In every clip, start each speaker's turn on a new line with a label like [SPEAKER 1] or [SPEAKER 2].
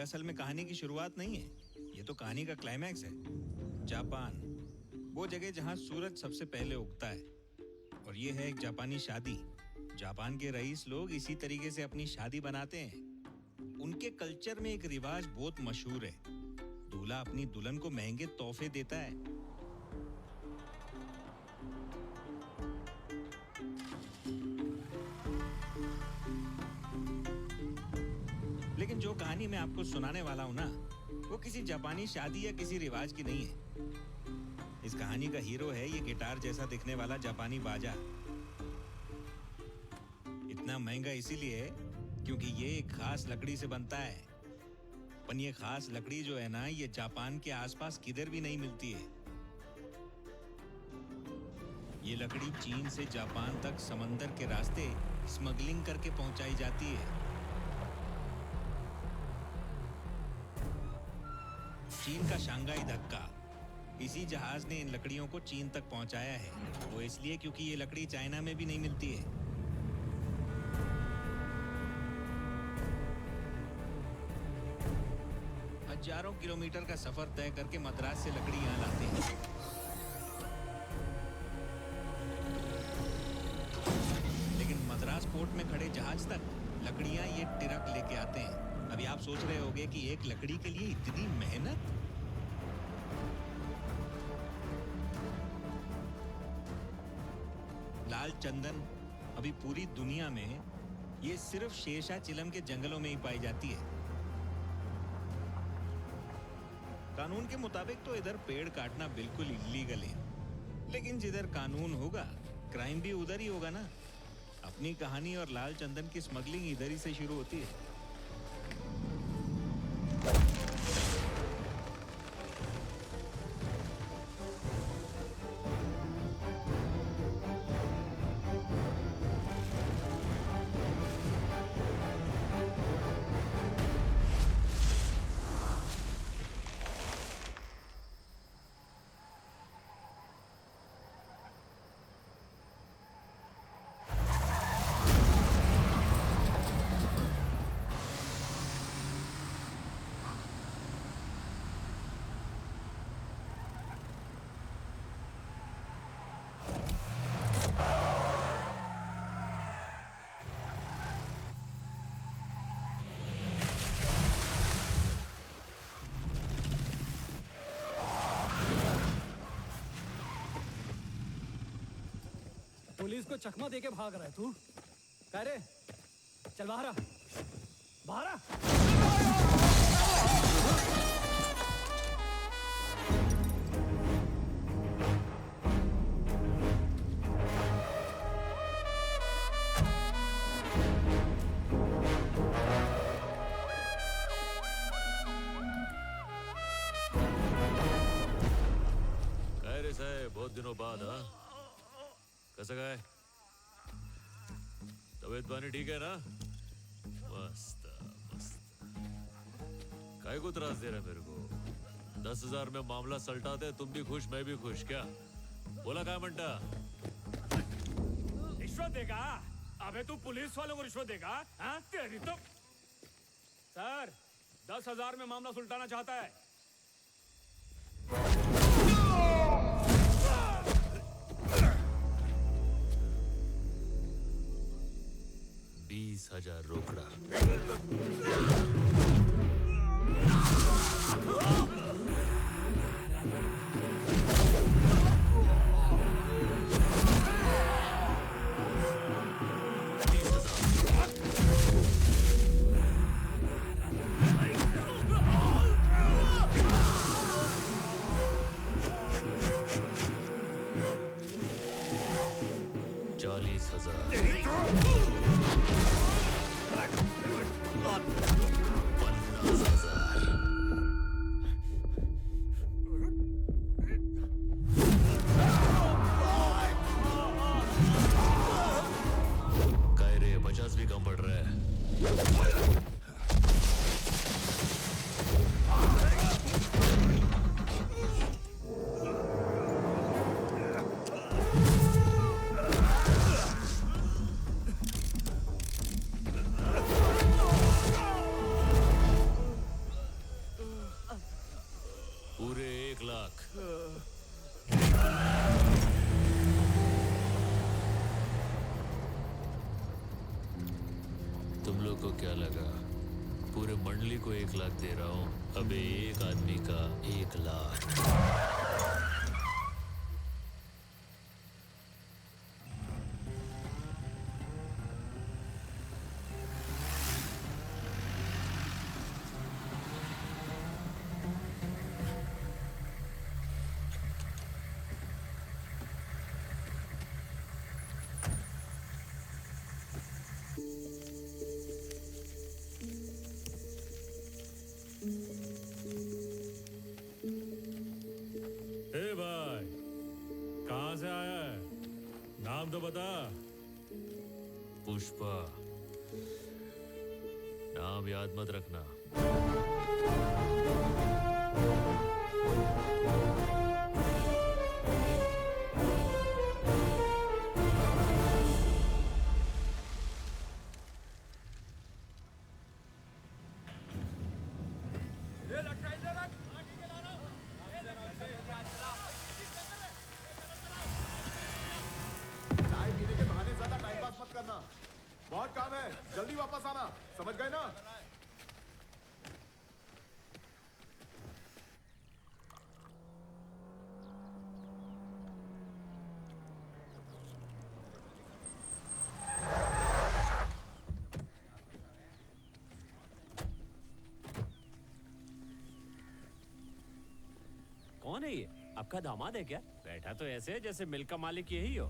[SPEAKER 1] असल में कहानी की शुरुआत नहीं है, ये तो कहानी का क्लाइमैक्स है। जापान, वो जगह जहाँ सूरज सबसे पहले उगता है। और ये है एक जापानी शादी। जापान के रईस लोग इसी तरीके से अपनी शादी बनाते हैं। उनके कल्चर में एक रिवाज बहुत मशहूर है, दूल्हा अपनी दुल्हन को महंगे तोहफे देता है। लेकिन जो कहानी मैं आपको सुनाने वाला हूं ना, वो किसी जापानी शादी या किसी रिवाज की नहीं है। इस कहानी का हीरो है ये गिटार जैसा दिखने वाला जापानी बाजा। इतना महंगा इसीलिए है क्योंकि ये एक खास लकड़ी से बनता है। पर ये खास लकड़ी जो है ना, ये जापान के आसपास किधर भी नहीं मिलती है। ये लकड़ी चीन से जापान तक समंदर के रास्ते स्मगलिंग करके पहुंचाई जाती है। चीन का शंघाई धक्का, इसी जहाज ने इन लकड़ियों को चीन तक पहुंचाया है। वो इसलिए क्योंकि ये लकड़ी चाइना में भी नहीं मिलती है। हजारों किलोमीटर का सफर तय करके मद्रास से लकड़ी यहाँ लाते हैं। लेकिन मद्रास पोर्ट में खड़े जहाज तक लकड़ियां ये ट्रक लेके आते हैं। अभी आप सोच रहे होंगे कि एक लकड़ी के लिए इतनी मेहनत। लाल चंदन अभी पूरी दुनिया में ये सिर्फ शेरशाह चिलम के जंगलों में ही पाई जाती है। कानून के मुताबिक तो इधर पेड़ काटना बिल्कुल इलीगल है, लेकिन जिधर कानून होगा क्राइम भी उधर ही होगा ना। अपनी कहानी और लाल चंदन की स्मगलिंग इधर ही से शुरू होती है।
[SPEAKER 2] पुलिस को चकमा देके भाग रहा है तू? कह रे, चल बाहर आ, बाहर आ।
[SPEAKER 3] कह रे साहब, बहुत दिनों बाद। हाँ, कैसा गया? तबीयत पानी ठीक है ना? मस्त मस्त। काय को त्रास दे रहा है मेरे को? 10,000 में मामला सलटाते, तुम भी खुश मैं भी खुश। क्या बोला? काय म्हणता?
[SPEAKER 4] रिश्वत देगा? अबे तू पुलिस वालों को रिश्वत देगा? हाँ तेरी तो। सर, 10,000 में मामला सुलटाना चाहता है।
[SPEAKER 3] 20,000 रोकड़ा। वालों को क्या लगा? पूरे मंडली को 1 लाख दे रहा हूँ। अबे एक आदमी का 1 लाख।
[SPEAKER 5] ए भाई, कहाँ से आया है? नाम तो बता।
[SPEAKER 3] पुष्पा, नाम याद मत रखना।
[SPEAKER 6] चाय पीने के बहाने ज्यादा टाइम पास मत करना। बहुत काम है, जल्दी वापस आना। समझ गए ना?
[SPEAKER 4] कौन है ये? आपका दामाद है क्या? बैठा तो ऐसे है जैसे मिल का मालिक यही हो।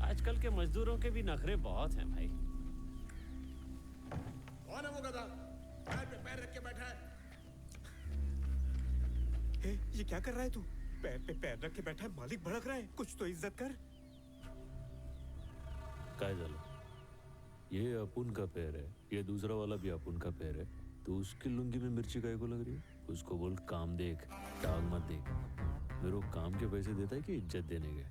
[SPEAKER 4] आजकल के मजदूरों के भी नखरे बहुत हैं भाई।
[SPEAKER 6] कौन है वो गधा? पैर पे पैर रख के बैठा है।
[SPEAKER 7] ये क्या कर रहा है तू? पैर पे पैर रख के बैठा है, मालिक भड़क रहा है। कुछ तो इज्जत कर।
[SPEAKER 3] काय झालं? ये अपुन का पैर है, ये दूसरा वाला भी अपुन का पैर है। तो उसकी लुंगी में मिर्ची काय को लग रही है? उसको बोल काम देख, टांग मत देख। मेरे को काम के पैसे देता है कि इज्जत देने के?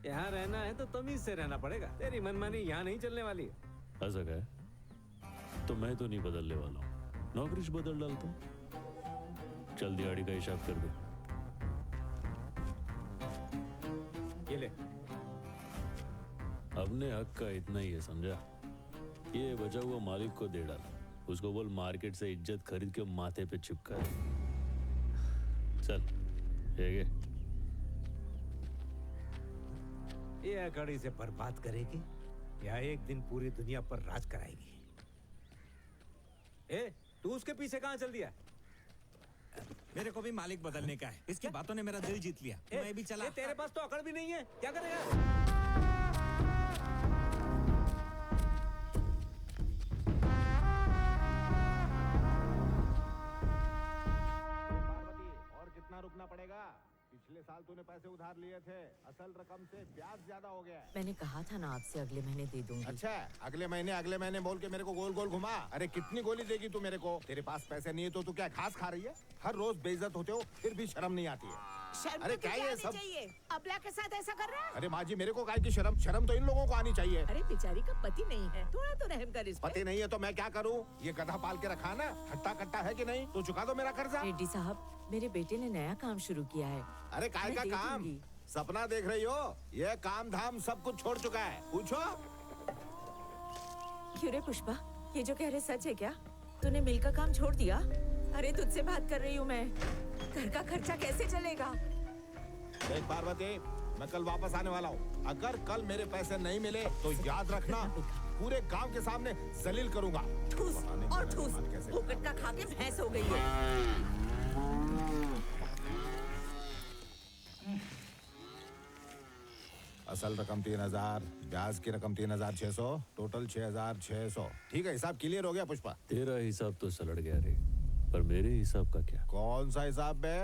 [SPEAKER 2] यहाँ रहना है तो तमीज से रहना पड़ेगा। तेरी मनमानी यहाँ नहीं चलने वाली है।
[SPEAKER 3] ऐसा क्या है? तो मैं तो नहीं बदलने वाला हूँ, नौकरी बदल डालता हूँ। चल दिहाड़ी का हिसाब कर दे।
[SPEAKER 2] ये ले।
[SPEAKER 3] अपने हक का इतना ही है, समझा? ये बचा हुआ मालिक को दे डाला। उसको बोल मार्केट से इज्जत खरीद के माथे पे चिपका दे। चल ठीक है।
[SPEAKER 7] ये अकड़ी से बर्बाद करेगी या एक दिन पूरी दुनिया पर राज कराएगी?
[SPEAKER 2] ए, तू उसके पीछे कहाँ चल दिया?
[SPEAKER 1] मेरे को भी मालिक बदलने का है। इसकी बातों ने मेरा दिल जीत लिया। मैं भी चला।
[SPEAKER 2] तेरे पास तो अकड़ भी नहीं है, क्या करेगा?
[SPEAKER 6] और कितना रुकना पड़ेगा? पिछले साल तूने पैसे उधार लिए थे, असल रकम से ब्याज ज्यादा हो गया है।
[SPEAKER 8] मैंने कहा था ना आपसे अगले महीने दे दूंगी।
[SPEAKER 6] अच्छा, अगले महीने बोल के मेरे को गोल गोल घुमा। अरे कितनी गोली देगी तू मेरे को? तेरे पास पैसे नहीं है तो तू क्या घास खा रही है? हर रोज बेइज्जत होते हो, फिर भी शर्म नहीं आती है।
[SPEAKER 8] शर्म
[SPEAKER 6] अरे
[SPEAKER 8] तो
[SPEAKER 6] क्या
[SPEAKER 8] तुझे
[SPEAKER 6] ये
[SPEAKER 8] आनी
[SPEAKER 6] सब?
[SPEAKER 8] चाहिए। अबला के साथ ऐसा कर रहा है?
[SPEAKER 6] अरे माँ जी, मेरे को काय की शर्म? शर्म तो इन लोगों को आनी चाहिए।
[SPEAKER 8] अरे बेचारी का पति नहीं है, थोड़ा तो रहम कर इस पे।
[SPEAKER 6] पति नहीं है तो मैं क्या करूँ? ये गधा पाल के रखा ना, हट्टा कट्टा है कि नहीं? तो चुका दो मेरा कर्जा।
[SPEAKER 8] रेड्डी साहब, मेरे बेटे ने नया काम शुरू किया है।
[SPEAKER 6] अरे काय
[SPEAKER 8] मैं
[SPEAKER 6] का
[SPEAKER 8] दे
[SPEAKER 6] काम?
[SPEAKER 8] दूंगी।
[SPEAKER 6] सपना देख रही हो? ये काम धाम सब कुछ छोड़ चुका है। पूछो।
[SPEAKER 8] क्यों रे पुष्पा, ये जो कह रहे सच है क्या? तूने मिल का काम छोड़ दिया? अरे तुझसे बात कर रही हूँ मैं। घर का खर्चा कैसे चलेगा?
[SPEAKER 6] देख पार्वती, मैं कल वापस आने वाला हूँ। अगर कल मेरे पैसे नहीं मिले तो याद रखना, पूरे गांव के सामने जलील करूंगा।
[SPEAKER 8] ठूस
[SPEAKER 6] पता नहीं
[SPEAKER 8] और
[SPEAKER 6] मेरा
[SPEAKER 8] ठूस,
[SPEAKER 6] दिमाग कैसे-
[SPEAKER 8] फोकट का खा के भैंस हो गई है।
[SPEAKER 6] असल रकम 3000, ब्याज की रकम 3600, टोटल 6600। ठीक है, हिसाब क्लियर हो गया पुष्पा?
[SPEAKER 3] तेरा हिसाब तो सलट गया रे, पर मेरे हिसाब का क्या?
[SPEAKER 6] कौन सा हिसाब बे?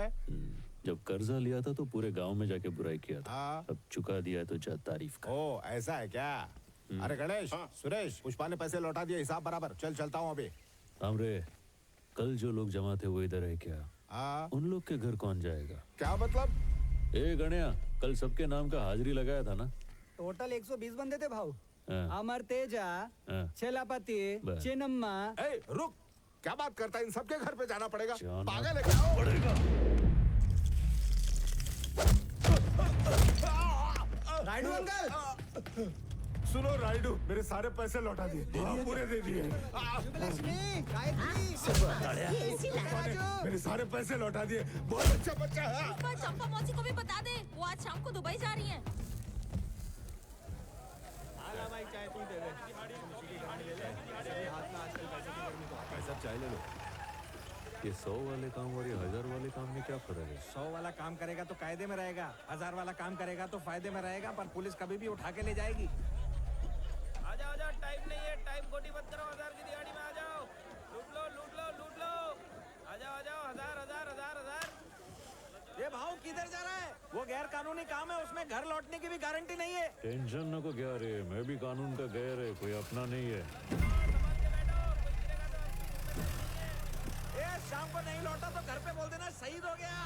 [SPEAKER 3] जब कर्जा लिया था तो पूरे गांव में जाके बुराई किया था।
[SPEAKER 6] हाँ।
[SPEAKER 3] अब चुका दिया है तो जा तारीफ का।
[SPEAKER 6] ओ ऐसा है क्या? अरे गणेश, सुरेश, पुष्पा ने पैसे लौटा दिए, हिसाब बराबर। चलता हूँ अभी।
[SPEAKER 3] हमरे, कल जो लोग जमा थे वो इधर है क्या?
[SPEAKER 6] हाँ,
[SPEAKER 3] उन लोग के घर कौन जाएगा?
[SPEAKER 6] क्या मतलब?
[SPEAKER 3] ए गणया, कल सबके नाम का हाजिरी लगाया था ना?
[SPEAKER 2] टोटल 120 बंदे थे भाऊ।
[SPEAKER 3] हाँ।
[SPEAKER 2] अमर तेजा,
[SPEAKER 3] हाँ।
[SPEAKER 2] छेलापति,
[SPEAKER 3] बस।
[SPEAKER 2] चिन्नम्मा।
[SPEAKER 6] ए, रुक, क्या बात करता है? इन सबके घर पे जाना पड़ेगा?
[SPEAKER 3] जाना
[SPEAKER 6] पागल है क्या?
[SPEAKER 3] पड़ेगा।
[SPEAKER 2] राइडू अंकल,
[SPEAKER 6] सुनो राइडू, मेरे सारे पैसे लौटा दिए। हाँ, पूरे दे दिए। मेरे सारे पैसे लौटा दिए। बहुत अच्छा बच्चा है।
[SPEAKER 9] एक बार चंपा मौसी को भी बता दे, वो आज शाम को दुबई जा रही हैं।
[SPEAKER 3] ये 100 वाले काम और ये 1000 वाले काम में क्या फर्क है?
[SPEAKER 7] 100 वाला काम करेगा तो कायदे में रहेगा, 1000 वाला काम करेगा तो फायदे में रहेगा, पर पुलिस कभी भी उठा के ले जाएगी।
[SPEAKER 10] आजा टाइम नहीं है, टाइम खोटी मत करो। 1000 की दिहाड़ी में आ जाओ, लूट लो लूट लो लूट लो। आ जाओ 1000।
[SPEAKER 7] ये भाव किधर जा रहा है? वो गैर कानूनी काम है, उसमें घर लौटने की भी गारंटी नहीं है।
[SPEAKER 3] टेंशन न को क्या रे, मैं भी कानून का गैर है, कोई अपना नहीं है।
[SPEAKER 7] ये शाम को नहीं लौटा तो घर पे बोल देना शहीद हो गया।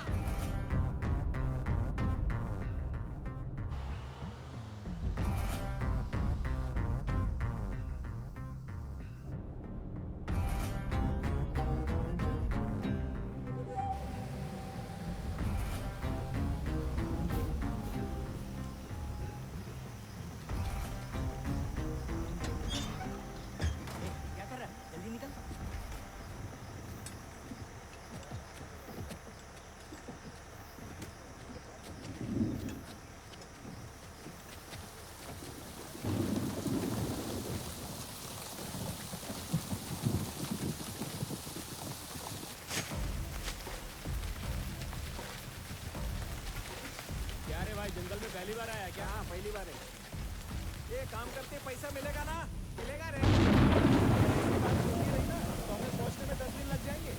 [SPEAKER 4] क्या रे भाई, जंगल में पहली बार आया क्या?
[SPEAKER 7] हाँ, पहली बार है। ये काम करते पैसा मिलेगा ना? मिलेगा रे। तो हमें पहुंचने में 10 दिन लग जाएंगे।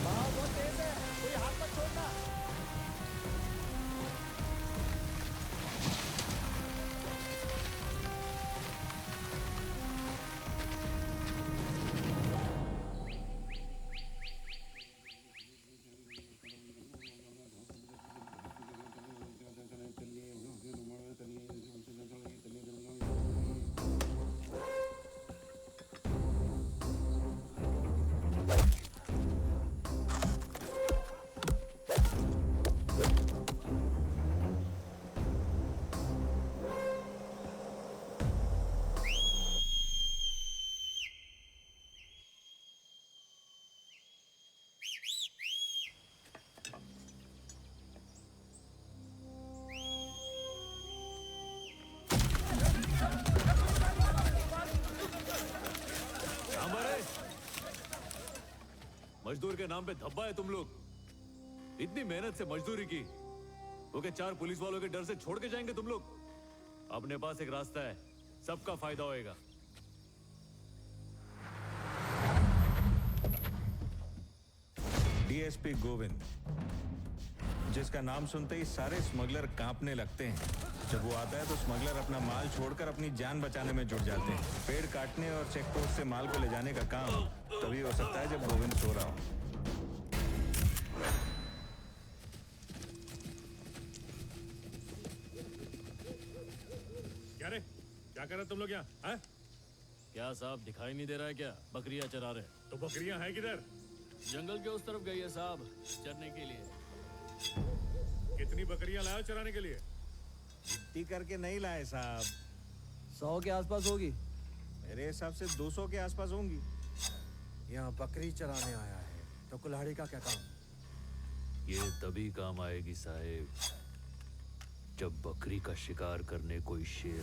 [SPEAKER 7] भाव बहुत तेज है, कोई हाथ मत छोड़ना।
[SPEAKER 3] मजदूर के नाम पे धब्बा है तुम लोग। इतनी मेहनत से मजदूरी की, वो के 4 पुलिस वालों के डर से छोड़ के जाएंगे तुम लोग? अपने पास एक रास्ता है, सबका फायदा होएगा।
[SPEAKER 1] डीएसपी गोविंद, जिसका नाम सुनते ही सारे स्मगलर कांपने लगते हैं। जब वो आता है तो स्मगलर अपना माल छोड़कर अपनी जान बचाने में जुट जाते हैं। पेड़ काटने और चेक पोस्ट से माल को ले जाने का काम तभी हो सकता है जब गोविंद सो रहा हो।
[SPEAKER 5] क्या रे, क्या कर रहे तुम लोग यहाँ? हैं?
[SPEAKER 3] क्या साहब, दिखाई नहीं दे रहा है क्या? बकरियां चरा रहे हैं।
[SPEAKER 5] तो बकरियां हैं किधर?
[SPEAKER 3] जंगल के उस तरफ गई है साहब, चरने के लिए।
[SPEAKER 5] कितनी बकरियां लाए हो चराने के लिए?
[SPEAKER 1] इतनी करके नहीं लाए साहब,
[SPEAKER 2] 100 के आसपास होगी।
[SPEAKER 1] मेरे हिसाब से 200 के आसपास होंगी।
[SPEAKER 7] यहाँ बकरी चराने आया है तो कुल्हाड़ी का क्या काम?
[SPEAKER 3] ये तभी काम आएगी साहेब, जब बकरी का शिकार करने कोई शेर।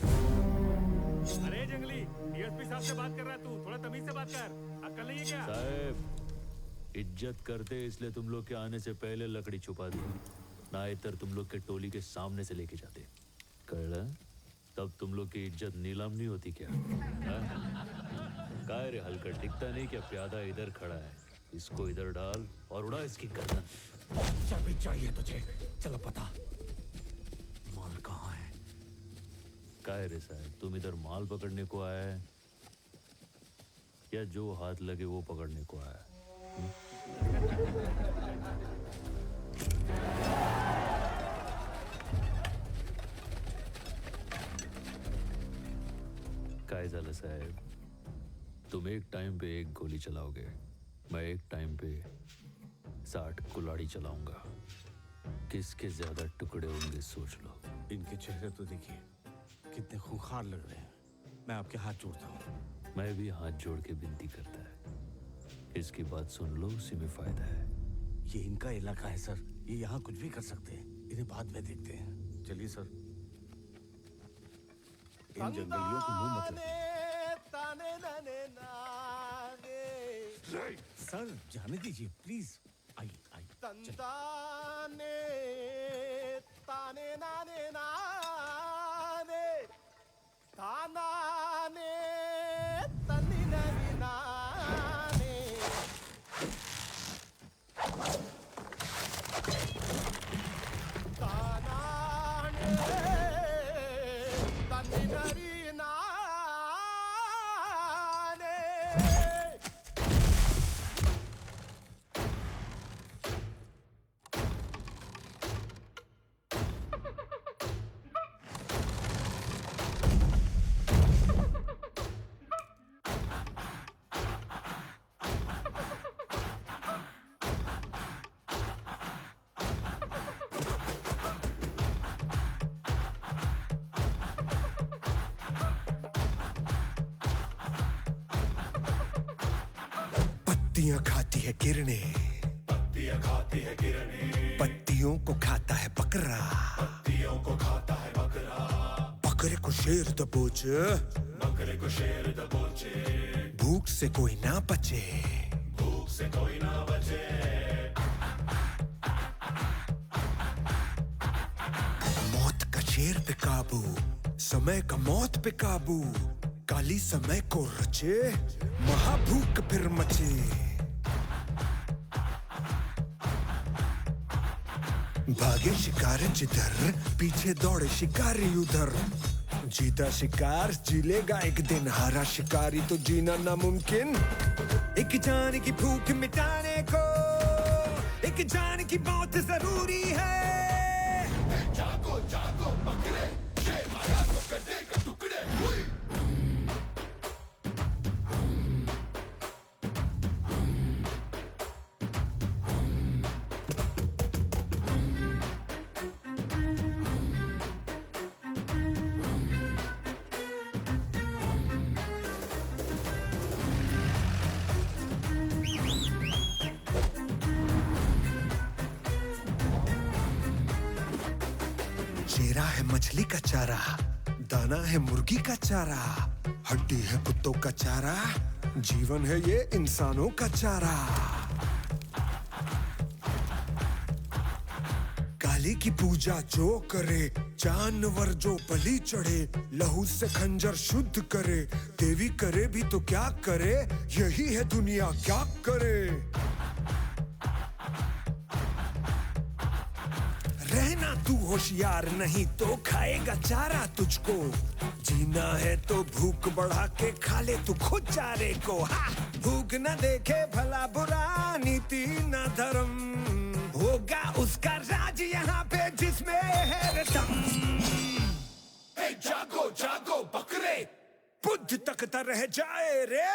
[SPEAKER 5] अरे जंगली, डीएसपी साहब से बात कर रहा है तू, थोड़ा तमीज से बात कर। अक्ल नहीं है क्या?
[SPEAKER 3] साहेब, इज्जत करते इसलिए तुम लोग के आने से पहले लकड़ी छुपा दी, नाइतर तुम लोग के टोली के सामने से लेके जाते। कळला? तब तुम लोग की इज्जत नीलाम नहीं होती क्या? काय रे हलकर, दिखता नहीं क्या? प्यादा इधर खड़ा है, इसको इधर डाल और उड़ा इसकी गर्दन।
[SPEAKER 7] चाबी चाहिए तुझे? चलो पता, माल कहाँ है?
[SPEAKER 3] काय रे साहब, तुम इधर माल पकड़ने को आया है या जो हाथ लगे वो पकड़ने को आया है? काय झालं साहेब, तुम एक टाइम पे एक गोली चलाओगे, मैं एक टाइम पे 60 कुल्हाड़ी चलाऊंगा। किसके ज्यादा टुकड़े होंगे सोच लो।
[SPEAKER 6] इनके चेहरे तो देखिए, कितने खूंखार लग रहे हैं।
[SPEAKER 11] मैं आपके हाथ जोड़ता हूँ।
[SPEAKER 3] मैं भी हाथ जोड़ के विनती करता है, इसकी बात सुन लो, उसी में फायदा है।
[SPEAKER 11] ये इनका इलाका है सर, ये यहाँ कुछ भी कर सकते हैं। इन्हें बाद में देखते हैं। चलिए सर। इन जंगलियों को मुंह मत रखिए। सर जाने दीजिए प्लीज। आइए आइए।
[SPEAKER 6] तंदाने ताने नाने नाने तानाने तन्नी ननी नाने तानाने तन्नी ननी नाने
[SPEAKER 12] पत्तियां खाती है किरणें,
[SPEAKER 13] पत्तियां खाती है किरणें,
[SPEAKER 12] पत्तियों को खाता है बकरा,
[SPEAKER 13] पत्तियों को खाता है बकरा,
[SPEAKER 12] बकरे को शेर दबोचे,
[SPEAKER 13] बकरे को शेर दबोचे,
[SPEAKER 12] भूख से कोई ना बचे,
[SPEAKER 13] भूख से कोई ना बचे।
[SPEAKER 12] मौत का शेर पे काबू, समय का मौत पे काबू, काली समय को रचे, महाभूख फिर मचे। भागे शिकारी जिधर, पीछे दौड़े शिकारी उधर, जीता शिकार जी लेगा एक दिन, हारा शिकारी तो जीना नामुमकिन। एक जान की भूख मिटाने को एक जान की मौत जरूरी है।
[SPEAKER 13] जागो जागो बकरे, शेर आया तो कर देगा टुकड़े।
[SPEAKER 12] शेरा है मछली का चारा, दाना है मुर्गी का चारा, हड्डी है कुत्तों का चारा, जीवन है ये इंसानों का चारा। काली की पूजा जो करे, जानवर जो बलि चढ़े, लहू से खंजर शुद्ध करे, देवी करे भी तो क्या करे, यही है दुनिया क्या करे। रहना तू होशियार, नहीं तो खाएगा चारा तुझको, जीना है तो भूख बढ़ा के खा ले तू खुद चारे को। भूख न देखे भला बुरा, नीति न धर्म, होगा उसका राज यहाँ पे जिसमें है दम।
[SPEAKER 13] जागो जागो बकरे,
[SPEAKER 12] बुद्ध तकता रह जाए रे।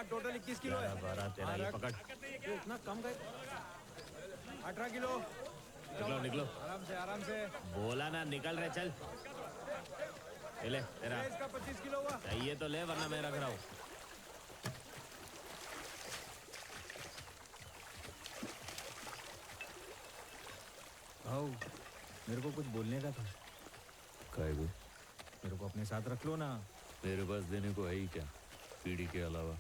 [SPEAKER 2] टोटल 21 किलो है।
[SPEAKER 3] 12 13 ये पकड़।
[SPEAKER 2] ये इतना कम गए। 18 किलो।
[SPEAKER 3] निकलो निकलो।
[SPEAKER 2] आराम से।
[SPEAKER 3] बोला ना निकल रहे, चल। ले तेरा।
[SPEAKER 2] इसका 25 किलो हुआ।
[SPEAKER 3] चाहिए तो ले, वरना मैं रख रहा हूँ।
[SPEAKER 1] आओ, मेरे को कुछ बोलने का था।
[SPEAKER 3] काय को?
[SPEAKER 1] मेरे को अपने साथ रख लो ना।
[SPEAKER 3] मेरे पास देने को है ही क्या, पीढ़ी के अलावा।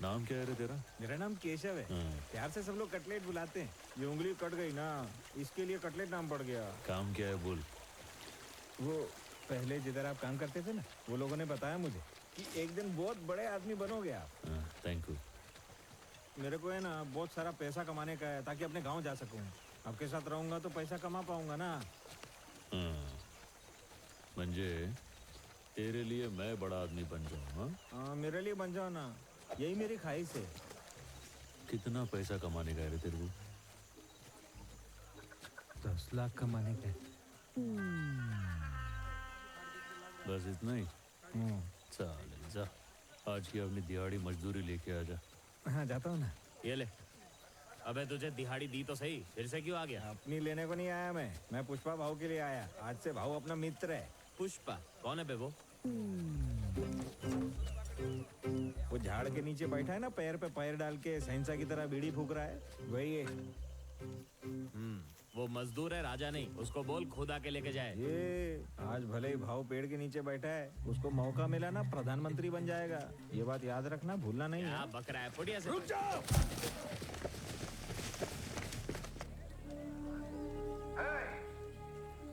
[SPEAKER 3] नाम क्या है रे तेरा?
[SPEAKER 1] मेरा नाम केशव है। प्यार से सब लोग कटलेट बुलाते हैं। ये उंगली कट गई ना, इसके लिए कटलेट नाम पड़ गया।
[SPEAKER 3] काम क्या है बोल।
[SPEAKER 1] वो पहले जिधर आप काम करते थे ना, वो लोगों ने बताया मुझे कि एक दिन बहुत बड़े आदमी बनोगे आप।
[SPEAKER 3] Thank you.
[SPEAKER 1] मेरे को है ना बहुत सारा पैसा कमाने का है, ताकि अपने गांव जा सकूं। आपके साथ रहूंगा तो पैसा कमा पाऊंगा ना।
[SPEAKER 3] म्हणजे तेरे लिए मैं बड़ा आदमी बन जाऊँ। हाँ
[SPEAKER 1] मेरे लिए बन जाओ ना, यही मेरी ख्वाहिश है।
[SPEAKER 3] कितना पैसा कमाने का है रे तेरे को?
[SPEAKER 7] 10 लाख कमाने का।
[SPEAKER 3] बस इतना ही? चल जा, आज की अपनी दिहाड़ी मजदूरी लेके आ जा।
[SPEAKER 7] हाँ जाता हूँ ना।
[SPEAKER 10] ये ले। अबे तुझे दिहाड़ी दी तो सही, फिर से क्यों आ गया?
[SPEAKER 6] अपनी लेने को नहीं आया मैं पुष्पा भाव के लिए आया। आज से भाव अपना मित्र है।
[SPEAKER 10] पुष्पा कौन है बे वो?
[SPEAKER 6] वो झाड़ के नीचे बैठा है ना, पैर पे पैर डाल के सहिंसा की तरह बीड़ी फूक रहा है, वही है।
[SPEAKER 10] वो मजदूर है, राजा नहीं। उसको बोल खुद आके लेके जाए।
[SPEAKER 6] ये आज भले ही भाव पेड़ के नीचे बैठा है, उसको मौका मिला ना प्रधानमंत्री बन जाएगा। ये बात याद रखना, भूलना नहीं है।
[SPEAKER 10] बक रहा है पुड़िया से।
[SPEAKER 6] रुक जाओ।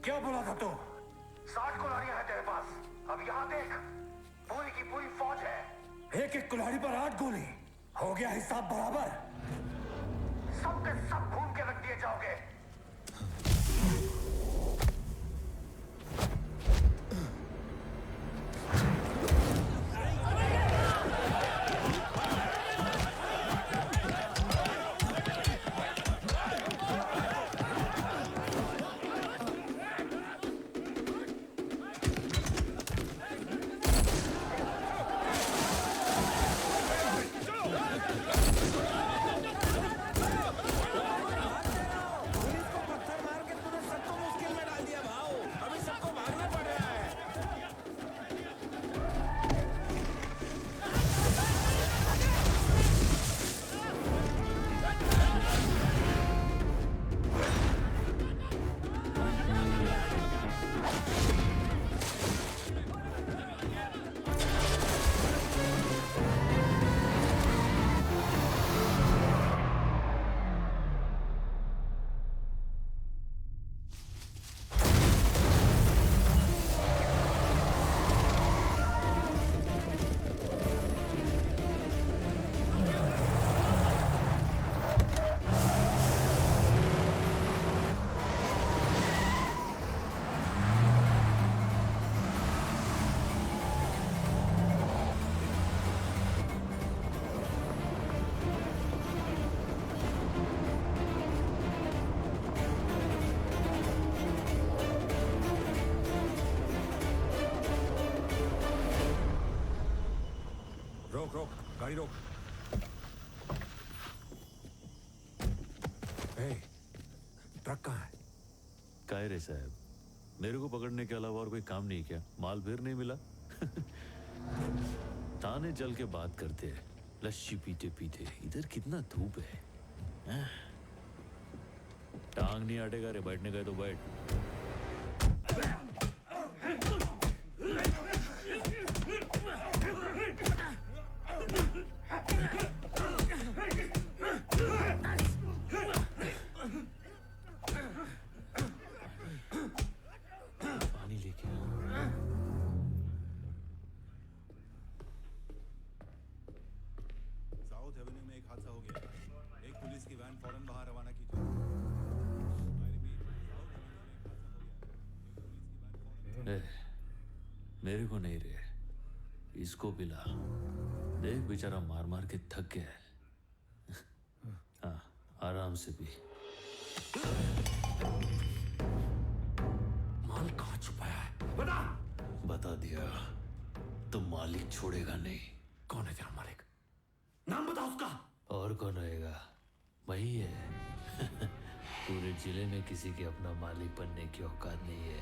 [SPEAKER 13] क्या बोला था तू? 60 कुल्हाड़ियां हैं तेरे पास। अब यहाँ देख, पूरी की पूरी फौज है। एक एक कुल्हाड़ी पर 8 गोली। हो गया हिसाब बराबर। सब के सब भून के रख दिए जाओगे।
[SPEAKER 6] रोक, गाड़ी रोक। ट्रक कहाँ है?
[SPEAKER 3] काय रे साहब, मेरे को पकड़ने के अलावा और कोई काम नहीं क्या? माल फिर नहीं मिला? ताने जल के बात करते हैं, लस्सी पीते पीते। इधर कितना धूप है। टांग नहीं अटेगा रे, बैठने का है तो बैठ। पानी लेके
[SPEAKER 14] साउथ एवेन्यू में एक हादसा हो गया। एक पुलिस की वैन फौरन बाहर रवाना कीजिए।
[SPEAKER 3] मेरे को नहीं रे, इसको पिला। देख बेचारा मार मार के थक गया है। हाँ, आराम से पी।
[SPEAKER 13] माल कहाँ छुपाया है? बता।
[SPEAKER 3] बता दिया तो मालिक छोड़ेगा नहीं।
[SPEAKER 13] कौन है तेरा मालिक? नाम बता उसका।
[SPEAKER 3] और कौन रहेगा? वही है। पूरे जिले में किसी के अपना मालिक बनने की औकात नहीं है।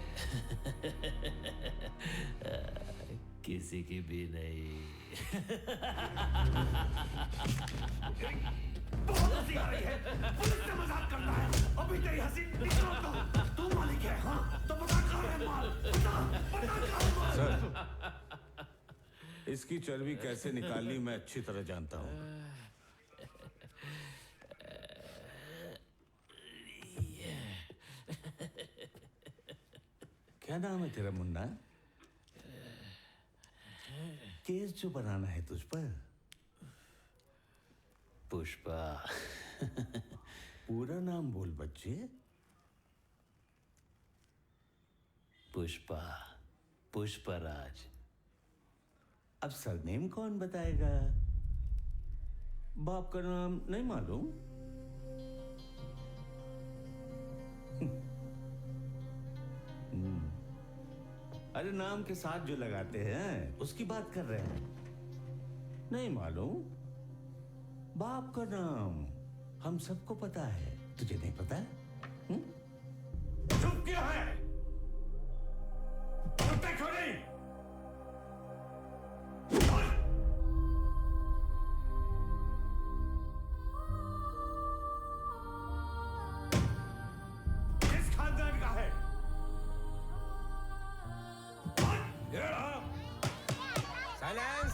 [SPEAKER 3] किसी की भी नहीं।
[SPEAKER 13] बहुत हंसी आ रही है। पुलिस से मजाक करना है। अभी तेरी हंसी निकाल दो। तू मालिक है, हाँ? तो बता कहाँ है माल? बता कहाँ है माल?
[SPEAKER 11] सर, इसकी चर्बी कैसे निकालनी मैं अच्छी तरह जानता हूँ। क्या नाम है तेरा मुन्ना? केस जो बनाना है तुझ पर?
[SPEAKER 3] पुष्पा।
[SPEAKER 11] पूरा नाम बोल बच्चे।
[SPEAKER 3] पुष्पा, पुष्पराज।
[SPEAKER 11] अब सरनेम कौन बताएगा? बाप का नाम नहीं मालूम? अरे नाम के साथ जो लगाते हैं उसकी बात कर रहे हैं। नहीं मालूम? बाप का नाम हम सबको पता है, तुझे नहीं पता?
[SPEAKER 13] चुप क्यों है? बोलते क्यों नहीं? किस खानदान का है?
[SPEAKER 7] साइलेंस।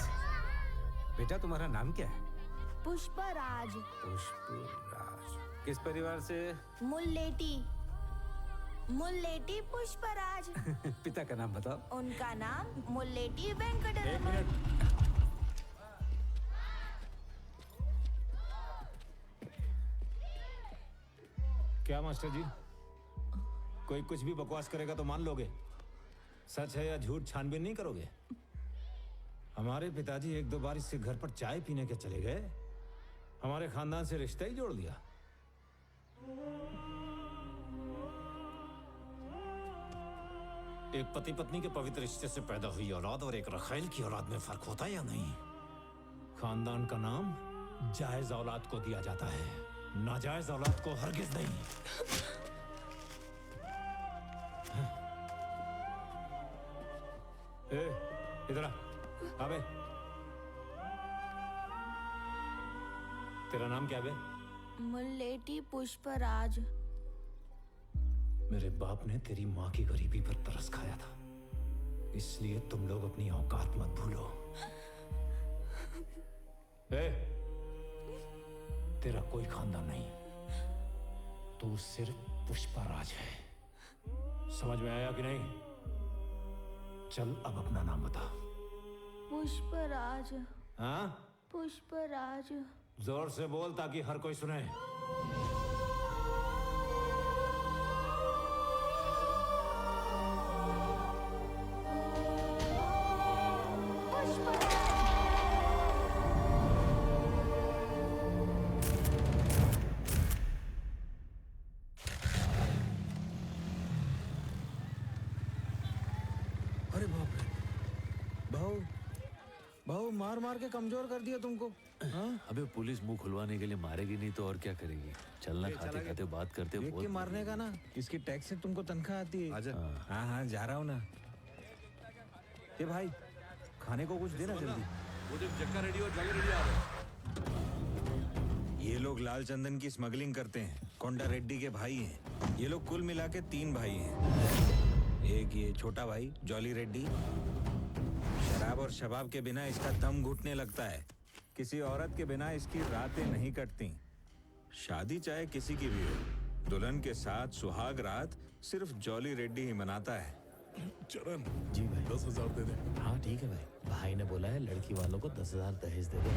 [SPEAKER 7] बेटा तुम्हारा नाम क्या है?
[SPEAKER 15] पुष्पराज।
[SPEAKER 7] पुष्पराज। किस परिवार से?
[SPEAKER 15] मुल्लेटी। मुल्लेटी पुष्पराज।
[SPEAKER 7] पिता का नाम बताओ।
[SPEAKER 15] उनका नाम मुल्लेटी वेंकटरमण।
[SPEAKER 6] क्या मास्टर जी, कोई कुछ भी बकवास करेगा तो मान लोगे? सच है या झूठ छानबीन नहीं करोगे? हमारे पिताजी एक दो बार इससे घर पर चाय पीने के चले गए, हमारे खानदान से रिश्ता ही जोड़ दिया। एक पति पत्नी के पवित्र रिश्ते से पैदा हुई औलाद और एक रखैल की औलाद में फर्क होता है या नहीं? खानदान का नाम जायज औलाद को दिया जाता है, नाजायज औलाद को हरगिज नहीं। ए, इधर आ। अबे, तेरा नाम क्या बे?
[SPEAKER 15] मुल्लेटी पुष्पराज।
[SPEAKER 6] मेरे बाप ने तेरी माँ की गरीबी पर तरस खाया था, इसलिए तुम लोग अपनी औकात मत भूलो। ए, तेरा कोई खानदान नहीं, तू सिर्फ पुष्पराज है। समझ में आया कि नहीं? चल अब अपना नाम बता।
[SPEAKER 15] पुष्पराज।
[SPEAKER 6] हाँ?
[SPEAKER 15] पुष्पराज।
[SPEAKER 6] जोर से बोल ताकि हर कोई सुने।
[SPEAKER 2] अरे बाप रे, भाऊ भाऊ मार मार के कमजोर कर दिया तुमको। हाँ?
[SPEAKER 3] अबे पुलिस मुंह खुलवाने के लिए मारेगी नहीं तो और क्या करेगी? चलना, खाते खाते बात करते
[SPEAKER 2] देख के मारने का ना, इसकी टैक्स से तुमको तनख्वाह आती है।
[SPEAKER 1] आजा।
[SPEAKER 2] हाँ हाँ जा रहा हूँ ना। ये भाई खाने को कुछ देना जल्दी।
[SPEAKER 3] वो जब चक्का रेडी हो, जल्दी रेडी आ रहे।
[SPEAKER 1] ये लोग लाल चंदन की स्मगलिंग करते हैं, कोंडा रेड्डी के भाई हैं। ये लोग कुल मिला के 3 भाई हैं। एक ये छोटा भाई जॉली रेड्डी, शराब और शबाब के बिना इसका दम घुटने लगता है। किसी औरत के बिना इसकी रातें नहीं कटती। शादी चाहे किसी की भी हो, दुल्हन के साथ सुहाग रात सिर्फ जॉली रेड्डी ही मनाता है।
[SPEAKER 16] चरण जी भाई 10,000 दे दे।
[SPEAKER 11] हाँ ठीक है भाई, भाई ने बोला है लड़की वालों को 10,000 दहेज दे दे।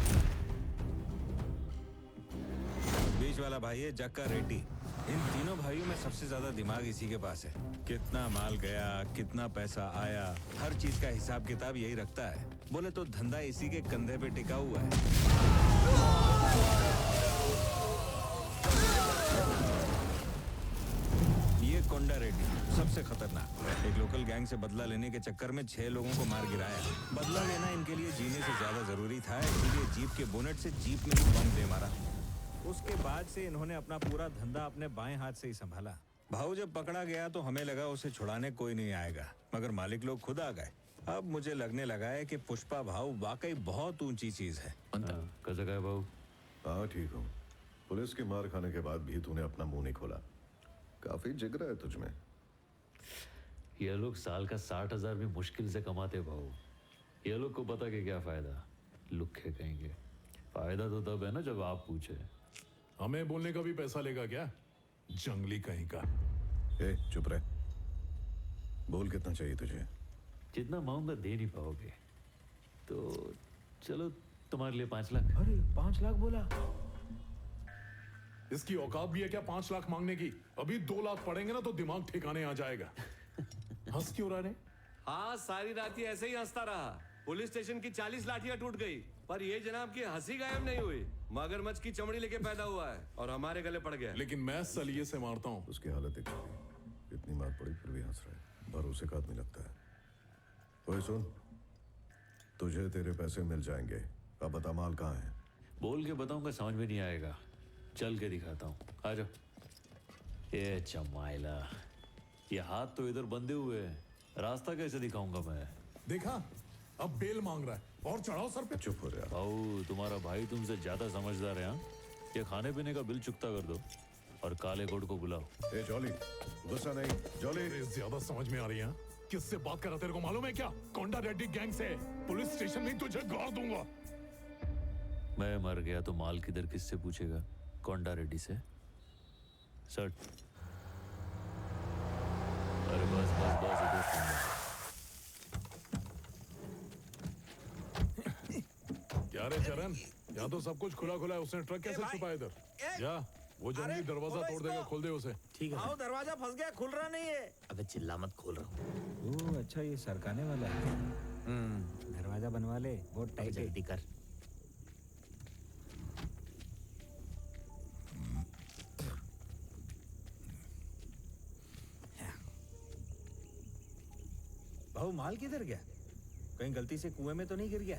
[SPEAKER 1] बीच वाला भाई है जक्का रेड्डी। इन तीनों भाइयों में सबसे ज्यादा दिमाग इसी के पास है। कितना माल गया, कितना पैसा आया, हर चीज का हिसाब किताब यही रखता है। बोले तो धंधा इसी के कंधे पे टिका हुआ है। ये कोंडा रेड्डी सबसे खतरनाक। एक लोकल गैंग से बदला लेने के चक्कर में 6 लोगों को मार गिराया। बदला लेना इनके लिए जीने से ज्यादा जरूरी था, इसलिए जीप के बोनेट से जीप में ही बम दे मारा। उसके बाद से इन्होंने अपना पूरा धंधा अपने बाएं हाथ से ही संभाला। भाऊ जब पकड़ा गया तो हमें लगा उसे छुड़ाने कोई नहीं आएगा, मगर मालिक लोग खुद आ गए। अब मुझे लगने लगा है कि पुष्पा भाऊ वाकई बहुत ऊंची चीज है।
[SPEAKER 3] कैसा गया भाऊ?
[SPEAKER 17] हाँ ठीक हूँ। पुलिस की मार खाने के बाद भी तूने अपना मुंह नहीं खोला। काफी जिगरा है तुझमें।
[SPEAKER 3] ये लोग साल का 60,000 भी मुश्किल से कमाते भाऊ। ये लोग को पता कि क्या फायदा, लुक्खे कहेंगे। फायदा तो तब है ना जब आप पूछे।
[SPEAKER 16] हमें बोलने का भी पैसा लेगा क्या? जंगली कहीं का।
[SPEAKER 17] ए, चुप रहे। बोल कितना चाहिए तुझे?
[SPEAKER 3] जितना मांगूंगा दे नहीं पाओगे तो चलो तुम्हारे लिए 5 लाख।
[SPEAKER 2] अरे 5 लाख बोला?
[SPEAKER 16] इसकी औकात भी है क्या 5 लाख मांगने की? अभी 2 लाख पड़ेंगे ना तो दिमाग ठिकाने आ जाएगा। हंस क्यों रहा है?
[SPEAKER 18] हाँ सारी रात ही ऐसे ही हंसता रहा। पुलिस स्टेशन की 40 लाठियां टूट गई पर ये जनाब की हंसी गायब नहीं हुई। मगरमच्छ की चमड़ी लेके पैदा हुआ है और हमारे गले पड़ गया।
[SPEAKER 16] लेकिन मैं सलिए से मारता हूँ।
[SPEAKER 17] उसकी हालत एक इतनी मार पड़ी फिर भी हंस रहा है। भरोसे का आदमी लगता है। ओए सुन, तुझे तेरे पैसे मिल जाएंगे। अब बता माल कहाँ है?
[SPEAKER 3] बोल के बताऊंगा समझ में नहीं आएगा। चल के दिखाता हूँ, आ जाओ। ये चमाइला, ये हाथ तो इधर बंधे हुए हैं, रास्ता कैसे दिखाऊंगा मैं?
[SPEAKER 16] देखा, अब बेल मांग रहा है और चढ़ाओ सर पे।
[SPEAKER 17] चुप हो रहा।
[SPEAKER 3] भाऊ, तुम्हारा भाई तुमसे ज्यादा समझदार है। हाँ, ये खाने पीने का बिल चुकता कर दो और काले कोट को बुलाओ।
[SPEAKER 17] ए जॉली, गुस्सा नहीं। जॉली,
[SPEAKER 16] ज्यादा समझ में आ रही है। किससे बात कर रहा तेरे को मालूम है क्या? कोंडा रेड्डी गैंग से। पुलिस स्टेशन में तुझे गाड़ दूंगा।
[SPEAKER 3] मैं मर गया तो माल किधर किससे पूछेगा? कोंडा रेड्डी से। सट। अरे बस बस बस, इधर
[SPEAKER 16] क्या रे चरण, यहाँ तो सब कुछ खुला खुला है। उसने ट्रक कैसे छुपा इधर? जा, वो जंगली दरवाजा तोड़ देगा। खोल दे उसे।
[SPEAKER 10] ठीक है। दरवाजा फंस गया, खुल रहा नहीं है।
[SPEAKER 7] अबे चिल्ला मत, खोल रहा हूँ। ओह अच्छा, ये सरकाने वाला है। दरवाजा बनवा ले, बहुत टाइट है। जल्दी कर।
[SPEAKER 10] भाऊ, माल किधर गया? कहीं गलती से कुएं में तो नहीं गिर गया?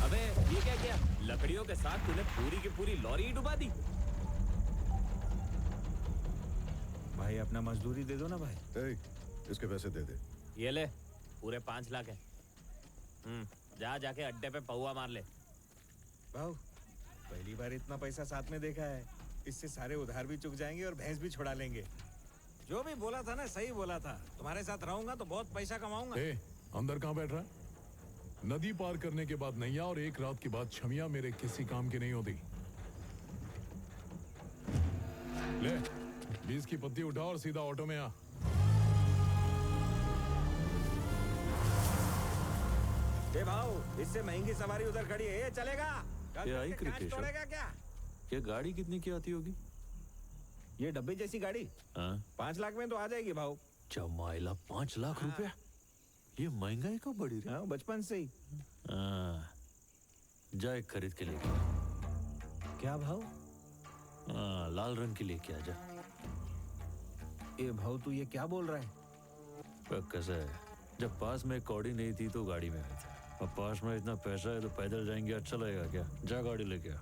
[SPEAKER 7] अबे ये क्या किया? लकड़ियों के साथ तूने पूरी की पूरी लॉरी ही डुबा दी।
[SPEAKER 10] भाई अपना मजदूरी दे दो ना भाई।
[SPEAKER 17] ए, इसके पैसे दे दे।
[SPEAKER 7] ये ले, पूरे 5 लाख है। जा जाके अड्डे पे पौआ मार ले।
[SPEAKER 10] भाऊ, पहली बार इतना पैसा साथ में देखा है। इससे सारे उधार भी चुक जाएंगे और भैंस भी छुड़ा लेंगे। जो भी बोला था ना, सही बोला था। तुम्हारे साथ रहूंगा तो बहुत पैसा कमाऊंगा।
[SPEAKER 16] ए, अंदर कहाँ बैठ रहा है? नदी पार करने के बाद नैया और एक रात के बाद छमिया मेरे किसी काम की नहीं होती। ले, 20 की पत्ती उठा और सीधा ऑटो में आ।
[SPEAKER 10] ए भाऊ, इससे महंगी सवारी उधर खड़ी है, ये चलेगा?
[SPEAKER 3] ये आई क्रिकेट
[SPEAKER 10] तोड़ेगा क्या?
[SPEAKER 3] ये गाड़ी कितनी की आती होगी?
[SPEAKER 10] ये डब्बे जैसी गाड़ी 5 लाख में तो आ जाएगी भाऊ।
[SPEAKER 3] चमाइला, 5 लाख रुपया? ये महंगाई कब बढ़ी रही?
[SPEAKER 10] हाँ, बचपन से ही।
[SPEAKER 3] जा एक खरीद के लेके।
[SPEAKER 10] क्या भाव?
[SPEAKER 3] लाल रंग की लेके आ जा।
[SPEAKER 10] ए भाव, तू ये क्या बोल रहा है?
[SPEAKER 3] कैसा है, जब पास में कौड़ी नहीं थी तो गाड़ी में आई। अब पास में इतना पैसा है तो पैदल जाएंगे, अच्छा लगेगा क्या? जा गाड़ी लेके आ।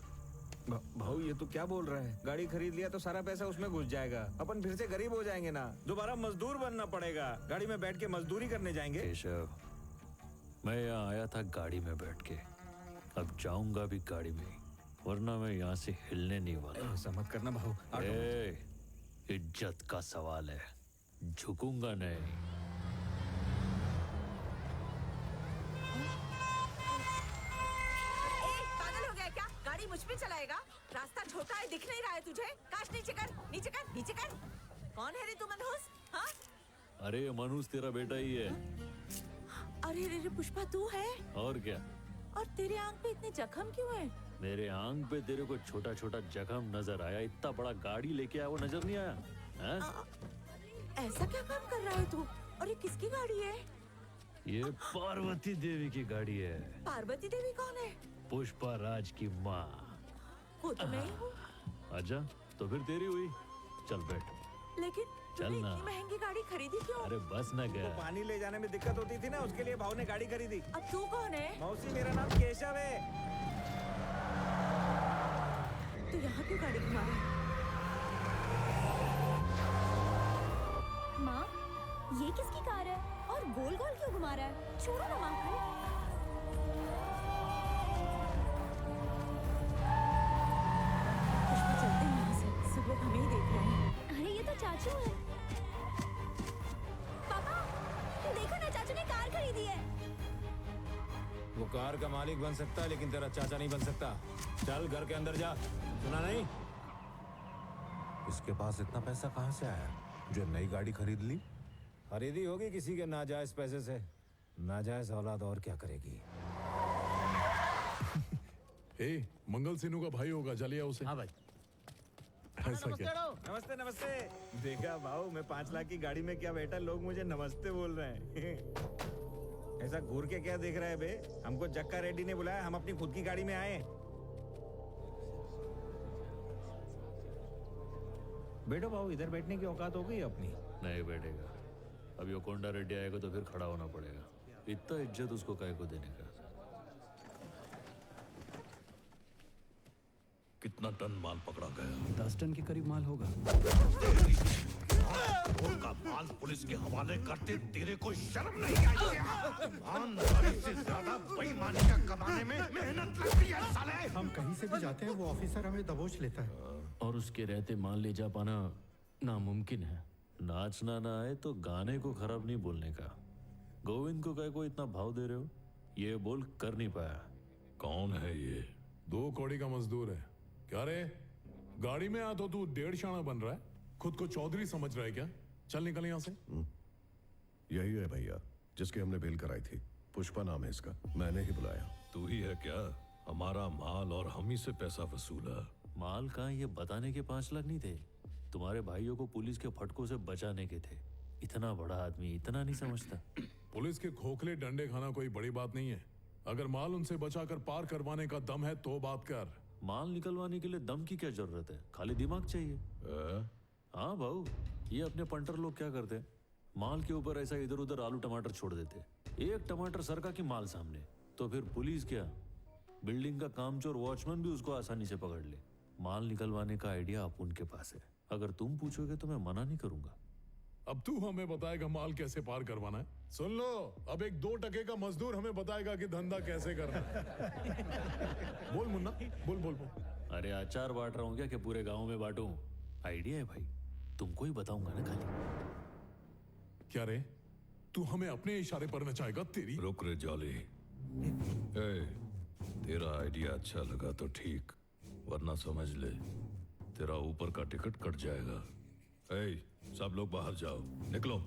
[SPEAKER 10] भाऊ, ये तो क्या बोल रहा है? गाड़ी खरीद लिया तो सारा पैसा उसमें घुस जाएगा। अपन फिर से गरीब हो जाएंगे ना। दोबारा मजदूर बनना पड़ेगा। गाड़ी में बैठ के मजदूरी करने जाएंगे।
[SPEAKER 3] केशव, मैं यहाँ आया था गाड़ी में बैठ के, अब जाऊंगा भी गाड़ी में, वरना मैं यहाँ से हिलने नहीं वाला।
[SPEAKER 10] ऐसा मत करना भाऊ।
[SPEAKER 3] इज्जत का सवाल है, झुकूंगा नहीं।
[SPEAKER 8] गाड़ी मुझ पे चलाएगा? रास्ता छोटा है, दिख नहीं रहा है तुझे? काश नीचे कर, नीचे कर, नीचे कर। कौन है रे तू, मनहूस? हाँ?
[SPEAKER 3] अरे मनहूस तेरा बेटा ही है।
[SPEAKER 8] अरे रे पुष्पा, तू है?
[SPEAKER 3] और क्या?
[SPEAKER 8] और तेरे आंख पे इतने जख्म क्यों है?
[SPEAKER 3] मेरे आंख पे तेरे को छोटा छोटा जख्म नजर आया, इतना बड़ा गाड़ी लेके आया वो नजर नहीं आया?
[SPEAKER 8] ऐसा क्या काम कर रहा है तू? और ये किसकी गाड़ी है?
[SPEAKER 3] ये पार्वती देवी की गाड़ी है।
[SPEAKER 8] पार्वती देवी कौन है?
[SPEAKER 3] पुष्पा राज की माँ।
[SPEAKER 8] वो तो मैं ही हूँ।
[SPEAKER 3] अच्छा, तो फिर तेरी हुई। चल बैठ।
[SPEAKER 8] लेकिन
[SPEAKER 3] चल ना।
[SPEAKER 8] इतनी महंगी गाड़ी खरीदी क्यों?
[SPEAKER 3] अरे बस ना गया।
[SPEAKER 10] तो पानी ले जाने में दिक्कत होती थी ना, उसके लिए भाव ने गाड़ी खरीदी।
[SPEAKER 8] अब तू कौन है?
[SPEAKER 10] मौसी, मेरा नाम केशव है।
[SPEAKER 8] तो यहाँ क्यों गाड़ी घुमा रहा है?
[SPEAKER 15] माँ, ये किसकी कार है और गोल गोल क्यों घुमा रहा है? छोड़ो ना माँ को।
[SPEAKER 8] पुष्पा, चलते हैं यहाँ से। सब लोग हमें ही देख रहे हैं।
[SPEAKER 15] अरे ये तो चाचू है। पापा, देखो ना, चाचू ने कार खरीदी है।
[SPEAKER 6] वो कार का मालिक बन सकता है लेकिन तेरा चाचा नहीं बन सकता। चल घर के अंदर जा। सुना नहीं?
[SPEAKER 7] इसके पास इतना पैसा कहाँ से आया?
[SPEAKER 14] जो नई गाड़ी खरीद ली?
[SPEAKER 6] खरीदी होगी किसी के नाजायज पैसे से। नाजायज औलाद और क्या करेगी?
[SPEAKER 16] ए, मंगल सिन्नू का भाई होगा, जलिया उसे।
[SPEAKER 10] हाँ भाई।
[SPEAKER 16] ऐसा क्या?
[SPEAKER 10] नमस्ते नमस्ते। देखा भाऊ, मैं 5 लाख की गाड़ी में क्या बैठा, लोग मुझे नमस्ते बोल रहे हैं। ऐसा घूर के क्या देख रहा है बे? हमको जक्का रेड्डी ने बुलाया, हम अपनी खुद की गाड़ी में आए। बैठो भाऊ, इधर बैठने की औकात हो गई अपनी।
[SPEAKER 3] नहीं बैठेगा। अब यो कोंडा रेड्डी आएगा तो फिर खड़ा होना पड़ेगा। इतना इज्जत उसको काहे को देने का?
[SPEAKER 19] कितना टन माल पकड़ा गया?
[SPEAKER 2] 10 टन के करीब माल होगा।
[SPEAKER 19] का माल पुलिस के हवाले करते तेरे को शर्म नहीं आई क्या? ईमानदारी से ज्यादा बेईमानी का कमाने में मेहनत लगती है साले।
[SPEAKER 20] हम कहीं से भी जाते हैं वो ऑफिसर हमें दबोच लेता है।
[SPEAKER 3] और उसके रहते माल ले जा पाना नामुमकिन है। नाचना ना आए तो गाने को खराब नहीं बोलने का। गोविंद को काय को इतना भाव दे रहे हो? ये बोल कर नहीं पाया।
[SPEAKER 16] कौन है ये? 2 कौड़ी का मजदूर है। क्या रे, गाड़ी में आ तो तू 1.5 शाना बन रहा है? खुद को चौधरी समझ रहा है क्या? चल निकल यहाँ से।
[SPEAKER 17] यही है भैया जिसकी हमने बेल कराई थी। पुष्पा नाम है इसका, मैंने ही बुलाया।
[SPEAKER 19] तू ही है क्या? हमारा माल और हम ही से पैसा वसूला।
[SPEAKER 3] माल कहाँ, ये बताने के 5 लाख नहीं थे। तुम्हारे भाइयों को पुलिस के फटकों से बचाने के थे। इतना बड़ा आदमी इतना नहीं समझता।
[SPEAKER 16] पुलिस के खोखले डंडे खाना कोई बड़ी बात नहीं है। अगर माल उनसे बचाकर पार करवाने का दम है तो बात कर।
[SPEAKER 3] माल निकलवाने के लिए दम की क्या जरूरत है? खाली दिमाग चाहिए। हाँ भाऊ, ये अपने पंटर लोग क्या करते? माल के ऊपर ऐसा इधर उधर आलू टमाटर छोड़ देते। एक टमाटर सरका की माल सामने, तो फिर पुलिस क्या, बिल्डिंग का कामचोर वॉचमैन भी उसको आसानी से पकड़ ले। माल निकलवाने का आइडिया आप उनके पास है। अगर तुम पूछोगे तो मैं मना नहीं करूंगा।
[SPEAKER 16] अब तू हमें बताएगा माल कैसे पार करवाना है? सुन लो, अब एक 2 टके का मजदूर हमें बताएगा कि धंधा कैसे करना है। बोल मुन्ना, बोल बोल बोल।
[SPEAKER 3] अरे अचार बांट रहा हूँ क्या कि पूरे गांव में बांटूं? आइडिया है भाई, तुमको ही बताऊंगा ना खाली।
[SPEAKER 16] क्या रे, तू हमें अपने इशारे पर नचाएगा? तेरी
[SPEAKER 19] रुक रे जॉली। तेरा आइडिया अच्छा लगा तो ठीक, वरना समझ ले तेरा ऊपर का टिकट कट जाएगा। सब लोग बाहर जाओ, निकलो।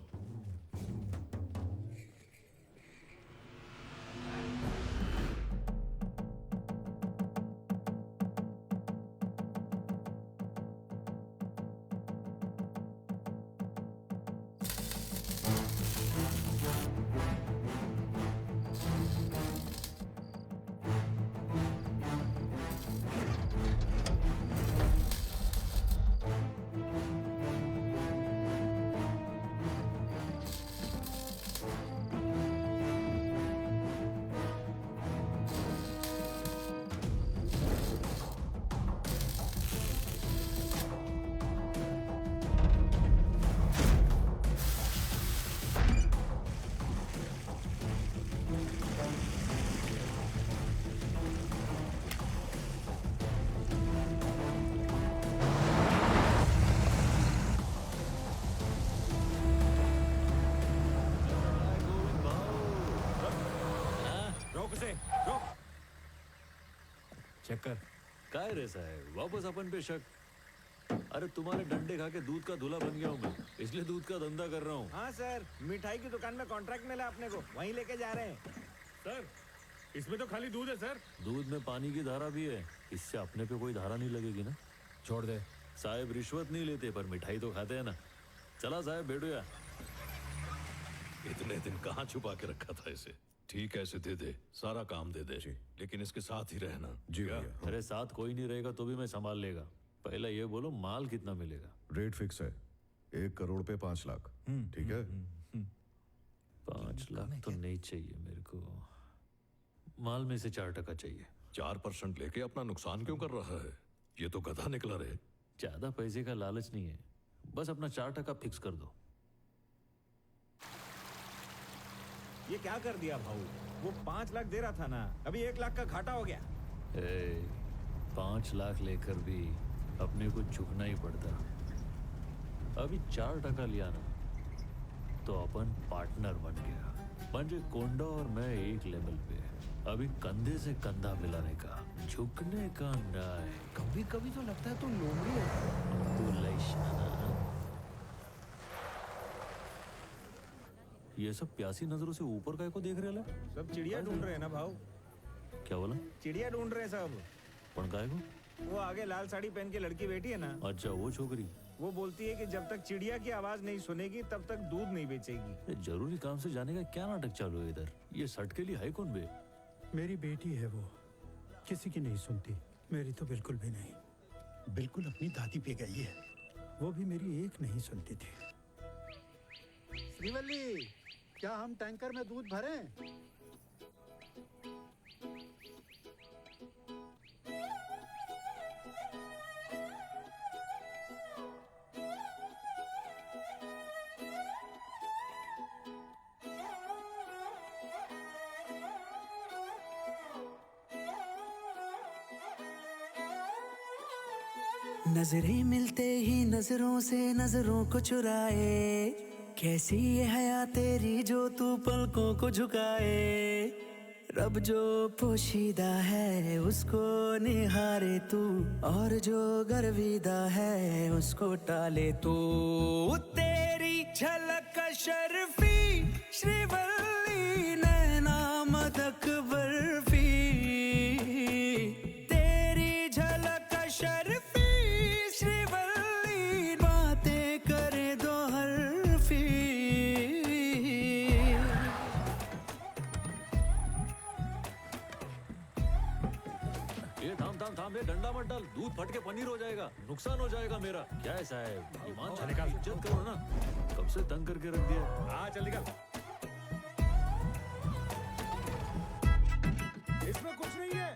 [SPEAKER 2] चक्कर
[SPEAKER 3] काय रे साहब, वापस अपन पे शक? अरे तुम्हारे डंडे खा के दूध का धुला बन गया हूँ मैं, इसलिए दूध का धंधा कर रहा हूँ।
[SPEAKER 10] हाँ सर, मिठाई की दुकान में कॉन्ट्रैक्ट मिला अपने को, वहीं लेके जा रहे हैं।
[SPEAKER 5] सर, इसमें तो खाली दूध है सर।
[SPEAKER 3] दूध में पानी की धारा भी है, इससे अपने पे कोई धारा नहीं लगेगी ना।
[SPEAKER 2] छोड़ दे
[SPEAKER 3] साहब, रिश्वत नहीं लेते पर मिठाई तो खाते हैं ना। चला साहब, बैठो।
[SPEAKER 19] इतने दिन कहाँ छुपा के रखा था इसे? ठीक है, इसे दे दे, सारा काम दे दे, लेकिन इसके साथ ही रहना।
[SPEAKER 17] जी
[SPEAKER 19] क्या?
[SPEAKER 3] अरे साथ कोई नहीं रहेगा तो भी मैं संभाल लेगा। पहला ये बोलो, माल कितना मिलेगा?
[SPEAKER 17] रेट फिक्स है, 1 करोड़ पे 5 लाख। ठीक है?
[SPEAKER 3] 5 लाख तो नहीं चाहिए मेरे को, माल में से 4% चाहिए।
[SPEAKER 19] 4% लेके अपना नुकसान क्यों कर रहा है? ये तो गधा निकला रे।
[SPEAKER 3] ज्यादा पैसे का लालच नहीं है, बस अपना 4% फिक्स कर दो।
[SPEAKER 10] ये क्या कर दिया भाऊ? वो 5 लाख दे रहा था ना, अभी 1 लाख का घाटा हो गया।
[SPEAKER 3] 5 लाख लेकर भी अपने को झुकना ही पड़ता। अभी 4% लिया ना तो अपन पार्टनर बन गया। म्हणजे कोंडा और मैं एक लेवल पे। अभी कंधे से कंधा मिलाने का, झुकने का नहीं।
[SPEAKER 20] कभी कभी तो लगता है तू लोमड़ी है।
[SPEAKER 3] तू लैशाना। ये सब प्यासी नजरों से ऊपर काय को देख रहे ला?
[SPEAKER 10] सब चिड़िया ढूंढ रहे हैं ना भाव।
[SPEAKER 3] क्या बोला?
[SPEAKER 10] चिड़िया ढूंढ रहे हैं सब।
[SPEAKER 3] पण काय को?
[SPEAKER 10] वो आगे लाल साड़ी पहन के लड़की बैठी है ना,
[SPEAKER 3] अच्छा वो छोकरी।
[SPEAKER 10] वो बोलती है कि जब तक चिड़िया की आवाज नहीं सुनेगी तब तक दूध नहीं बेचेगी।
[SPEAKER 3] ये जरूरी काम से जाने का क्या नाटक चालू है इधर? ये सट के लिए है कौन बे?
[SPEAKER 20] मेरी बेटी है वो, किसी की नहीं सुनती। मेरी तो बिल्कुल भी नहीं, बिल्कुल अपनी दादी पे गई है। वो भी मेरी एक नहीं सुनती थी।
[SPEAKER 21] श्रीवल्ली, क्या हम टैंकर में दूध भरें?
[SPEAKER 22] नजरें मिलते ही नजरों से नजरों को चुराए, कैसी ये हया तेरी जो तू पलकों को झुकाए। रब जो पोशीदा है उसको निहारे तू, और जो गर्विदा है उसको टाले तू। तेरी झलक शर्फी श्रीवल्ली नैना मदक बर्फी, तेरी झलक शर्फी श्रीवल्ली बातें करे दो हरफी।
[SPEAKER 3] ये थाम थाम थाम, ये डंडा मत डाल, दूध फट के पनीर हो जाएगा, नुकसान हो जाएगा मेरा। क्या है साहब, ईमान से इज्जत करो ना, कब से तंग करके रख दिया।
[SPEAKER 5] हाँ चल निकल। इसमें कुछ नहीं है।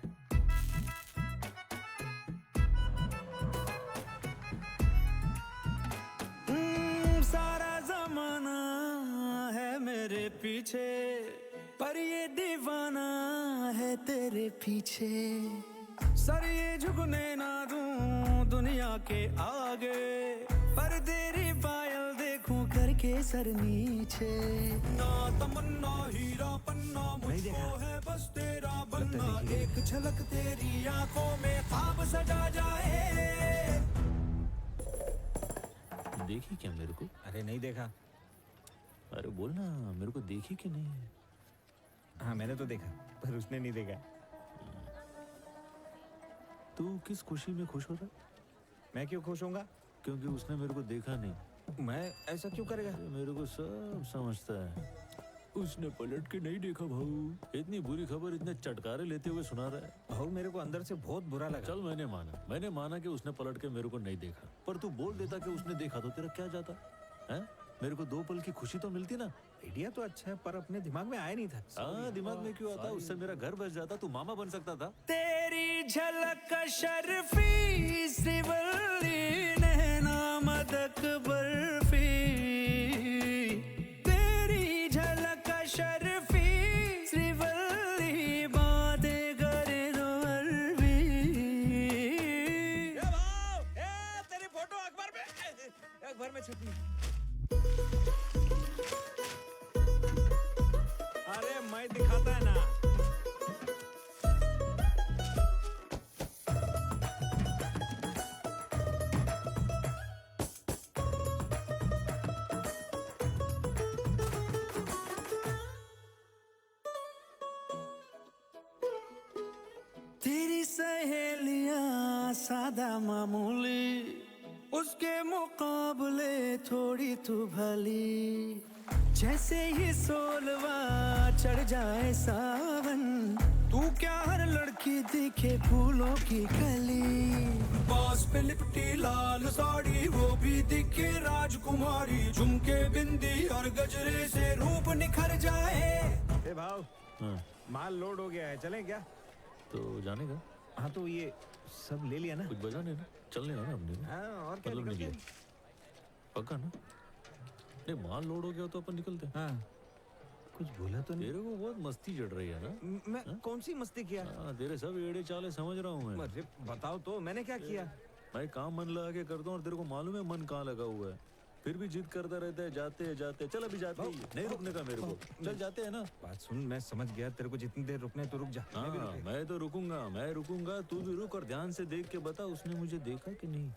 [SPEAKER 22] सारा जमाना है मेरे पीछे, पर ये दीवाना है तेरे पीछे। सर ये झुकने ना दूं दुनिया के आगे, पर तेरी पायल देखूं करके सर नीचे। ना तमन्ना हीरा पन्ना मुझको है बस तेरा बनना, एक झलक तेरी आंखों में ख्वाब सजा जाए।
[SPEAKER 3] देखी क्या मेरे को?
[SPEAKER 10] अरे नहीं देखा।
[SPEAKER 3] अरे बोल ना, मेरे को देखी कि नहीं?
[SPEAKER 10] हाँ मैंने तो देखा, पर उसने नहीं देखा।
[SPEAKER 3] तू किस खुशी में खुश हो रहा?
[SPEAKER 10] मैं क्यों खुश होऊंगा?
[SPEAKER 3] क्योंकि उसने मेरे को देखा नहीं।
[SPEAKER 10] मैं ऐसा क्यों करेगा?
[SPEAKER 3] मेरे को सब समझता है। उसने पलट के नहीं देखा भाऊ। इतनी बुरी खबर इतने चटकारे लेते हुए सुना रहा है।
[SPEAKER 10] भाऊ मेरे को अंदर से बहुत बुरा लगा।
[SPEAKER 3] चल मैंने माना कि उसने पलट के मेरे को नहीं देखा, पर तू बोल देता कि उसने देखा तो तेरा क्या जाता है? मेरे को 2 पल की खुशी तो मिलती ना।
[SPEAKER 10] आइडिया तो अच्छा है, पर अपने दिमाग में आया नहीं था।
[SPEAKER 3] हाँ दिमाग में क्यों आता? उससे मेरा घर बस जाता, तू मामा बन सकता था।
[SPEAKER 22] तेरी झलक शर्फी श्रीवल्ली नैना मदक बर्फी, तेरी झलक शर्फी श्रीवल्ली बातें करे दो अरबी।
[SPEAKER 10] तेरी फोटो अखबार में छपी। अरे मैं दिखाता है ना।
[SPEAKER 22] तेरी सहेलियां सादा मामूली, उसके मुकाबले थोड़ी तू भली। जैसे ही 16वां चढ़ जाए सावन, तू क्या हर लड़की दिखे फूलों की कली। बास पे लिपटी लाल साड़ी, वो भी दिखे राजकुमारी। झुमके बिंदी और गजरे से रूप निखर जाए।
[SPEAKER 10] ए भाव, माल लोड हो गया है, चलें क्या?
[SPEAKER 3] तो जाने का?
[SPEAKER 10] हाँ तो ये सब ले लिया ना?
[SPEAKER 3] कुछ बजा नहीं ना, चलने का ना हमने।
[SPEAKER 10] हाँ और क्या
[SPEAKER 3] मतलब निकले पक्का ना? नहीं माल लोड हो गया तो अपन निकलते।
[SPEAKER 10] हाँ कुछ बोला तो नहीं?
[SPEAKER 3] तेरे को बहुत मस्ती चढ़ रही है ना?
[SPEAKER 10] मैं कौन सी मस्ती किया?
[SPEAKER 3] तेरे सब एड़े चाले समझ रहा हूँ मैं।
[SPEAKER 10] अरे बताओ तो, मैंने क्या किया?
[SPEAKER 3] मैं काम मन लगा के करता हूँ और तेरे को मालूम है मन कहाँ लगा हुआ है, फिर भी जिद करता रहता है। जाते चल अभी जाते ही, नहीं रुकने का मेरे को। चल जाते हैं ना।
[SPEAKER 10] बात सुन, मैं समझ गया, तेरे को जितनी देर रुकने तो रुक जा।
[SPEAKER 3] हाँ मैं तो रुकूंगा, तू भी रुक और ध्यान से देख के बता उसने मुझे देखा कि नहीं।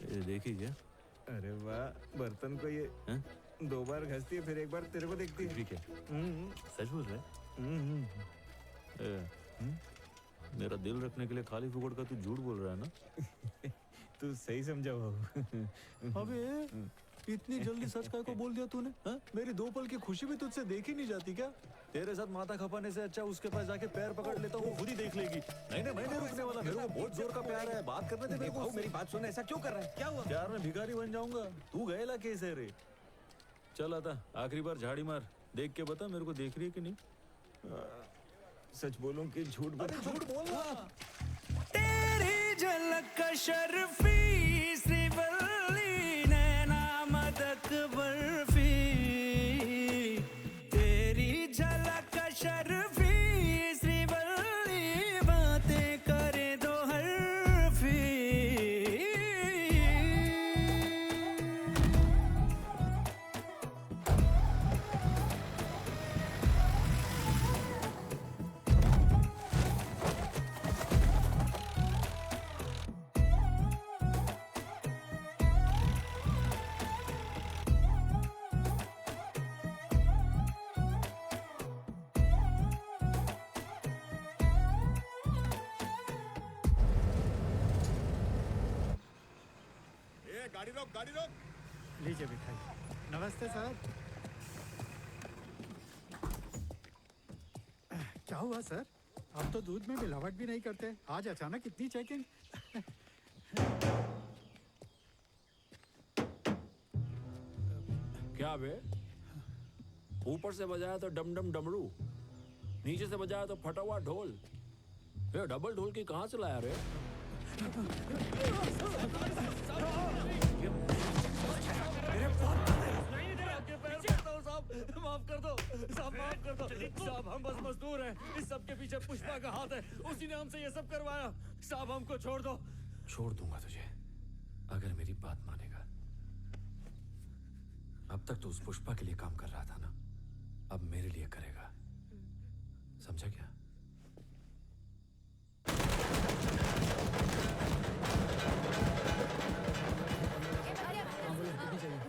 [SPEAKER 3] ये देखी क्या?
[SPEAKER 10] अरे वाह, बर्तन को ये 2 बार घसती है फिर एक बार तेरे को देखती है।
[SPEAKER 3] ठीक है, सच बोल रहे हैं? मेरा दिल रखने के लिए खाली फुकड़ का तू झूठ बोल रहा है ना?
[SPEAKER 10] तू सही समझा बाबू।
[SPEAKER 2] अबे इतनी जल्दी सच काय को बोल दिया तूने? हाँ? मेरी 2 पल की खुशी भी तुझसे देखी नहीं जाती क्या? तेरे साथ माथा खपाने से अच्छा उसके पास जाके पैर पकड़ लेता हूँ, वो खुद ही देख लेगी। नहीं मैं नहीं रुकने वाला, मेरे को बहुत जोर का प्यार है, बात करने दे मेरे को।
[SPEAKER 10] मेरी बात सुन, ऐसा क्यों कर रहा है? क्या हुआ?
[SPEAKER 2] प्यार में भिखारी बन जाऊंगा? तू गएला कैसे रे? चल आता आखिरी बार झाड़ी मार, देख के बता मेरे को देख रही है कि नहीं?
[SPEAKER 10] सच बोलूं कि झूठ बोलूं?
[SPEAKER 2] झूठ बोलना।
[SPEAKER 22] तेरी झलक शर्फी श्रीवल्ली नैना मदक बर्फी, तेरी झलक शर्फी श्रीवल्ली बातें करे दो हरफी।
[SPEAKER 14] गाड़ी रोक, गाड़ी रोक।
[SPEAKER 21] लीजिए भिखारी। नमस्ते सर। क्या हुआ सर? आप तो दूध में मिलावट भी नहीं करते, आज अचानक इतनी चेकिंग?
[SPEAKER 3] क्या बे? ऊपर से बजाया तो डम डम डमरू, नीचे से बजाया तो फटा हुआ ढोल। ये डबल ढोल की कहाँ से लाया रे?
[SPEAKER 2] माफ कर दो साहब, माफ कर दो साहब, हम बस मजदूर हैं, इस सब के पीछे पुष्पा का हाथ है, उसी ने हमसे ये सब करवाया। साहब हमको छोड़ दो।
[SPEAKER 3] छोड़ दूंगा तुझे अगर मेरी बात मानेगा। अब तक तो उस पुष्पा के लिए काम कर रहा था ना, अब मेरे लिए करेगा, समझा क्या?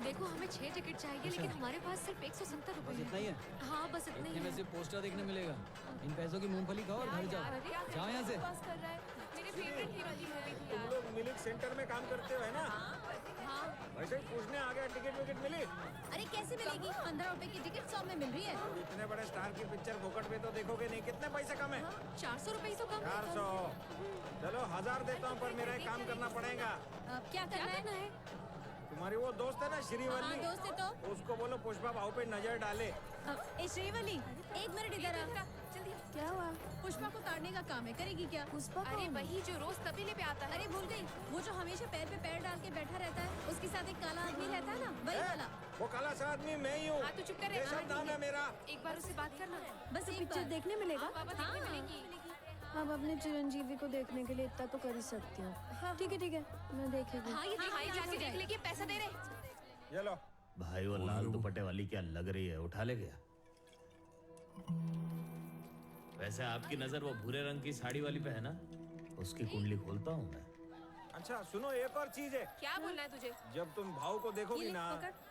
[SPEAKER 4] देखो हमें 6 टिकट चाहिए, लेकिन हमारे पास सिर्फ 170 रुपए
[SPEAKER 2] बस इतना ही है?
[SPEAKER 4] हाँ बस इतना ही
[SPEAKER 2] में
[SPEAKER 4] है।
[SPEAKER 2] से पोस्टर देखने मिलेगा। इन पैसों की मूंगफली खाओ और घर जाओ। जाओ यहाँ से।
[SPEAKER 4] मेरी फेवरेट हीरो की मूवी थी
[SPEAKER 10] तुम लोग मिल्क सेंटर में काम करते हो है ना? वैसे ही पूछने आ गया, टिकट विकेट मिली?
[SPEAKER 15] अरे कैसे मिलेगी? 15 रुपए की टिकट 100 में मिल रही है।
[SPEAKER 10] इतने बड़े स्टार की पिक्चर फोकट में तो देखोगे नहीं, कितने पैसे कम है?
[SPEAKER 4] 400 रुपए ही तो कम है।
[SPEAKER 10] 400। चलो 1000 देता हूँ, पर मेरा एक काम करना पड़ेगा।
[SPEAKER 15] अब क्या करना है?
[SPEAKER 10] तुम्हारी वो दोस्त है ना श्रीवल्ली,
[SPEAKER 15] हाँ, दोस्त है तो?
[SPEAKER 10] उसको बोलो पुष्पा भाव पे नजर डाले।
[SPEAKER 15] ए श्रीवल्ली, एक मिनट इधर आ। क्या हुआ? पुष्पा को ताड़ने का काम है, करेगी क्या? पुष्पा
[SPEAKER 4] अरे वही जो रोज तबीले पे आता है।
[SPEAKER 15] अरे भूल गई, वो जो हमेशा पैर पे पैर डाल के बैठा रहता है, उसके साथ एक काला आदमी रहता है ना, वही वाला।
[SPEAKER 10] वो काला सा आदमी मैं ही हूँ।
[SPEAKER 4] हाँ तो चुप कर रहे।
[SPEAKER 10] सब नाम है मेरा।
[SPEAKER 4] एक बार उससे बात करना।
[SPEAKER 15] बस पिक्चर देखने मिलेगा?
[SPEAKER 4] पापा देखने मिलेंगी।
[SPEAKER 15] अब अपने चिरंजीवी को देखने के लिए इतना तो कर ही सकती हूँ। ठीक है, मैं देखेगी।
[SPEAKER 4] हाँ ये जाके देख लेगी, पैसा दे रहे।
[SPEAKER 10] ये लो।
[SPEAKER 11] भाई वो लाल दुपट्टे वाली क्या लग रही है, उठा ले गया? वैसे आपकी नजर वो भूरे रंग की साड़ी वाली पे है ना, उसकी कुंडली खोलता हूँ मैं।
[SPEAKER 10] अच्छा सुनो, एक और चीज है।
[SPEAKER 4] क्या बोलना है तुझे?
[SPEAKER 10] जब तुम भाव को देखोगी ना,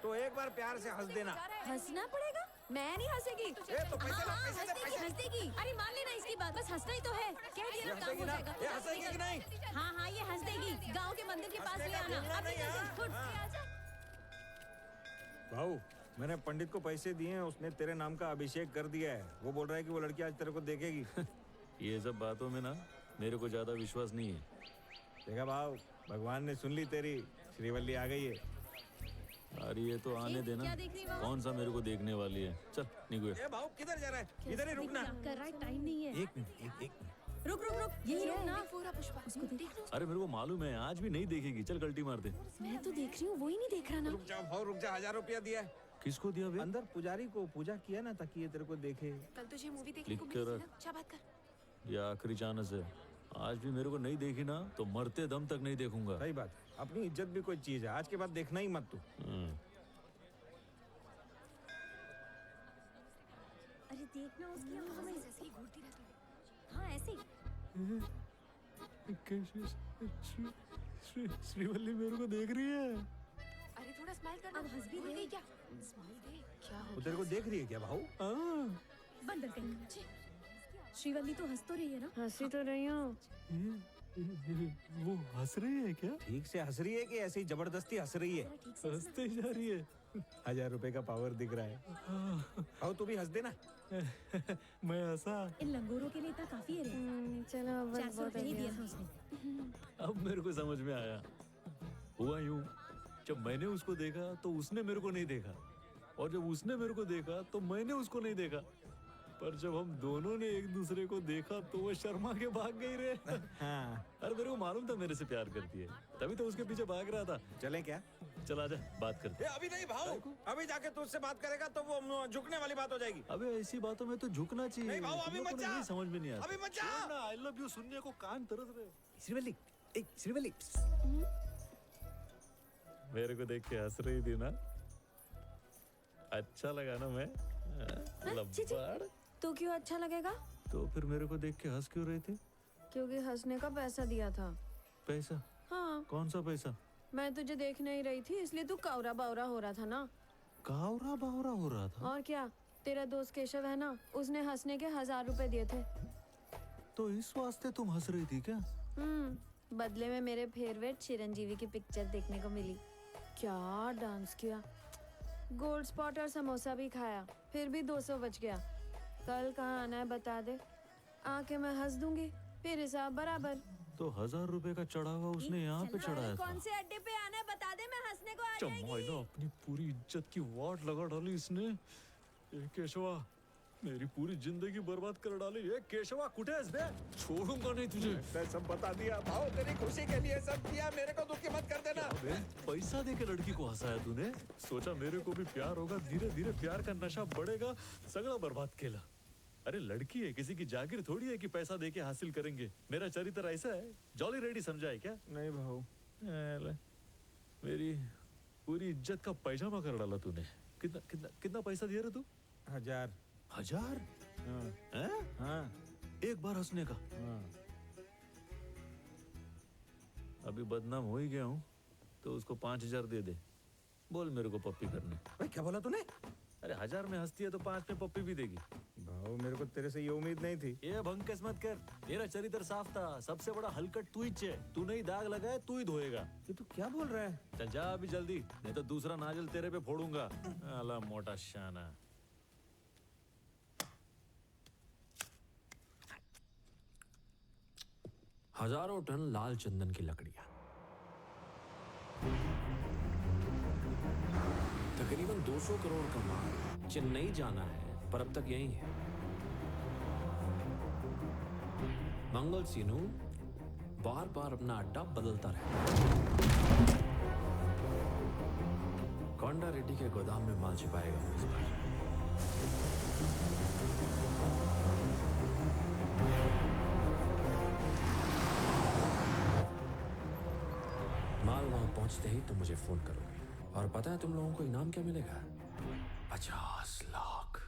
[SPEAKER 10] तो एक बार प्यार से हंस देना।
[SPEAKER 15] हंसना पड़ेगा? मैं नहीं हंसेगी।
[SPEAKER 10] तो पैसे ला, पैसे दे, पैसे।
[SPEAKER 15] हंस देगी। अरे मान लेना इसकी बात, बस हंसना ही तो है। कह दिया ना, काम हो जाएगा।
[SPEAKER 10] ये हंसेगी कि नहीं?
[SPEAKER 15] हाँ ये हंस देगी। गाँव के मंदिर के पास ले आना। अब निकल।
[SPEAKER 10] भाऊ, मैंने पंडित को पैसे दिए हैं, उसने तेरे नाम का अभिषेक कर दिया है। वो बोल रहा है कि वो लड़की आज तेरे को देखेगी।
[SPEAKER 3] ये सब बातों में ना मेरे को ज्यादा विश्वास नहीं है।
[SPEAKER 10] देखा भाव, भगवान ने सुन ली तेरी, श्रीवल्ली आ गई है।
[SPEAKER 3] अरे ये तो आने देना,
[SPEAKER 15] क्या देख रही हो?
[SPEAKER 3] कौन सा मेरे को देखने वाली है? चल निकू।
[SPEAKER 10] ए भाव, किधर जा रहा है? इधर ही रुकना।
[SPEAKER 15] कर रहा है, टाइम नहीं है।
[SPEAKER 10] एक मिनट, एक
[SPEAKER 15] रुक यही रुक ना।
[SPEAKER 4] पूरा पुष्पा उसको देख।
[SPEAKER 3] अरे मेरे को मालूम है आज भी नहीं देखेगी, चल गलती मार दे।
[SPEAKER 15] मैं तो देख रही हूँ, वो ही नहीं देख रहा ना।
[SPEAKER 10] रुक जा भाव, रुक जा। 1000 रुपया दिया है।
[SPEAKER 3] किसको दिया बे?
[SPEAKER 10] अंदर पुजारी को पूजा किया ना, ताकि ये तेरे को देखे।
[SPEAKER 4] कल तुझे मूवी देखने को
[SPEAKER 3] लिख के
[SPEAKER 4] मिली
[SPEAKER 3] रख।
[SPEAKER 4] ना, अच्छा बात कर।
[SPEAKER 3] ये आखिरी चांस है, आज भी मेरे को नहीं देखी ना तो मरते दम तक नहीं देखूंगा।
[SPEAKER 10] सही बात, अपनी इज्जत भी कोई चीज है, आज के बाद देखना ही मत तू।
[SPEAKER 15] अरे देखना उसकी आंखों में
[SPEAKER 4] ऐसे ही घूरती रहती है।
[SPEAKER 15] हाँ ऐसे ही।
[SPEAKER 2] श्रीवल्ली मेरे को देख रही है।
[SPEAKER 4] अरे थोड़ा स्माइल करना।
[SPEAKER 15] अब हंस भी
[SPEAKER 4] भूल
[SPEAKER 15] दे।
[SPEAKER 4] गई क्या? स्माइल दे। क्या हो
[SPEAKER 10] वो तेरे को देख रही है क्या भाऊ?
[SPEAKER 15] बंदर कहीं। श्रीवल्ली तो हंस तो रही है ना?
[SPEAKER 4] हंसी तो रही हूँ।
[SPEAKER 2] वो हंस रही है क्या?
[SPEAKER 10] ठीक से हंस रही है कि ऐसे ही जबरदस्ती हंस रही है?
[SPEAKER 2] हंसते जा रही है।
[SPEAKER 10] 1000 रुपए का पावर दिख रहा है। आओ तू भी हंस देना।
[SPEAKER 2] मैं हंसा।
[SPEAKER 15] इन लंगोरों के लिए इतना काफी है रे।
[SPEAKER 4] चलो बस
[SPEAKER 15] 400
[SPEAKER 4] बहुत
[SPEAKER 15] रुपए ही
[SPEAKER 4] हो
[SPEAKER 15] दिया
[SPEAKER 4] गया।
[SPEAKER 15] था उसने।
[SPEAKER 2] अब मेरे को समझ में आया। हुआ यूं, जब मैंने उसको देखा तो उसने मेरे को नहीं देखा, और जब उसने मेरे को देखा तो मैंने उसको नहीं देखा। पर जब हम दोनों ने एक दूसरे को देखा तो वो शर्मा के भाग गई रे।
[SPEAKER 10] हाँ।
[SPEAKER 2] अरे मेरे को मालूम था मेरे से प्यार करती है, तभी तो उसके पीछे भाग रहा था।
[SPEAKER 10] चलें क्या?
[SPEAKER 2] चल आजा, बात करते।
[SPEAKER 10] अभी नहीं भाऊ, अभी जाके तू उससे बात करेगा तो वो झुकने वाली बात हो जाएगी।
[SPEAKER 2] अबे ऐसी बातों में तो झुकना चाहिए।
[SPEAKER 10] नहीं भाऊ, अभी
[SPEAKER 2] तुम लोगों
[SPEAKER 10] मत
[SPEAKER 2] को
[SPEAKER 10] जा।
[SPEAKER 2] नहीं समझ में नहीं आता।
[SPEAKER 10] अभी मत जा।
[SPEAKER 2] आई लव यू सुनने को कान तरस रहे।
[SPEAKER 10] श्रीवल्ली, श्रीवल्ली।
[SPEAKER 2] मेरे को देख के हंस रही थी ना, अच्छा लगा ना? मैं लब्बाड़।
[SPEAKER 4] तो क्यों अच्छा लगेगा?
[SPEAKER 2] तो फिर मेरे को देख के हंस क्यों रहे थे?
[SPEAKER 4] क्योंकि हंसने का पैसा दिया था।
[SPEAKER 2] पैसा?
[SPEAKER 4] हाँ,
[SPEAKER 2] कौन सा पैसा?
[SPEAKER 4] मैं तुझे देख नहीं रही थी इसलिए तू कावरा बावरा हो रहा था ना।
[SPEAKER 2] कावरा बावरा हो रहा था?
[SPEAKER 4] और क्या, तेरा दोस्त केशव है ना, उसने हंसने के 1000 रुपए दिए थे।
[SPEAKER 2] तो इस वास्ते तुम हंस रही थी क्या?
[SPEAKER 4] बदले में मेरे फेवरेट चिरंजीवी की पिक्चर देखने को मिली। क्या डांस किया, गोल्ड स्पॉट और समोसा भी खाया, फिर भी 200 बच गया। कल कहाँ आना है बता दे, आके मैं हंस दूंगी, फिर हिसाब बराबर।
[SPEAKER 2] तो 1000 रुपए का चढ़ावा उसने यहाँ पे चढ़ाया था।
[SPEAKER 4] कौन से अड्डे पे आना है बता दे, मैं हंसने को आ जाएगी।
[SPEAKER 2] चमाइला अपनी पूरी इज्जत की वाट लगा डाली इसने। ए केशवा, मेरी पूरी जिंदगी बर्बाद कर डाली। ए केशवा, कुठे है बे? छोड़ूंगा नहीं तुझे।
[SPEAKER 10] मैं सब बता दिया भाऊ, तेरी खुशी के लिए सब किया, मेरे को दुखी मत कर देना।
[SPEAKER 2] पैसा दे के लड़की को हंसाया तूने, सोचा मेरे को भी प्यार होगा, धीरे धीरे प्यार का नशा बढ़ेगा, सगळा बर्बाद केला। अरे लड़की है, किसी की जागीर थोड़ी है कि पैसा दे के हासिल करेंगे। मेरा चरित्र ऐसा है, जॉली रेडी समझा है क्या?
[SPEAKER 10] नहीं भाऊ,
[SPEAKER 2] मेरी पूरी इज्जत का पैजामा कर डाला तूने। कितना कितना कितना पैसा दिया रे तू?
[SPEAKER 10] 1000।
[SPEAKER 2] 1000? हाँ। एक बार हंसने का? अभी बदनाम हो ही गया हूँ तो उसको 5000 दे दे। बोल मेरे को पप्पी करने।
[SPEAKER 10] भाई क्या बोला तूने?
[SPEAKER 2] अरे 1000 में हंसती है तो 5 में पप्पी भी देगी।
[SPEAKER 10] भाऊ मेरे को तेरे से ये उम्मीद नहीं थी।
[SPEAKER 2] ये भंकस मत कर, मेरा चरित्र साफ था। सबसे बड़ा हलकट तू ही है। तू नहीं दाग लगाए तू ही धोएगा।
[SPEAKER 10] ये तू क्या बोल रहा है?
[SPEAKER 2] चल जा अभी जल्दी, नहीं तो दूसरा नाजल तेरे पे फोड़ूंगा। अला मोटा शाना।
[SPEAKER 9] हजारों टन लाल चंदन की लकड़ियां, तकरीबन 200 करोड़ का माल। चेन्नई जाना है पर अब तक यही है। मंगल सीनू बार बार अपना अड्डा बदलता रहता। कोंडा रेड्डी के गोदाम में माल छिपाएगा इस बार। माल वहां पहुंचते ही तुम मुझे फोन करोगे, और पता है तुम लोगों को इनाम क्या मिलेगा? 50 लाख।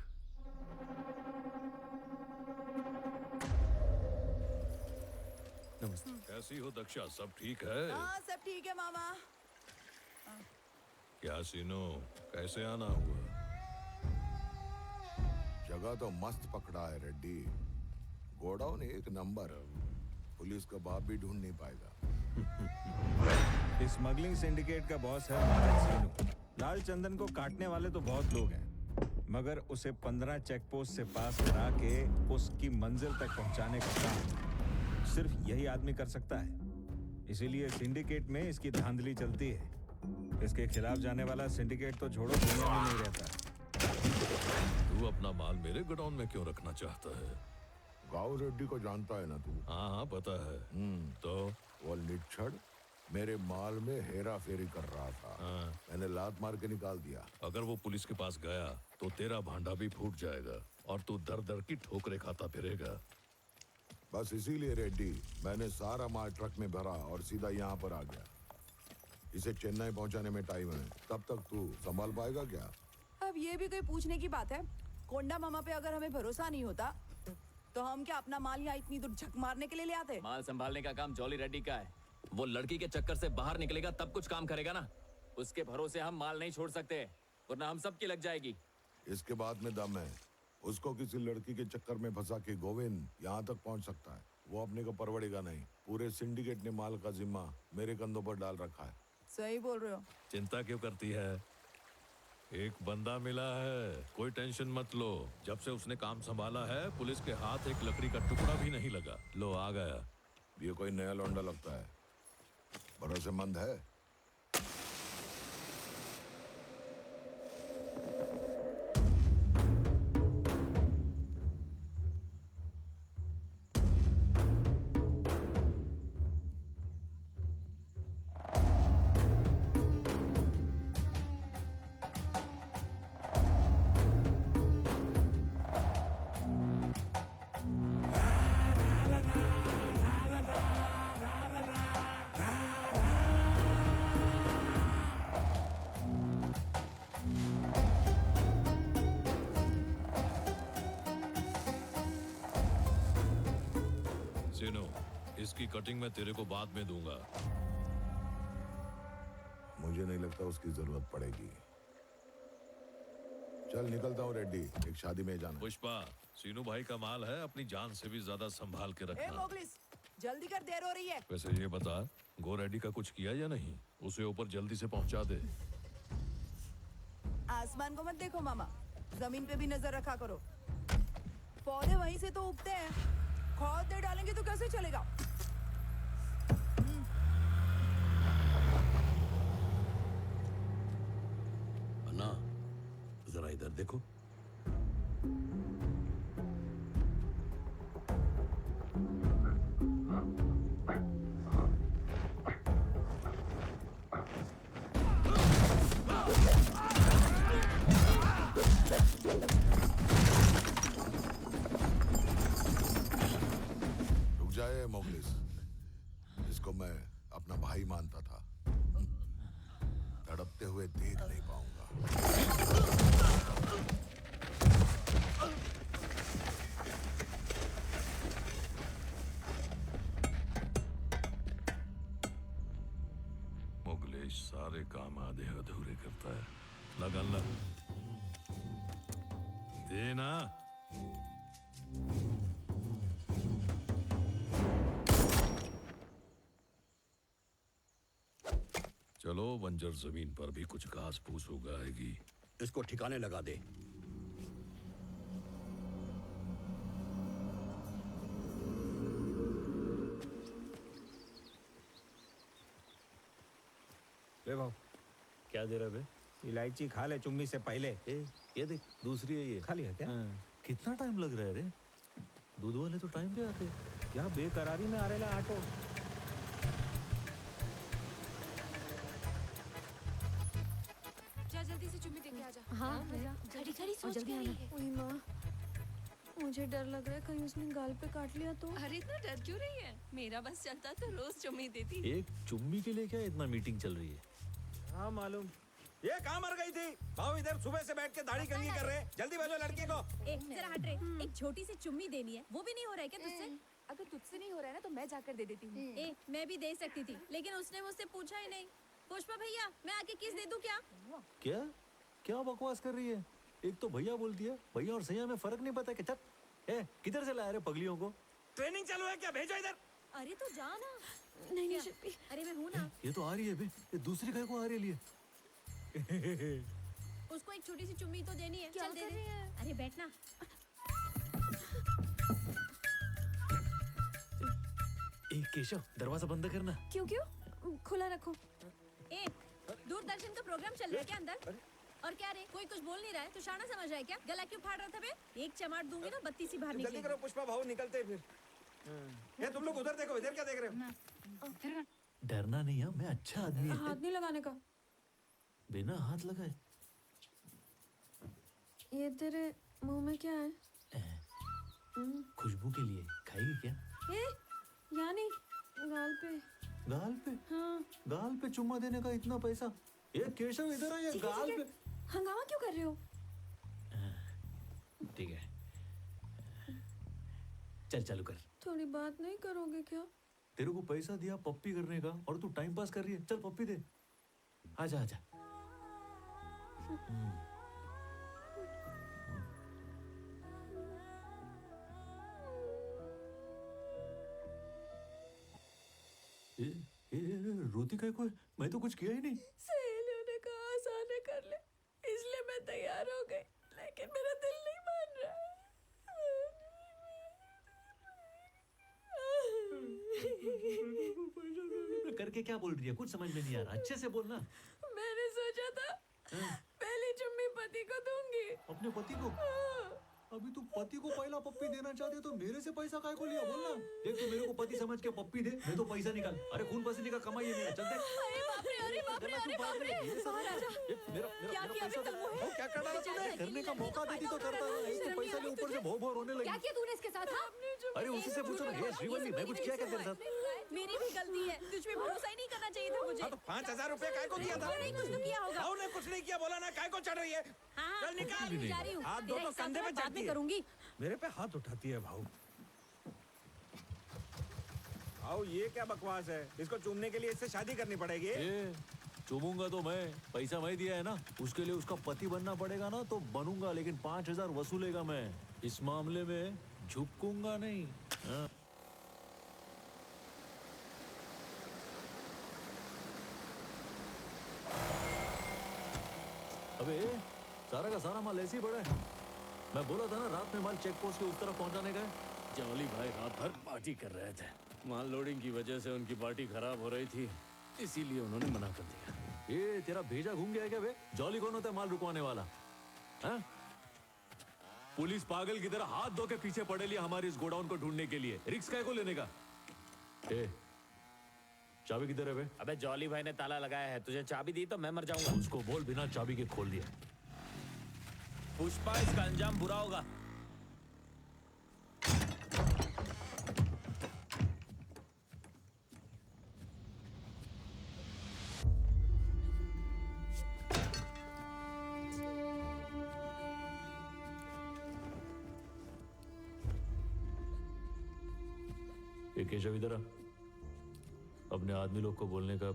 [SPEAKER 19] नमस्ते। कैसी हो दक्षा, सब ठीक है?
[SPEAKER 8] हाँ सब ठीक है मामा।
[SPEAKER 19] क्या सीनो, कैसे आना हुआ?
[SPEAKER 12] जगह तो मस्त पकड़ा है रेड्डी, गोडाउन एक नंबर। पुलिस का बाप भी ढूंढ नहीं पाएगा।
[SPEAKER 10] स्मगलिंग सिंडिकेट का बॉस है मंगल सीनू। लाल चंदन को काटने वाले तो बहुत लोग हैं, मगर उसे 15 चेक पोस्ट से पास करा के उसकी मंजिल तक पहुंचाने का काम सिर्फ यही आदमी कर सकता है। इसीलिए सिंडिकेट में इसकी धांधली चलती है। इसके खिलाफ जाने वाला सिंडिकेट तो छोड़ो, दुनिया में नहीं रहता।
[SPEAKER 19] तू अपना माल मेरे गोडाउन में क्यों रखना चाहता है?
[SPEAKER 12] गाँव रेड्डी को जानता है ना तू?
[SPEAKER 19] हाँ पता है। तो
[SPEAKER 12] वो निच्छड़ मेरे माल में हेरा फेरी कर रहा था। मैंने लात मार के निकाल दिया।
[SPEAKER 19] अगर वो पुलिस के पास गया तो तेरा भांडा भी फूट जाएगा और तू दर दर की ठोकरें खाता फिरेगा।
[SPEAKER 12] बस इसीलिए रेड्डी मैंने सारा माल ट्रक में भरा और सीधा यहाँ पर आ गया। इसे चेन्नई पहुँचाने में टाइम है, तब तक तू संभाल पाएगा क्या?
[SPEAKER 8] अब ये भी कोई पूछने की बात है? कोंडा मामा पे अगर हमें भरोसा नहीं होता तो हम क्या अपना माल यहाँ इतनी दूर झक मारने के लिए ले आते?
[SPEAKER 23] माल संभालने का काम जॉली रेड्डी का है। वो लड़की के चक्कर से बाहर निकलेगा तब कुछ काम करेगा ना।
[SPEAKER 1] उसके भरोसे हम माल नहीं छोड़ सकते, वरना हम सबकी लग जाएगी।
[SPEAKER 12] इसके बाद में दम है। उसको किसी लड़की के चक्कर में फंसा के गोविंद यहाँ तक पहुँच सकता है। वो अपने को परवड़ेगा नहीं। पूरे सिंडिकेट ने माल का जिम्मा मेरे कंधों पर डाल रखा है।
[SPEAKER 8] सही बोल रहे हो।
[SPEAKER 19] चिंता क्यों करती है? एक बंदा मिला है, कोई टेंशन मत लो। जब से उसने काम संभाला है, पुलिस के हाथ एक लकड़ी का टुकड़ा भी नहीं लगा। लो आ गया।
[SPEAKER 12] ये कोई नया लौंडा लगता है, भरोसेमंद है।
[SPEAKER 19] सीनू, इसकी कटिंग मैं तेरे को बाद में दूंगा।
[SPEAKER 12] मुझे नहीं लगता उसकी जरूरत पड़ेगी। चल निकलता हूँ रेड्डी, एक शादी में जाना।
[SPEAKER 19] पुष्पा, सीनू भाई का माल है, अपनी जान से भी ज्यादा संभाल के
[SPEAKER 8] ए
[SPEAKER 19] रखना।
[SPEAKER 8] मोगलिस, जल्दी कर, देर हो रही है।
[SPEAKER 19] वैसे ये बता, गो रेड्डी का कुछ किया या नहीं? उसे ऊपर जल्दी से पहुंचा दे।
[SPEAKER 8] आसमान को मत देखो मामा, जमीन पे भी नजर रखा करो। पौधे वहीं से तो उगते हैं, खाद दे डालेंगे तो कैसे चलेगा?
[SPEAKER 11] अन्ना, जरा इधर देखो।
[SPEAKER 12] रुक जाए मोगलिस, इसको मैं अपना भाई मानता था। तड़पते हुए देख नहीं पाऊंगा।
[SPEAKER 19] मुगलेश सारे काम आधे अधूरे करता है। लगन लग देना। चलो, बंजर जमीन पर भी कुछ घास फूस उगाएगी।
[SPEAKER 11] इसको ठिकाने लगा दे।
[SPEAKER 10] ले भाव।
[SPEAKER 2] क्या दे रहा बे?
[SPEAKER 10] इलायची खा ले चुम्मी से पहले।
[SPEAKER 2] ये देख, दूसरी है ये।
[SPEAKER 10] खा लिया क्या?
[SPEAKER 2] कितना टाइम लग रहा है रे? दूध वाले तो टाइम पे आते।
[SPEAKER 10] क्या बेकरारी में आ रहा है ऑटो?
[SPEAKER 4] जा जल्दी से चुम्मी देके आ जा।
[SPEAKER 15] हाँ भैया, खड़ी खड़ी सोच
[SPEAKER 4] जल्दी
[SPEAKER 15] क्या
[SPEAKER 4] आना।
[SPEAKER 15] रही है?
[SPEAKER 4] ओए माँ, मुझे डर लग रहा है कहीं उसने गाल पे काट लिया तो।
[SPEAKER 13] अरे इतना डर क्यों रही है? मेरा बस चलता तो रोज चुम्मी देती।
[SPEAKER 2] एक चुम्मी के लिए क्या इतना मीटिंग चल रही है?
[SPEAKER 10] हाँ मालूम। ये कहाँ मर गई थी? भाव इधर सुबह से बैठ के दाढ़ी कंघी कर रहे हैं। जल्दी भेजो लड़की को।
[SPEAKER 15] एक जरा हट रे, एक छोटी सी चुम्मी देनी है, वो भी नहीं हो रहा है क्या तुझसे?
[SPEAKER 4] अगर तुझसे नहीं हो रहा है ना तो मैं जाकर दे देती हूँ।
[SPEAKER 15] ए, मैं भी दे सकती थी, लेकिन उसने मुझसे पूछा ही नहीं। पुष्पा भैया, मैं आके किस दे दूं क्या?
[SPEAKER 2] क्या क्या बकवास कर रही है? एक तो भैया बोलती है, भैया और सैया में फर्क नहीं पता। क्या किधर से लाया रे पगलियों को?
[SPEAKER 10] ट्रेनिंग चालू है क्या? भेजो इधर।
[SPEAKER 15] अरे तू जा ना।
[SPEAKER 4] नहीं नहीं
[SPEAKER 15] क्या? अरे मैं हूँ ना।
[SPEAKER 2] ये तो आ रही है बे, ये दूसरी गाय को आ रही है।
[SPEAKER 15] उसको एक छोटी सी चुम्मी तो देनी है। चल दे दे। अरे बैठना।
[SPEAKER 2] ए केशव, दरवाजा बंद करना।
[SPEAKER 4] क्यों क्यों? खुला रखो।
[SPEAKER 15] ए, दूरदर्शन का प्रोग्राम चल रहा है क्या अंदर? और क्या रे, कोई कुछ बोल नहीं रहा है तो शाना समझ रहा है क्या? गला क्यों फाड़ रहा था बे? एक चमाट दूंगी ना, बत्ती सी बाहर
[SPEAKER 10] जल्दी
[SPEAKER 15] निकलेगी।
[SPEAKER 10] करो पुष्पा, भाव निकलते हैं फिर। ये तुम लोग उधर देखो, इधर क्या देख रहे हो?
[SPEAKER 2] डरना नहीं है, मैं अच्छा आदमी है।
[SPEAKER 4] हाथ नहीं लगाने का।
[SPEAKER 2] बिना हाथ लगाए।
[SPEAKER 4] ये तेरे मुंह में क्या है?
[SPEAKER 2] खुशबू के लिए खाएगी क्या?
[SPEAKER 4] ए, यानी गाल पे।
[SPEAKER 2] गाल पे?
[SPEAKER 4] हाँ।
[SPEAKER 2] गाल पे चुम्मा देने का इतना पैसा? ये केशव इधर है, ये
[SPEAKER 4] ठीक है,
[SPEAKER 2] गाल
[SPEAKER 4] ठीक है।
[SPEAKER 2] पे।
[SPEAKER 4] हंगामा क्यों कर रहे हो?
[SPEAKER 2] ठीक है, चल चालू कर।
[SPEAKER 4] थोड़ी बात नहीं करोगे क्या?
[SPEAKER 2] तेरे को पैसा दिया पप्पी करने का और तू टाइम पास कर रही है। चल पप्पी दे। आजा आजा। रोती काय को है? मैं तो कुछ किया ही नहीं।
[SPEAKER 8] सहेलियों ने कहा आसान है कर ले, इसलिए मैं तैयार हो गई, लेकिन मेरा दिल नहीं मान रहा है।
[SPEAKER 2] करके क्या बोल रही है? कुछ समझ में नहीं आ रहा, अच्छे से बोलना।
[SPEAKER 8] मैंने सोचा था पहली चुम्मी पति को दूंगी।
[SPEAKER 2] अपने पति को? अभी तू पति को पहला पप्पी देना चाहती है तो मेरे से पैसा काय को लिया? बोलना। देख तू मेरे को पति समझ के पप्पी दे, मैं तो पैसा निकाल। अरे खून पसीने का कमाई है मेरा, चल दे।
[SPEAKER 8] अरे बाप रे, अरे बाप रे, अरे बाप रे। महाराजा, क्या किया अभी तक? वो
[SPEAKER 2] क्या कर रहा तूने? करने का मौका देती तो करता ना, एक तो पैसा ले ऊपर से भौ भौ रोने लगी।
[SPEAKER 15] क्या किया तूने इसके साथ?
[SPEAKER 2] अरे उसी से पूछो ना। हे श्रीवल्ली, मैं कुछ किया क्या तेरे साथ?
[SPEAKER 15] मेरी भी गलती है, तुझ पे भरोसा ही नहीं करना चाहिए था मुझे।
[SPEAKER 10] हाँ तो 5,000 रुपए काय को दिया था?
[SPEAKER 15] नहीं कुछ तो किया होगा।
[SPEAKER 10] ने कुछ नहीं किया, बोला ना काय को चढ़ रही है।
[SPEAKER 15] हाँ,
[SPEAKER 10] चल निकाल।
[SPEAKER 15] मैं जा रही हूँ।
[SPEAKER 10] हाथ दो तो कंधे पे
[SPEAKER 15] बाद में करूंगी।
[SPEAKER 10] मेरे पे हाथ उठाती है भाऊ। भाऊ ये क्या बकवास है? इसको चूमने के लिए इससे शादी करनी पड़ेगी।
[SPEAKER 2] चूमूंगा तो मैं, पैसा मैं दिया है ना, उसके लिए उसका पति बनना पड़ेगा ना, तो बनूंगा, लेकिन 5,000 वसूलेगा मैं। इस मामले में झुकूंगा नहीं। हाँ। अबे सारा का सारा माल ऐसे ही पड़ा है। मैं बोला था ना रात में माल चेक पोस्ट के उस तरफ पहुंचाने का है।
[SPEAKER 1] जॉली भाई रात भर पार्टी कर रहे थे, माल लोडिंग की वजह से उनकी पार्टी खराब हो रही थी, इसीलिए उन्होंने मना कर दिया।
[SPEAKER 2] ये तेरा भेजा घूम गया है क्या बे? जॉली कौन होता है माल रुकवाने वाला? हाँ? पुलिस पागल की तरह हाथ धो के पीछे पड़े लिया हमारे इस गोडाउन को ढूंढने के लिए। रिस्क काय को लेने का? चाबी किधर है बे?
[SPEAKER 1] अबे जॉली भाई ने ताला लगाया है, तुझे चाबी दी तो मैं मर जाऊंगा।
[SPEAKER 2] उसको बोल बिना चाबी के खोल दिया।
[SPEAKER 1] पुष्पा, इसका अंजाम बुरा होगा।
[SPEAKER 2] ये केशव इधर आ। अपने आदमी लोग को बोलने का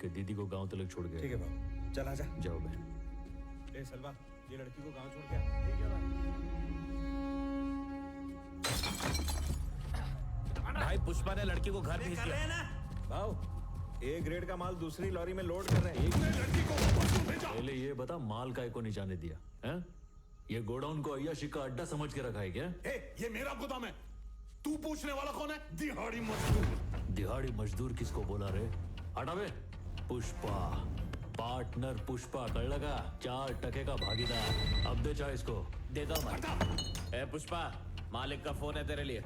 [SPEAKER 2] कि दीदी को गांव तक छोड़ गया।
[SPEAKER 10] ठीक है बाबू, चल आजा।
[SPEAKER 2] जाओ बहन।
[SPEAKER 10] ए सलवा, ये लड़की को गांव छोड़ के आ। ठीक है
[SPEAKER 1] भाई पुष्पा ने लड़की को घर भेज दिया
[SPEAKER 10] ना। भाऊ ए ग्रेड का माल दूसरी लॉरी में लोड कर रहे हैं।
[SPEAKER 2] पहले ये बता माल काय को नहीं जाने दिया है? ये गोडाउन को अय्याशी का अड्डा समझ के रखा है क्या?
[SPEAKER 16] ये मेरा गोदाम है, तू पूछने वाला कौन है? दिहाड़ी मजदूर।
[SPEAKER 2] दिहाड़ी मजदूर किसको बोला रे? हटावे। पुष्पा, पार्टनर पुष्पा, कल लगा 4% का भागीदार। अब दे चाहे इसको।
[SPEAKER 1] देता हूं मैं। ए पुष्पा, मालिक का फोन है तेरे लिए।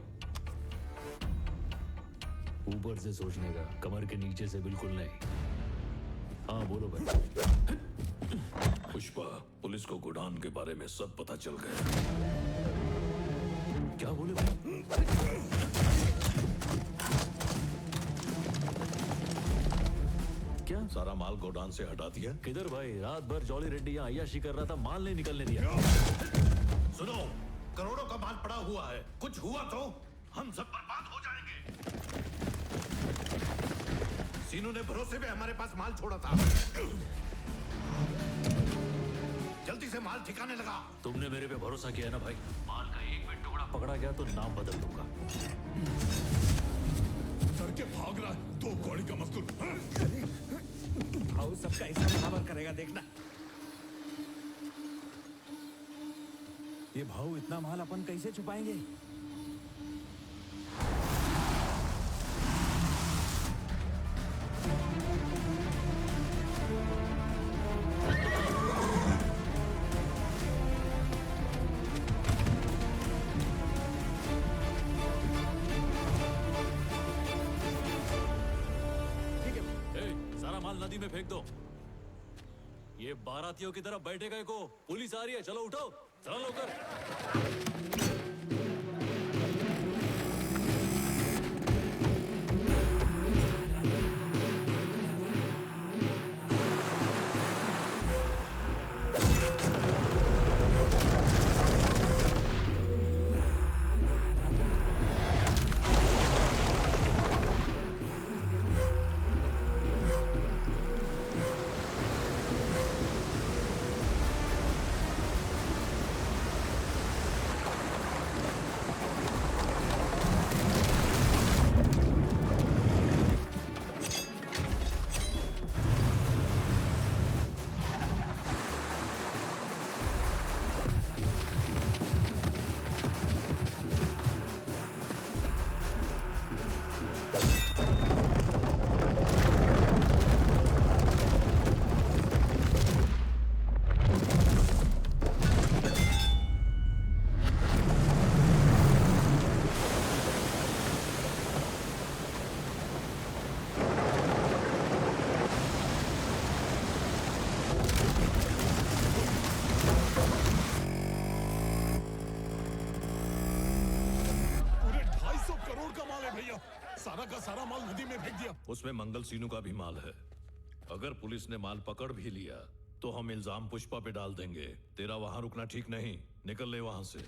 [SPEAKER 2] ऊपर से सोचने का, कमर के नीचे से बिल्कुल नहीं। हाँ बोलो भाई।
[SPEAKER 19] पुष्पा, पुलिस को गोडाउन के बारे में सब पता चल गया।
[SPEAKER 2] क्या बोले भाई? क्या?
[SPEAKER 19] सारा माल गोडाउन से हटा दिया?
[SPEAKER 2] किधर भाई? रात भर जॉली रेड्डी यहाँ अय्याशी कर रहा था, माल नहीं निकलने दिया।
[SPEAKER 19] सुनो, करोड़ों का माल पड़ा हुआ है, कुछ हुआ तो हम सब बर्बाद हो जाएंगे। सीनू ने भरोसे पे हमारे पास माल छोड़ा था। जल्दी से माल ठिकाने लगा।
[SPEAKER 2] तुमने मेरे पे भरोसा किया है ना भाई? माल का एक भी टुकड़ा पकड़ा गया तो नाम बदल दूंगा।
[SPEAKER 16] करके भाग रहा है, 2 कौड़ी का मजदूर।
[SPEAKER 10] भाऊ सबका हिसाब बराबर करेगा, देखना। ये भाऊ इतना माल अपन कैसे छुपाएंगे?
[SPEAKER 2] नदी में फेंक दो। ये बारातियों की तरफ बैठेगा को, पुलिस आ रही है, चलो उठो, चलो लोकर।
[SPEAKER 16] सारा का सारा माल नदी में फेंक दिया।
[SPEAKER 19] उसमें मंगल सीनू का भी माल है। अगर पुलिस ने माल पकड़ भी लिया तो हम इल्जाम पुष्पा पे डाल देंगे। तेरा वहां रुकना ठीक नहीं, निकल ले वहां से।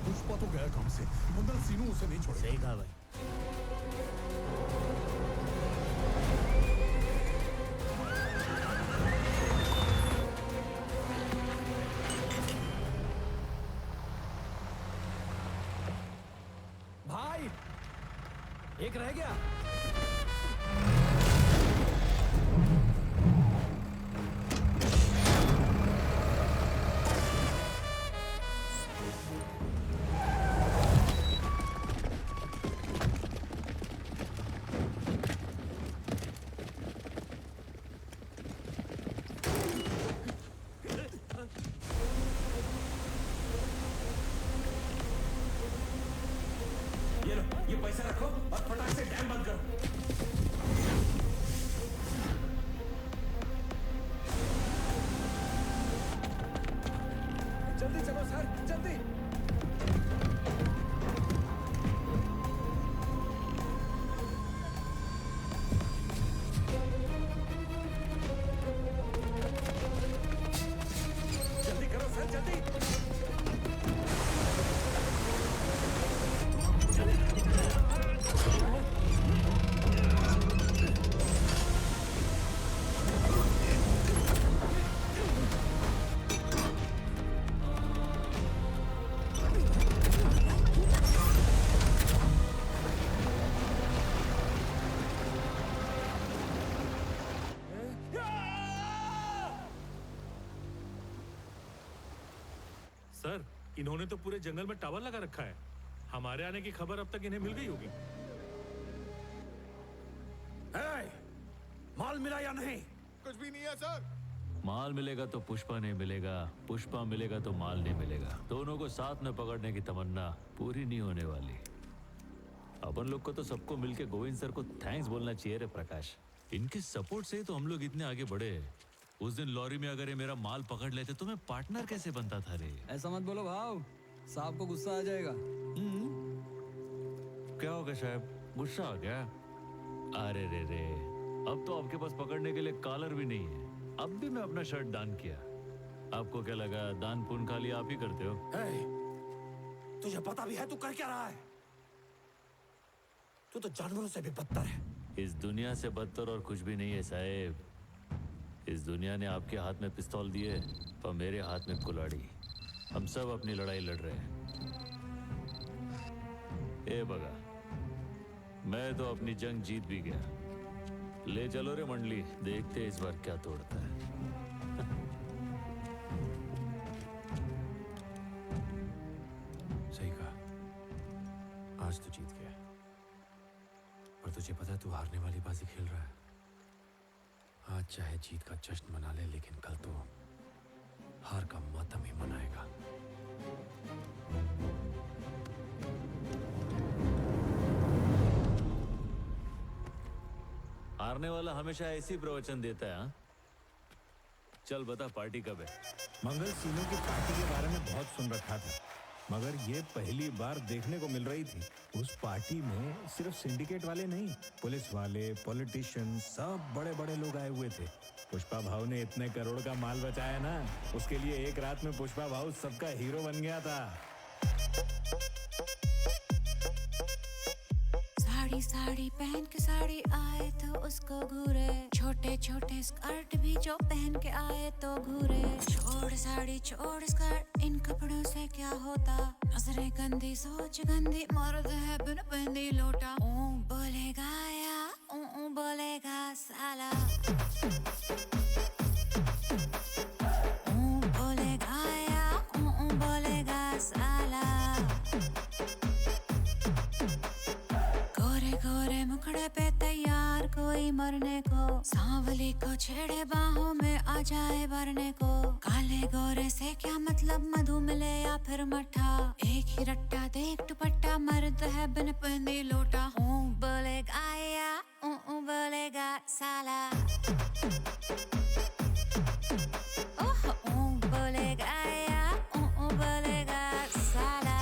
[SPEAKER 16] पुष्पा तो गया काम से, मंगल सीनू उसे नहीं छोड़ेगा।
[SPEAKER 1] सही कहा भाई।
[SPEAKER 9] भाई एक रह गया।
[SPEAKER 11] ये लो, ये पैसा रखो और फटाक से डैम बंद करो।
[SPEAKER 9] जल्दी चलो सर, जल्दी। जल्दी करो सर, जल्दी।
[SPEAKER 5] सर, इन्होंने तो पूरे जंगल में टावर लगा रखा है। हमारे आने की खबर अब तक इन्हें मिल गई होगी।
[SPEAKER 9] माल मिला या नहीं?
[SPEAKER 16] कुछ भी नहीं है सर।
[SPEAKER 3] माल मिलेगा तो पुष्पा नहीं मिलेगा, पुष्पा मिलेगा तो माल नहीं मिलेगा। दोनों को साथ में पकड़ने की तमन्ना पूरी नहीं होने वाली। अपन लोग को तो सबको मिलके गोविंद सर को थैंक्स बोलना चाहिए रे प्रकाश। इनके सपोर्ट से ही तो हम लोग इतने आगे बढ़े। उस दिन लॉरी में अगर ये मेरा माल पकड़ लेते तो मैं पार्टनर कैसे बनता था रे?
[SPEAKER 7] ऐसा मत बोलो भाव, साहब को गुस्सा आ जाएगा।
[SPEAKER 3] क्या हो गया साहब, गुस्सा आ गया? अरे रे रे, अब तो आपके पास पकड़ने के लिए कॉलर भी नहीं है। अब भी मैं अपना शर्ट दान किया। आपको क्या लगा दान पुण्य खाली आप ही करते हो?
[SPEAKER 9] तुझे पता भी है तू कर क्या रहा है? तू तो जानवरों से भी बदतर है।
[SPEAKER 3] इस दुनिया से बदतर और कुछ भी नहीं है साहेब। इस दुनिया ने आपके हाथ में पिस्तौल दिए और मेरे हाथ में कुल्हाड़ी। हम सब अपनी लड़ाई लड़ रहे हैं। ए बगा, मैं तो अपनी जंग जीत भी गया, ले चलो रे मंडली, देखते हैं इस बार क्या तोड़ता है।
[SPEAKER 9] सही कहा, आज तो जीत गया। पर तुझे पता है तू हारने वाली बाजी खेल रहा है। आज चाहे जीत का जश्न मना ले, लेकिन कल तो हार का मातम ही मनाएगा।
[SPEAKER 3] हारने वाला हमेशा ऐसी प्रवचन देता है। हाँ? चल बता, पार्टी कब है?
[SPEAKER 10] मंगल सीनू की पार्टी के बारे में बहुत सुन रखा था, मगर ये पहली बार देखने को मिल रही थी। उस पार्टी में सिर्फ सिंडिकेट वाले नहीं, पुलिस वाले, पॉलिटिशियन, सब बड़े बड़े लोग आए हुए थे। पुष्पा भाऊ ने इतने करोड़ का माल बचाया ना, उसके लिए एक रात में पुष्पा भाऊ सबका हीरो बन गया था।
[SPEAKER 6] साड़ी साड़ी पहन के साड़ी आए तो उसको घूरे, छोटे छोटे स्कर्ट भी जो पहन के आए तो घूरे। छोड़ साड़ी छोड़ स्कर्ट, इन कपड़ों से क्या होता। नजरें गंदी सोच गंदी, मर्द है बिन बंदी लोटा। ऊ बोलेगा या ऊ बोलेगा साला, ऊ बोलेगा या ऊ बोलेगा साला। गोरे गोरे मुखड़े पे तैयार कोई मरने को, सांवली को छेड़े बाहों में आ जाए भरने को। काले गोरे से क्या मतलब, मधु मिले या फिर मठा। एक ही रट्टा देख दुपट्टा, मर्द है बिन बंदी लोटा। ऊ बोलेगा या ऊ बोलेगा साला, ओह ऊ बोलेगा या ऊ बोलेगा साला।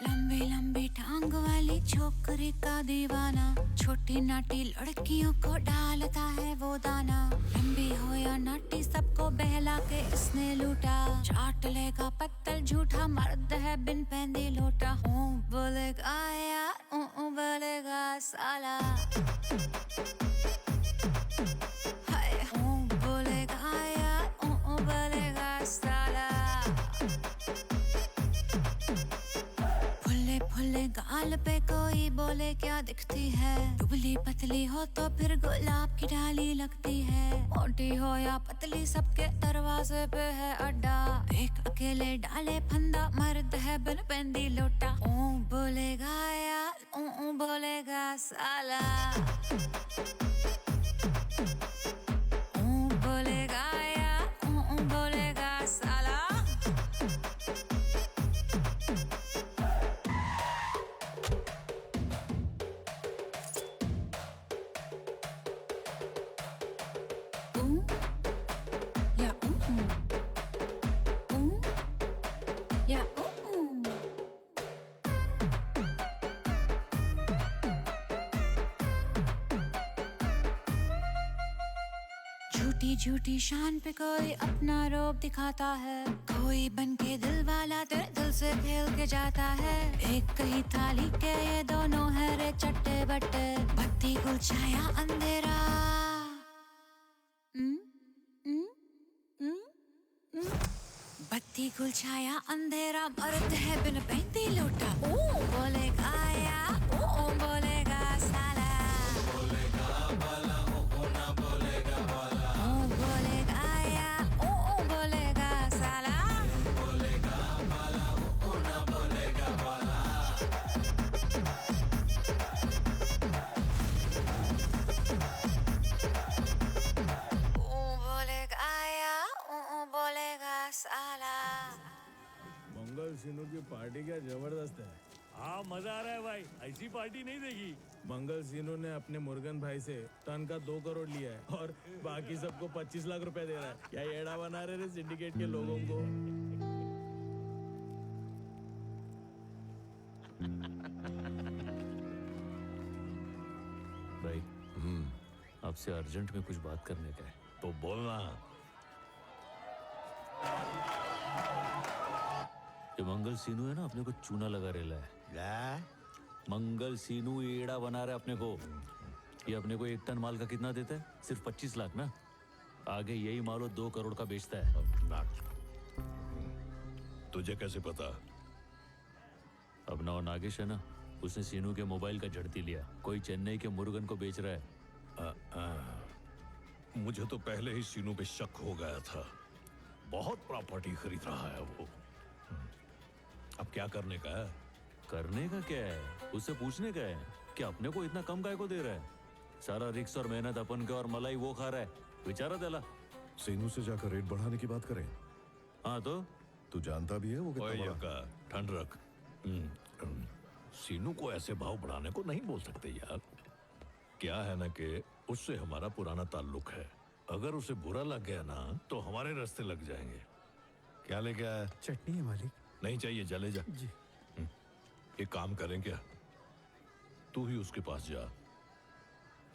[SPEAKER 6] लंबी लंबी टांग वाली छोकरी का दीवाना, छोटी नाटी लड़कियों को डालता है वो दाना। लंबी हो या नाटी सबको बहला के इसने लूटा। चाट लेगा पत्तल झूठा, मर्द है बिन पहनदी लोटा। ऊ बोलेगा या ऊ बोलेगा साला, हाय ऊ बोलेगा या ऊ बोलेगा साला। फुल्ले फुल्ले गाल पे कोई बोले क्या दिखती है। दुबली पतली हो तो फिर गुलाब की डाली लगती है। मोटी हो या पतली सबके दरवाजे पे है अड्डा। एक अकेले डाले फंदा, मर्द है बिन बंदी लोटा। ऊ बोलेगा या ऊ बोलेगा साला, ऊ बोलेगा या ऊ बोलेगा साला। झूठी झूठी शान पे कोई अपना रोब दिखाता है। कोई बन के दिल वाला तेरे दिल से खेल के जाता है। एक ही थाली के ये दोनों है रे चट्टे बट्टे। बत्ती गुल छाया अंधेरा, बत्ती गुल छाया अंधेरा, मर्द है बिन पहनती लोटा। ओ बोलेगा या ओ बोलेगा साला, बोलेगा बाला ओ ना बोलेगा बाला। ओ बोलेगा या ओ बोलेगा साला, बोलेगा बाला ओ ना बोलेगा बाला। ओ बोलेगा या ओ बोलेगा साला।
[SPEAKER 1] मंगल सिनू की पार्टी क्या जबरदस्त है।
[SPEAKER 5] हाँ मजा आ रहा है भाई, ऐसी पार्टी नहीं देगी।
[SPEAKER 1] मंगल सिनू ने अपने मुर्गन भाई से टन का 2 करोड़ लिया है और बाकी सबको 25 लाख रुपए दे रहा है। क्या एड़ा बना रहे सिंडिकेट के लोगों को।
[SPEAKER 3] भाई आपसे अर्जेंट में कुछ बात करने का है।
[SPEAKER 19] तो बोलना।
[SPEAKER 3] ये मंगल सीनू है ना, अपने को चूना लगा रेला है।
[SPEAKER 2] मंगल सीनू एड़ा बना रहा है अपने को। ये अपने को 1 टन माल का कितना देता है? सिर्फ 25 लाख ना। आगे यही माल 2 करोड़ का बेचता है।
[SPEAKER 19] तुझे कैसे पता?
[SPEAKER 2] अपना और नागेश है ना, उसने सीनू के मोबाइल का झड़ती लिया। कोई चेन्नई के मुर्गन को बेच रहा है।
[SPEAKER 19] मुझे तो पहले ही सीनू पे शक हो गया था। बहुत प्रॉपर्टी खरीद रहा है वो। अब क्या करने का है?
[SPEAKER 2] करने का क्या है? उससे पूछने का है कि अपने को इतना कम काय को दे रहा है। सारा रिक्स और मेहनत अपन के और मलाई वो खा रहा है। विचारा त्याला।
[SPEAKER 17] सीनू से जाकर रेट बढ़ाने की बात करें।
[SPEAKER 2] हाँ तो
[SPEAKER 17] तू जानता भी है वो कितना बड़ा
[SPEAKER 19] का ठंड रख। सीनू को ऐसे भाव बढ़ाने को नहीं बोल सकते यार। क्या है ना कि उससे हमारा पुराना ताल्लुक है। अगर उसे बुरा लग गया ना तो हमारे रास्ते लग जाएंगे। क्या लेके आया?
[SPEAKER 20] चटनी है मालिक।
[SPEAKER 19] नहीं चाहिए, चले जा।
[SPEAKER 20] जी।
[SPEAKER 19] एक काम करें क्या, तू ही उसके पास जा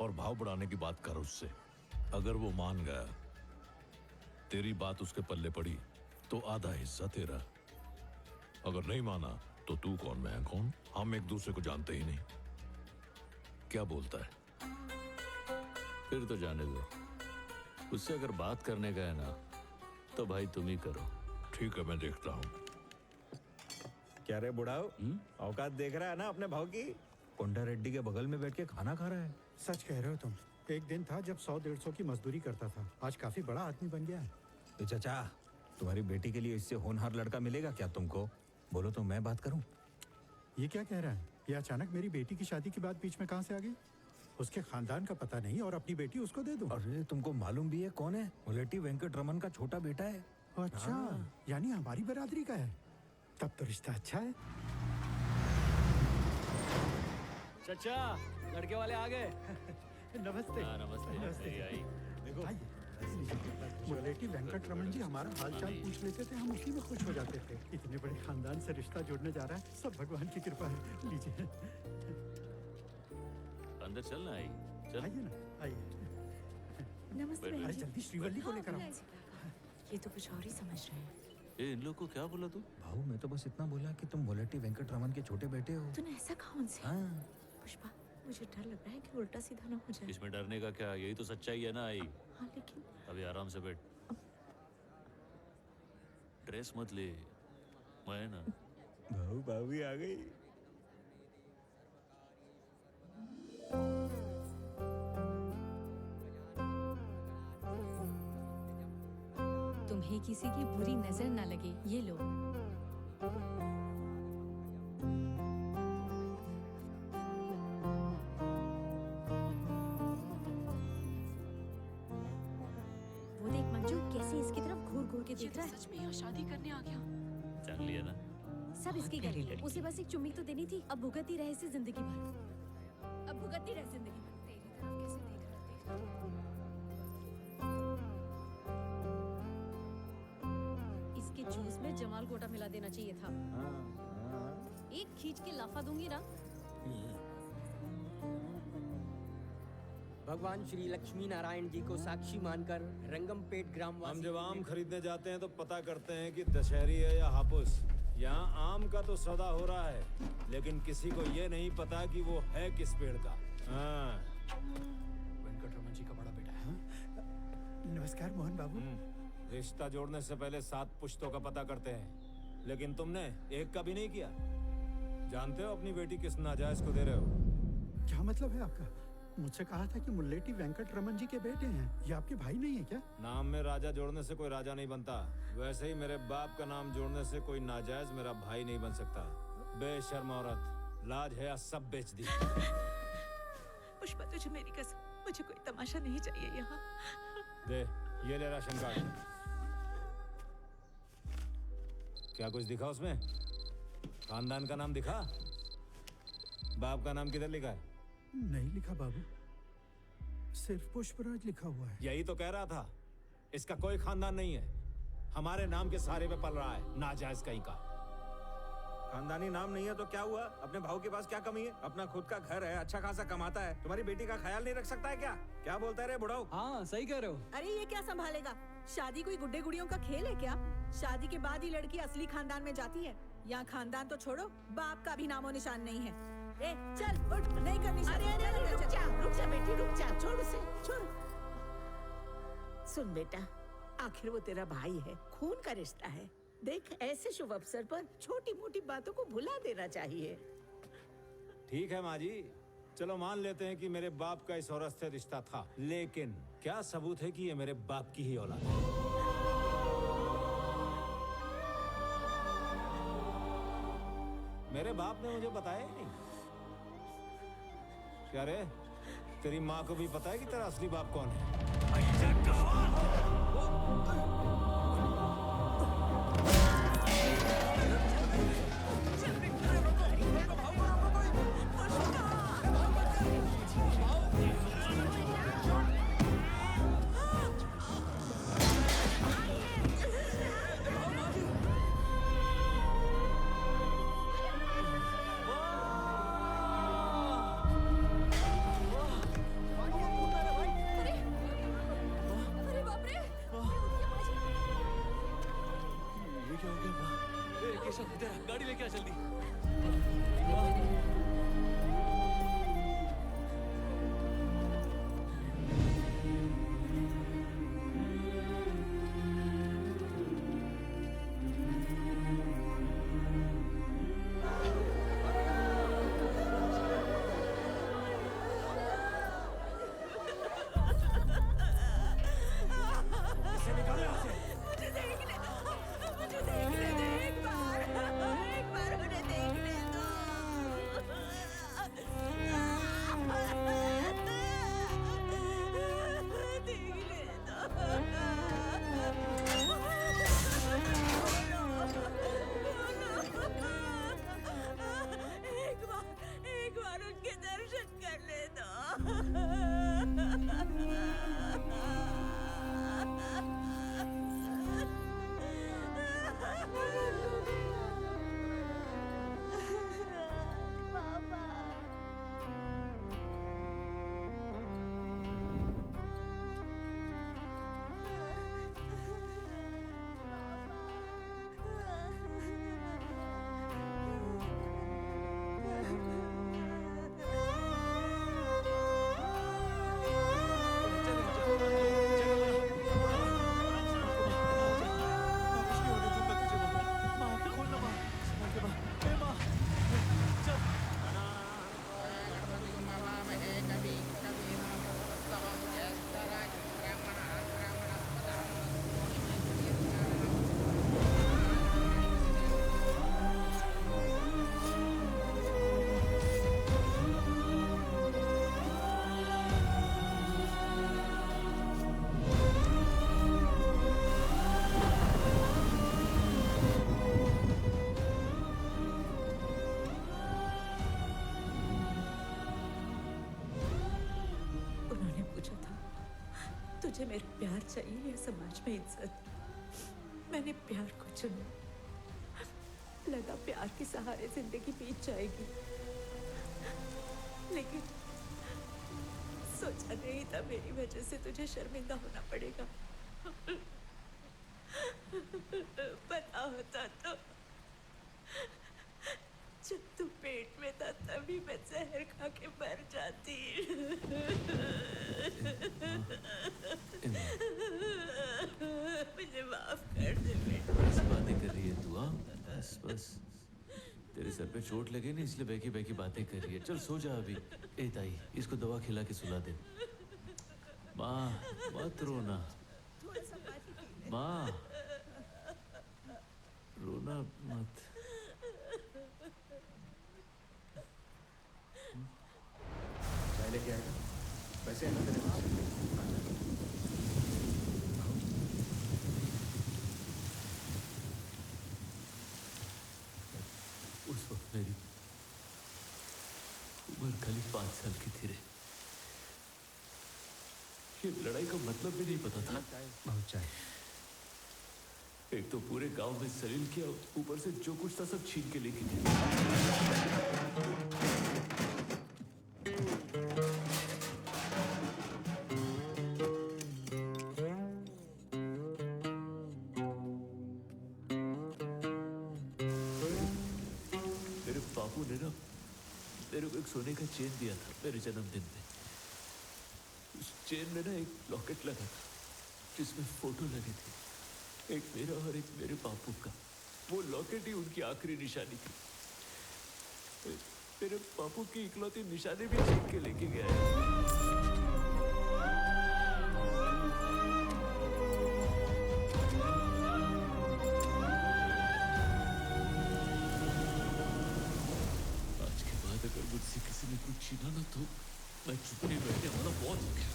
[SPEAKER 19] और भाव बढ़ाने की बात कर उससे। अगर वो मान गया, तेरी बात उसके पल्ले पड़ी तो आधा हिस्सा तेरा। अगर नहीं माना तो तू कौन मैं कौन, हम एक दूसरे को जानते ही नहीं। क्या बोलता है?
[SPEAKER 2] फिर तो जाने दो। उससे अगर बात करने का है ना तो भाई तुम ही करो।
[SPEAKER 19] ठीक है, मैं देखता हूँ।
[SPEAKER 10] क्या रे बुढ़ाओ, औकात देख रहा है ना अपने भाव की? कोंडा रेड्डी के बगल में बैठ के खाना खा रहा है।
[SPEAKER 20] सच कह रहे हो तुम। एक दिन था जब 100-150 की मजदूरी करता था। आज काफी बड़ा आदमी बन गया है।
[SPEAKER 10] तो चाचा, तुम्हारी बेटी के लिए इससे होनहार लड़का मिलेगा क्या तुमको? बोलो तो मैं बात करूं।
[SPEAKER 20] ये क्या कह रहा है? ये अचानक मेरी बेटी की शादी की बात बीच में कहां से आ गई? उसके खानदान का पता नहीं और अपनी बेटी उसको दे दूं?
[SPEAKER 10] अरे तुमको मालूम भी है कौन है? मुलेटी वेंकट रमन का छोटा बेटा है।
[SPEAKER 20] अच्छा, यानी हमारी बरादरी का है। तब तो रिश्ता अच्छा है।
[SPEAKER 7] चचा, लड़के वाले आ गए।
[SPEAKER 20] नमस्ते।
[SPEAKER 2] नमस्ते। आई।
[SPEAKER 20] देखो मुलेटी वेंकट रमन जी हमारा हालचाल पूछ लेते थे, हम उसी में खुश हो जाते थे। इतने बड़े खानदान से रिश्ता जोड़ने जा रहा है, सब भगवान की कृपा है। लीजिए।
[SPEAKER 2] अंदर चलना। आई चल।
[SPEAKER 20] आइए ना, आइए।
[SPEAKER 8] नमस्ते
[SPEAKER 20] अरे जल्दी श्रीवल्ली को लेकर आओ।
[SPEAKER 8] ये तो कुछ और ही समझ रहे हैं।
[SPEAKER 2] इन लोग को क्या बोला तू?
[SPEAKER 10] भाऊ मैं तो बस इतना बोला कि तुम मुलेटी वेंकट रमन के छोटे बेटे हो।
[SPEAKER 8] तूने ऐसा कहा उनसे?
[SPEAKER 10] हाँ।
[SPEAKER 8] पुष्पा, मुझे डर लग रहा है कि उल्टा सीधा ना हो जाए।
[SPEAKER 2] इसमें डरने का क्या? यही तो सच्चाई है ना। आई
[SPEAKER 8] हाँ लेकिन
[SPEAKER 2] अभी आराम से बैठ। ड्रेस मत ले, मैं ना।
[SPEAKER 10] भाऊ भाभी आ गई।
[SPEAKER 15] तुम्हें किसी की बुरी नजर ना लगे, ये लो। वो देख मंजू कैसे इसकी तरफ घूर घूर के देख रहा है।
[SPEAKER 13] सच में यहाँ शादी करने आ गया।
[SPEAKER 2] जान लिया ना?
[SPEAKER 15] सब इसकी गलती है। उसे बस एक चुम्मी तो देनी थी। अब भुगतती रहे इसे जिंदगी भर। अब भुगतती रहे जिंदगी भर। तेरी तरफ कैसे देख रहा है। इसके जूस में जमाल गोटा मिला देना चाहिए था। एक खींच के लाफा दूंगी ना।
[SPEAKER 18] भगवान श्री लक्ष्मी नारायण जी को साक्षी मानकर रंगमपेट ग्रामवासी।
[SPEAKER 10] हम जब आम खरीदने जाते हैं तो पता करते हैं कि दशहरी है या हापुस। यहाँ आम का तो सौदा हो रहा है, लेकिन किसी को ये नहीं पता कि वो है किस पेड़ का। हाँ।
[SPEAKER 20] वेंकट रमन जी का बड़ा बेटा है। नमस्कार मोहन बाबू।
[SPEAKER 10] रिश्ता जोड़ने से पहले 7 पुश्तों का पता करते हैं, लेकिन तुमने एक का भी नहीं किया। जानते हो अपनी बेटी किस नाजायज को दे रहे हो?
[SPEAKER 20] क्या मतलब है आपका? मुझसे कहा था कि मुल्लेटी वेंकट रमन जी के बेटे हैं। ये आपके भाई नहीं है क्या?
[SPEAKER 10] नाम में राजा जोड़ने से कोई राजा नहीं बनता। वैसे ही मेरे बाप का नाम जोड़ने से कोई नाजायज मेरा भाई नहीं बन सकता। बेशर्म औरत, लाज है सब बेच दी।
[SPEAKER 8] पुष्पा, तुझे मेरी कसम, मुझे कोई तमाशा नहीं चाहिए यहाँ।
[SPEAKER 10] दे, ये ले राशन कार्ड। क्या कुछ दिखा उसमें? खानदान का नाम दिखा? बाप का नाम किधर लिखा है?
[SPEAKER 20] नहीं लिखा बाबू, सिर्फ पुष्पराज लिखा हुआ है।
[SPEAKER 10] यही तो कह रहा था, इसका कोई खानदान नहीं है। हमारे नाम के सहारे पे पल रहा है, नाजायज कहीं का। खानदानी नाम नहीं है तो क्या हुआ? अपने भाव के पास क्या कमी है? अपना खुद का घर है, अच्छा खासा कमाता है। तुम्हारी बेटी का ख्याल नहीं रख सकता है क्या? क्या बोलता है रे बुढ़ाऊ?
[SPEAKER 7] हाँ सही कह रहे हो।
[SPEAKER 8] अरे ये क्या संभालेगा? शादी कोई गुड्डे गुड़ियों का खेल है क्या? शादी के बाद ही लड़की असली खानदान में जाती है। यहाँ खानदान तो छोड़ो, बाप का भी नामो निशान नहीं है। ए चल उठ नहीं करनी अरे अरे अरे रुक जा बेटी रुक जा छोड़ उसे छोड़ सुन बेटा आखिर वो तेरा भाई है खून का रिश्ता है देख ऐसे शुभ अवसर पर छोटी मोटी बातों को भुला देना चाहिए
[SPEAKER 10] ठीक है माँ जी चलो मान लेते हैं कि मेरे बाप का इस औरत से रिश्ता था लेकिन क्या सबूत है कि ये मेरे बाप की ही औलाद है मेरे बाप ने मुझे बताया ही नहीं क्या रे तेरी माँ को भी पता है कि तेरा असली बाप कौन है
[SPEAKER 15] अरे बाप रे
[SPEAKER 9] ये क्या हो गया माँ? ए, केशव इधर आ, गाड़ी लेके आ जल्दी
[SPEAKER 8] मुझे देखने दो एक बार उन्हें देखने दो देखने दो एक बार उनके दर्शन करने उन्होंने पूछा था तुझे मेरा प्यार चाहिए या समाज में इज्जत मैंने प्यार को चुना लगा प्यार के सहारे जिंदगी बीत जाएगी लेकिन सोचा नहीं था मेरी वजह से तुझे शर्मिंदा होना पड़ेगा पता होता तो जब तू पेट में था तभी मैं जहर खा के मर जाती मुझे माफ कर दे बेटा
[SPEAKER 3] बस बातें कर रही है तू हाँ बस बस तेरे सर पे चोट लगे ना इसलिए बहकी बहकी बातें कर रही है चल सो जा अभी ए ताई इसको दवा खिला के सुला दे माँ मत रोना माँ रोना मत
[SPEAKER 9] चाय लेके आएगा पैसे है ना तेरे पास
[SPEAKER 3] उस वक्त मेरी उम्र खाली 5 साल की थी रे ये लड़ाई का मतलब भी नहीं पता था
[SPEAKER 9] बहुत चाय
[SPEAKER 3] एक तो पूरे गांव में सलील किया ऊपर से जो कुछ था सब छीन के लेके गए तेरे बापू ने ना तेरे मेरे को एक सोने का चेन दिया था मेरे जन्मदिन में। उस चेन में ना एक लॉकेट लगा था जिसमें फोटो लगे थे, एक मेरा और एक मेरे बापू का। वो लॉकेट ही उनकी आखिरी निशानी थी। मेरे बापू की इकलौती निशानी भी छीन के लेके गया। अगर मुझसे किसी ने कुछ छीना ना तो मैं चुप नहीं बैठने वाला बहुत हो गया।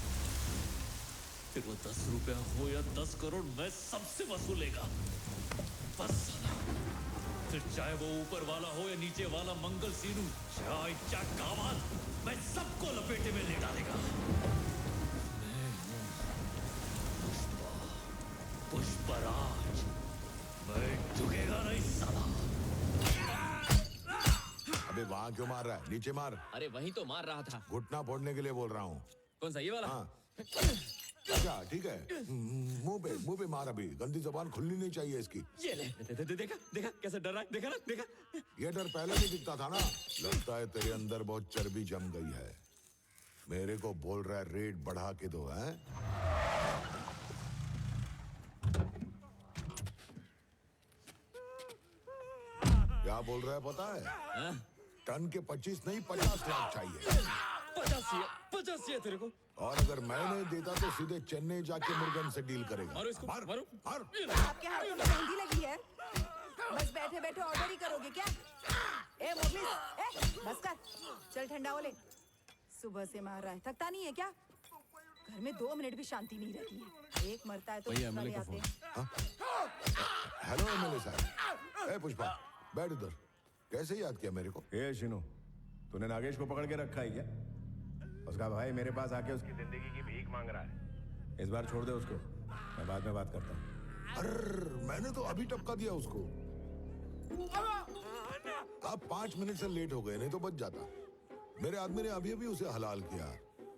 [SPEAKER 3] फिर वो 10 रुपया हो या 10 करोड़ मैं सबसे वसूलेगा बस। फिर चाहे वो ऊपर वाला हो या नीचे वाला मंगल सीनू चाहे चक कावाल, मैं सबको लपेटे में ले डालेगा। मैं हूं पुष्पराज, मैं झुकेगा नहीं साला।
[SPEAKER 12] अबे वहाँ क्यों मार रहा है? नीचे मार।
[SPEAKER 14] अरे वहीं तो मार रहा था।
[SPEAKER 12] घुटना फोड़ने के लिए बोल रहा हूँ।
[SPEAKER 14] कौन सा, ये वाला?
[SPEAKER 12] हाँ। अच्छा ठीक है, मुंह पे मार। अभी गंदी जबान खुलनी नहीं चाहिए इसकी।
[SPEAKER 14] ये ले, देखा देखा कैसे डर रहा है, देखा ना, देखा।
[SPEAKER 12] ये डर पहले भी दिखता था ना। लगता है तेरे अंदर बहुत चर्बी जम गई है। मेरे को बोल रहा है रेट बढ़ा के दो, हैं? क्या बोल रहा है पता है? टन के 25 नहीं 50 लाख चाहिए।
[SPEAKER 14] 50 है तेरे को।
[SPEAKER 12] और अगर मैं नहीं देता तो सीधे चेन्नई जाके मुर्गन से डील करेगा।
[SPEAKER 14] मारो इसको, मारो।
[SPEAKER 22] आपके हाथ में मेहंदी लगी है, बस बैठे बैठे ऑर्डर ही करोगे क्या? ए मोगली, बस कर, चल ठंडा हो ले। सुबह से मार रहा है, थकता नहीं है क्या? घर में 2 मिनट भी शांति नहीं रहती है। एक मरता है तो दूसरा ले आते हैं।
[SPEAKER 12] हेलो एमएलए साहब। ए पुष्पा बैठ इधर। कैसे याद किया मेरे को?
[SPEAKER 23] ए शिनू, तूने नागेश को पकड़ के रखा है क्या? उसका भाई मेरे पास आके उसकी जिंदगी की भीख मांग रहा है। इस बार छोड़ दे उसको, मैं बाद में बात करता हूँ।
[SPEAKER 12] अरे मैंने तो अभी टपका दिया उसको। आप 5 मिनट से लेट हो गए, नहीं तो बच जाता। मेरे आदमी ने अभी अभी उसे हलाल किया।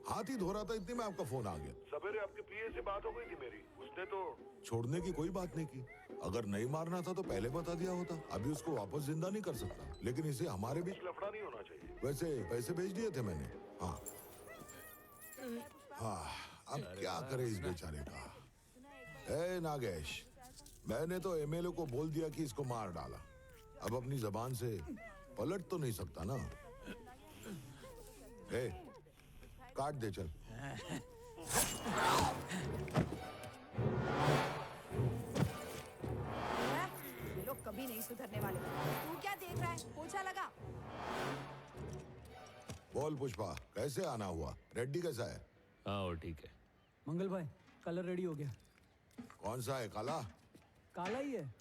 [SPEAKER 12] हाथ ही धो रहा था, इतने में आपका फोन आ गया।
[SPEAKER 24] सवेरे आपके पीए से बात हो गई थी मेरी, उसने तो
[SPEAKER 12] छोड़ने की कोई बात नहीं की। अगर नहीं मारना था तो पहले बता दिया होता। अभी उसको वापस जिंदा नहीं कर सकता, लेकिन इसे हमारे बीच
[SPEAKER 24] लफड़ा नहीं होना चाहिए।
[SPEAKER 12] वैसे पैसे भेज दिए थे मैंने। हाँ हाँ, अब क्या करे इस बेचारे का। ए नागेश, मैंने तो एमएलए को बोल दिया कि इसको मार डाला। अब अपनी जबान से पलट तो नहीं सकता ना। ए, काट दे चल।
[SPEAKER 22] ये लोग कभी नहीं सुधरने वाले। तू क्या देख रहा है? पोछा लगा।
[SPEAKER 12] बोल पुष्पा, कैसे आना हुआ? रेड्डी कैसा है?
[SPEAKER 3] हाँ वो ठीक है।
[SPEAKER 7] मंगल भाई कलर रेडी हो गया।
[SPEAKER 12] कौन सा है? काला?
[SPEAKER 7] काला ही है।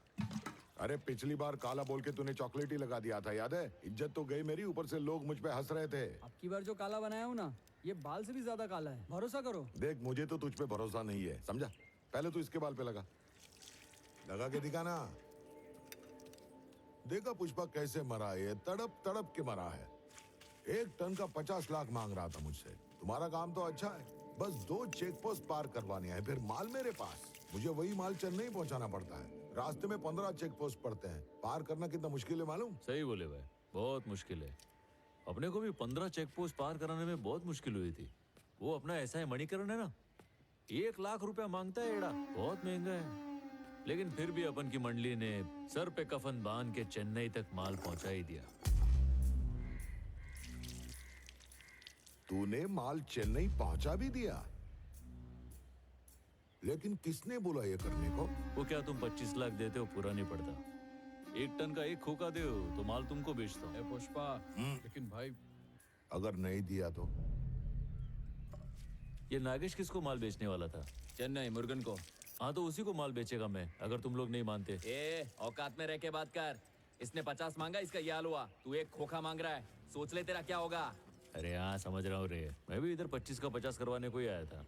[SPEAKER 12] अरे पिछली बार काला बोल के तूने चॉकलेट ही लगा दिया था, याद है? इज्जत तो गई मेरी, ऊपर से लोग मुझ पे हंस रहे थे।
[SPEAKER 7] अब की बार जो काला बनाया हूँ ना, ये बाल से भी ज्यादा काला है, भरोसा करो।
[SPEAKER 12] देख मुझे तो तुझ पे भरोसा नहीं है, समझा? पहले तू इसके बाल पे लगा के दिखा ना। देखा पुष्पा कैसे मरा है, तड़प तड़प के मरा है। 1 टन का 50 लाख मांग रहा था मुझसे। तुम्हारा काम तो अच्छा है, बस 2 चेक पोस्ट पार करवाने हैं, फिर माल मेरे पास। मुझे वही माल चेन्नई पहुंचाना पड़ता है। रास्ते में 15 चेक पोस्ट पड़ते हैं। पार करना कितना मुश्किल है मालूम?
[SPEAKER 3] सही बोले भाई, बहुत मुश्किल है। अपने को भी 15 चेक पोस्ट पार कराने में बहुत मुश्किल हुई थी। वो अपना ऐसा है मणिकरण है ना, 1 लाख रुपया मांगता है एड़ा, बहुत महंगा है। लेकिन फिर भी अपन की मंडली ने सर पे कफन बांध के चेन्नई तक माल पहुंचा ही दिया।
[SPEAKER 12] तूने माल चेन्नई पहुंचा भी दिया? लेकिन किसने बोला ये करने को?
[SPEAKER 3] वो क्या तुम 25 लाख देते हो पूरा नहीं पड़ता। 1 टन का 1 खोखा दे तो माल तुमको बेचता हूँ।
[SPEAKER 14] पुष्पा, लेकिन भाई
[SPEAKER 12] अगर नहीं दिया तो?
[SPEAKER 3] ये नागेश किसको माल बेचने वाला था?
[SPEAKER 14] चेन्नई मुर्गन को।
[SPEAKER 3] हाँ तो उसी को माल बेचेगा मैं, अगर तुम लोग नहीं मानते।
[SPEAKER 14] औकात में रह के बात कर। इसने 50 मांगा, इसका ये हाल हुआ। तू 1 खोखा मांग रहा है, सोच ले तेरा क्या होगा।
[SPEAKER 3] अरे हाँ समझ रहा हूँ रे, मैं भी इधर 25 का 50 करवाने को ही आया था।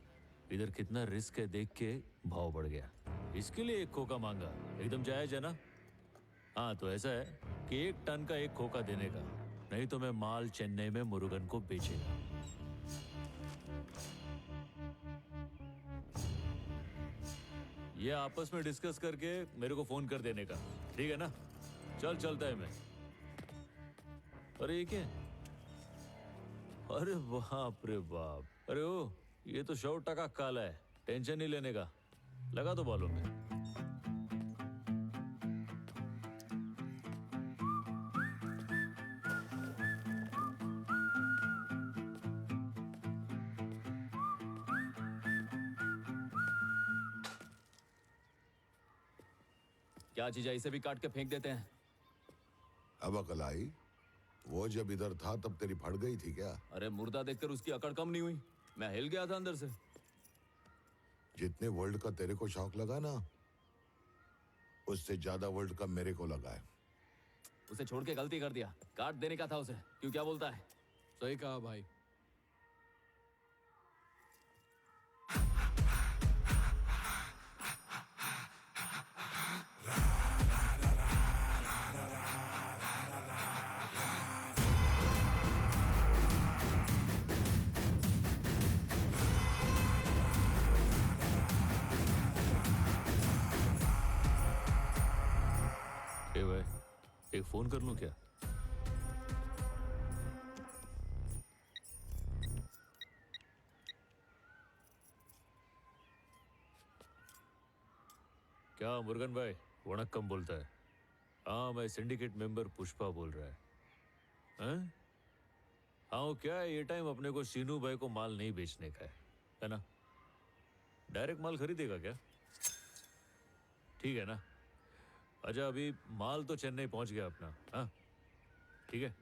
[SPEAKER 3] इधर कितना रिस्क है देख के भाव बढ़ गया। इसके लिए 1 खोखा मांगा, एकदम जायज है ना? हाँ तो ऐसा है कि 1 टन का 1 खोखा देने का, नहीं तो मैं माल चेन्नई में मुरुगन को बेचेगा। ये आपस में डिस्कस करके मेरे को फोन कर देने का, ठीक है ना? चलता है मैं। अरे ये क्या? अरे बाप रे बाप, अरे ओ ये तो 100% काला है, टेंशन नहीं लेने का, लगा दो बालों में।
[SPEAKER 14] क्या चीज है, इसे भी काट के फेंक देते हैं।
[SPEAKER 12] अब अकल आई? वो जब इधर था तब तेरी फट गई थी क्या?
[SPEAKER 14] अरे मुर्दा देखकर उसकी अकड़ कम नहीं हुई, मैं हिल गया था अंदर से।
[SPEAKER 12] जितने वर्ल्ड का तेरे को शौक लगा ना, उससे ज्यादा वर्ल्ड का मेरे को लगा है।
[SPEAKER 14] उसे छोड़ के गलती कर दिया, काट देने का था उसे। क्यों, क्या बोलता है?
[SPEAKER 7] सही कहा भाई।
[SPEAKER 3] ए भाई, एक फोन कर लूं क्या? क्या मुर्गन भाई वणक्कम बोलता है? हाँ, मैं सिंडिकेट मेंबर पुष्पा बोल रहा है। हाँ क्या है, ये टाइम अपने को सीनू भाई को माल नहीं बेचने का है ना? डायरेक्ट माल खरीदेगा क्या? ठीक है ना? अच्छा, अभी माल तो चेन्नई पहुंच गया अपना। हाँ ठीक है,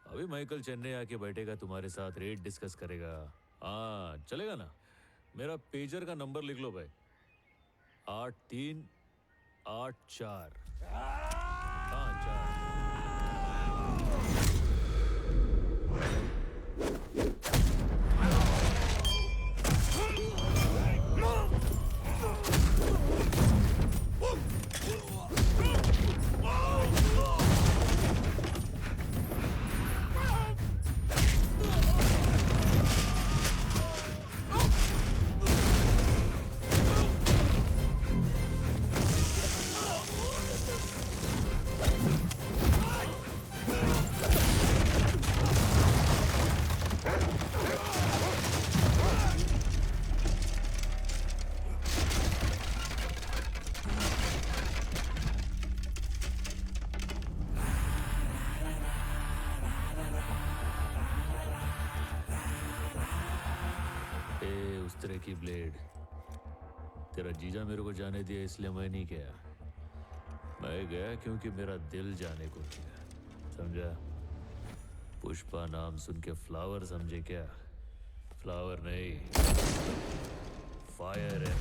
[SPEAKER 3] अभी माइकल चेन्नई आके बैठेगा, तुम्हारे साथ रेट डिस्कस करेगा। हाँ चलेगा ना? मेरा पेजर का नंबर लिख लो भाई, 8384। हाँ 4। की ब्लेड, तेरा जीजा मेरे को जाने दिया इसलिए मैं नहीं गया। मैं गया क्योंकि मेरा दिल जाने को किया, समझा? पुष्पा नाम सुन के फ्लावर समझे क्या? फ्लावर नहीं, फायर है।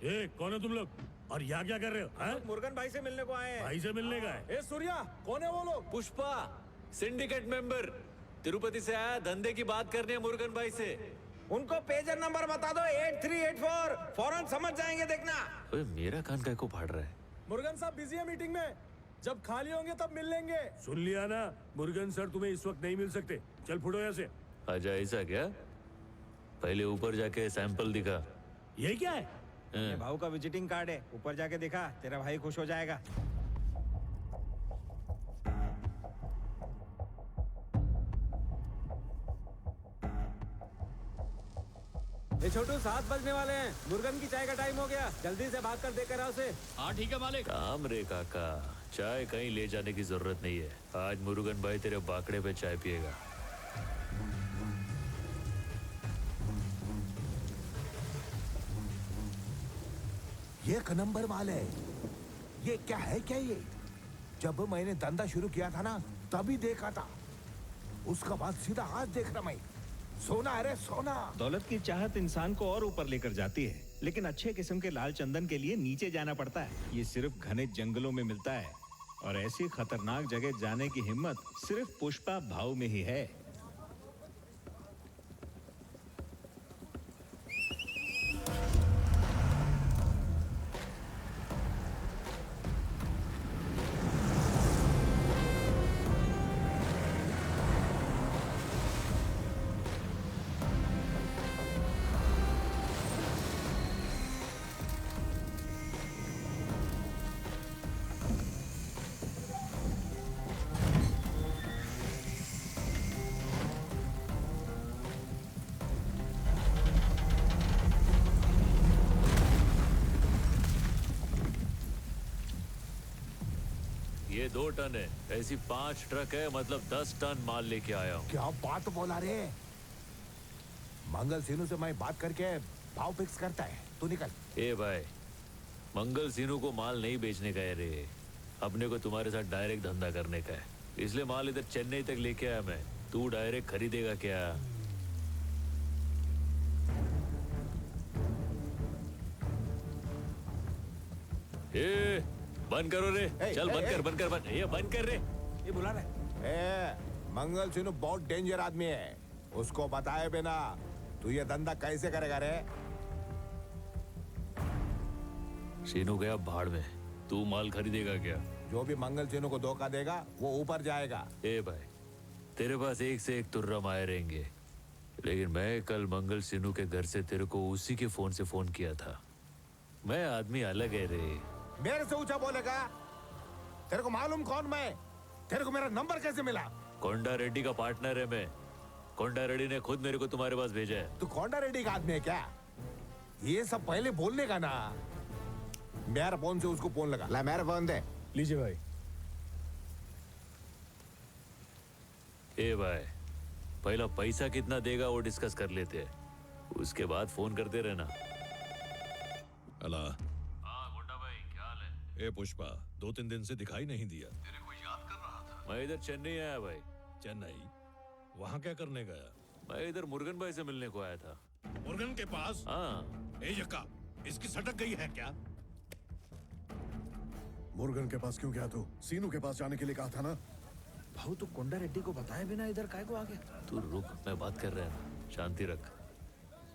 [SPEAKER 5] ए, कौन है तुम लोग और यहाँ क्या कर रहे हो? हाँ?
[SPEAKER 10] मुर्गन भाई से मिलने को आए हैं।
[SPEAKER 5] भाई से मिलने का है?
[SPEAKER 2] ए सूर्या, कौन है वो लोग?
[SPEAKER 3] पुष्पा, सिंडिकेट मेंबर, तिरुपति से आया, धंधे की बात करनी है मुर्गन भाई से।
[SPEAKER 10] उनको पेजर नंबर बता दो, 8384, फौरन समझ जाएंगे, देखना।
[SPEAKER 3] ओए, मेरा कान काय को फाड़ रहा है?
[SPEAKER 2] मुर्गन साहब बिजी है मीटिंग में, जब खाली होंगे तब मिल लेंगे।
[SPEAKER 5] सुन लिया ना, मुर्गन सर तुम्हें इस वक्त नहीं मिल सकते। चल फुटो यहाँ से।
[SPEAKER 3] आजा, ऐसा क्या? पहले ऊपर जाके सैंपल दिखा।
[SPEAKER 5] ये क्या है?
[SPEAKER 10] ये भाऊ का विजिटिंग कार्ड है, ऊपर जाके दिखा, तेरा भाई खुश हो जाएगा।
[SPEAKER 18] ये छोटू 7 बजने वाले हैं, मुर्गन की चाय का टाइम हो गया, जल्दी से भाग कर देकर आओ उसे।
[SPEAKER 14] हाँ ठीक है मालिक।
[SPEAKER 3] काम रे काका, चाय कहीं ले जाने की जरूरत नहीं है। आज मुर्गन भाई तेरे बाकड़े पे चाय पिएगा।
[SPEAKER 4] ये एक नंबर माल है। ये क्या है, क्या ये? जब मैंने धंधा शुरू किया था ना, तभी देखा था, उसका बाद सीधा आज देख रहा मैं। सोना, अरे सोना।
[SPEAKER 10] दौलत की चाहत इंसान को और ऊपर लेकर जाती है, लेकिन अच्छे किस्म के लाल चंदन के लिए नीचे जाना पड़ता है। ये सिर्फ घने जंगलों में मिलता है, और ऐसी खतरनाक जगह जाने की हिम्मत सिर्फ पुष्पा भाऊ में ही है।
[SPEAKER 3] ये 2 टन है, ऐसी 5 ट्रक है, मतलब 10 टन माल लेके आया हूँ।
[SPEAKER 4] क्या बात बोला रे? मंगल सीनू से मैं बात करके भाव फिक्स करता है, तू निकल।
[SPEAKER 3] ए भाई, मंगल सीनू को माल नहीं बेचने का है रे, अपने को तुम्हारे साथ डायरेक्ट धंधा करने का है, इसलिए माल इधर चेन्नई तक लेके आया मैं। तू डायरेक्ट खरीदेगा क्या? ए, बंद करो रे। चल बंद कर, बंद कर, बंद। ये बंद कर रे।
[SPEAKER 4] ये बुला रहे। मंगल सिन्हू बहुत डेंजर आदमी है, उसको बताए बिना तू ये धंधा कैसे करेगा रे?
[SPEAKER 3] सीनू गया भाड़ में, तू माल खरीदेगा क्या?
[SPEAKER 4] जो भी मंगल सिन्हू को धोखा देगा वो ऊपर जाएगा।
[SPEAKER 3] ए भाई, तेरे पास एक से एक तुर्रम आए रहेंगे, लेकिन मैं कल मंगल सिन्हू के घर से तेरे को उसी के फोन से फोन किया था। मैं आदमी अलग है रे।
[SPEAKER 4] मेरे से ऊंचा बोलेगा? तेरे को मालूम कौन मैं? तेरे को मेरा नंबर कैसे मिला?
[SPEAKER 3] कोंडा रेड्डी का पार्टनर है मैं। कोंडा रेड्डी ने खुद मेरे को तुम्हारे पास भेजा है।
[SPEAKER 4] तू कोंडा रेड्डी का आदमी है क्या? ये सब पहले बोलने का ना। मेरा फोन से उसको फोन लगा। ला मेरा फोन दे।
[SPEAKER 1] लीजिए भाई।
[SPEAKER 3] ए भाई, पहला पैसा कितना देगा वो डिस्कस कर लेते हैं, उसके बाद फोन करते रहना।
[SPEAKER 19] अला।
[SPEAKER 3] हाँ गोंडा भाई, क्या हाल है?
[SPEAKER 19] ए पुष्पा, 2-3 दिन से दिखाई नहीं दिया।
[SPEAKER 3] तेरे को याद कर रहा था। मैं इधर चेन्नई आया भाई।
[SPEAKER 19] चेन्नई? वहाँ क्या करने गया?
[SPEAKER 3] मैं इधर मुर्गन भाई से मिलने को आया था।
[SPEAKER 19] मुर्गन के पास?
[SPEAKER 3] हाँ।
[SPEAKER 19] ए यक्का, इसकी सटक गई है क्या?
[SPEAKER 17] मुर्गन के पास क्यों गया तू? सीनू के पास जाने के लिए कहा था ना।
[SPEAKER 9] भाऊ तू कोंडा रेड्डी को बताए बिना इधर काय को आ गया?
[SPEAKER 3] तू रुक, मैं बात कर रहा हूँ, शांति रख।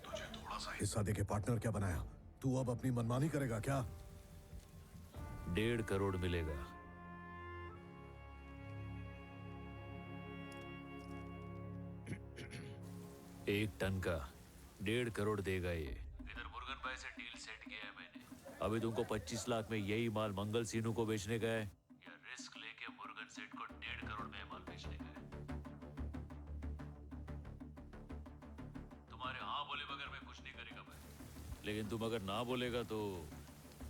[SPEAKER 17] तुझे थोड़ा सा हिस्सा देके पार्टनर क्या बनाया? तू अब अपनी मनमानी करेगा क्या?
[SPEAKER 3] 1.5 करोड़ मिलेगा। एक टन का 1.5 करोड़ देगा ये। इधर मुर्गन भाई से डील सेट किया है मैंने। अभी तुमको 25 लाख में यही माल मंगल सीनू को बेचने का है, या रिस्क लेके मुर्गन सेट को 1.5 करोड़ में माल बेचने का है? तुम्हारे हाँ बोले बगैर मैं कुछ नहीं करेगा भाई, लेकिन तुम अगर ना बोलेगा तो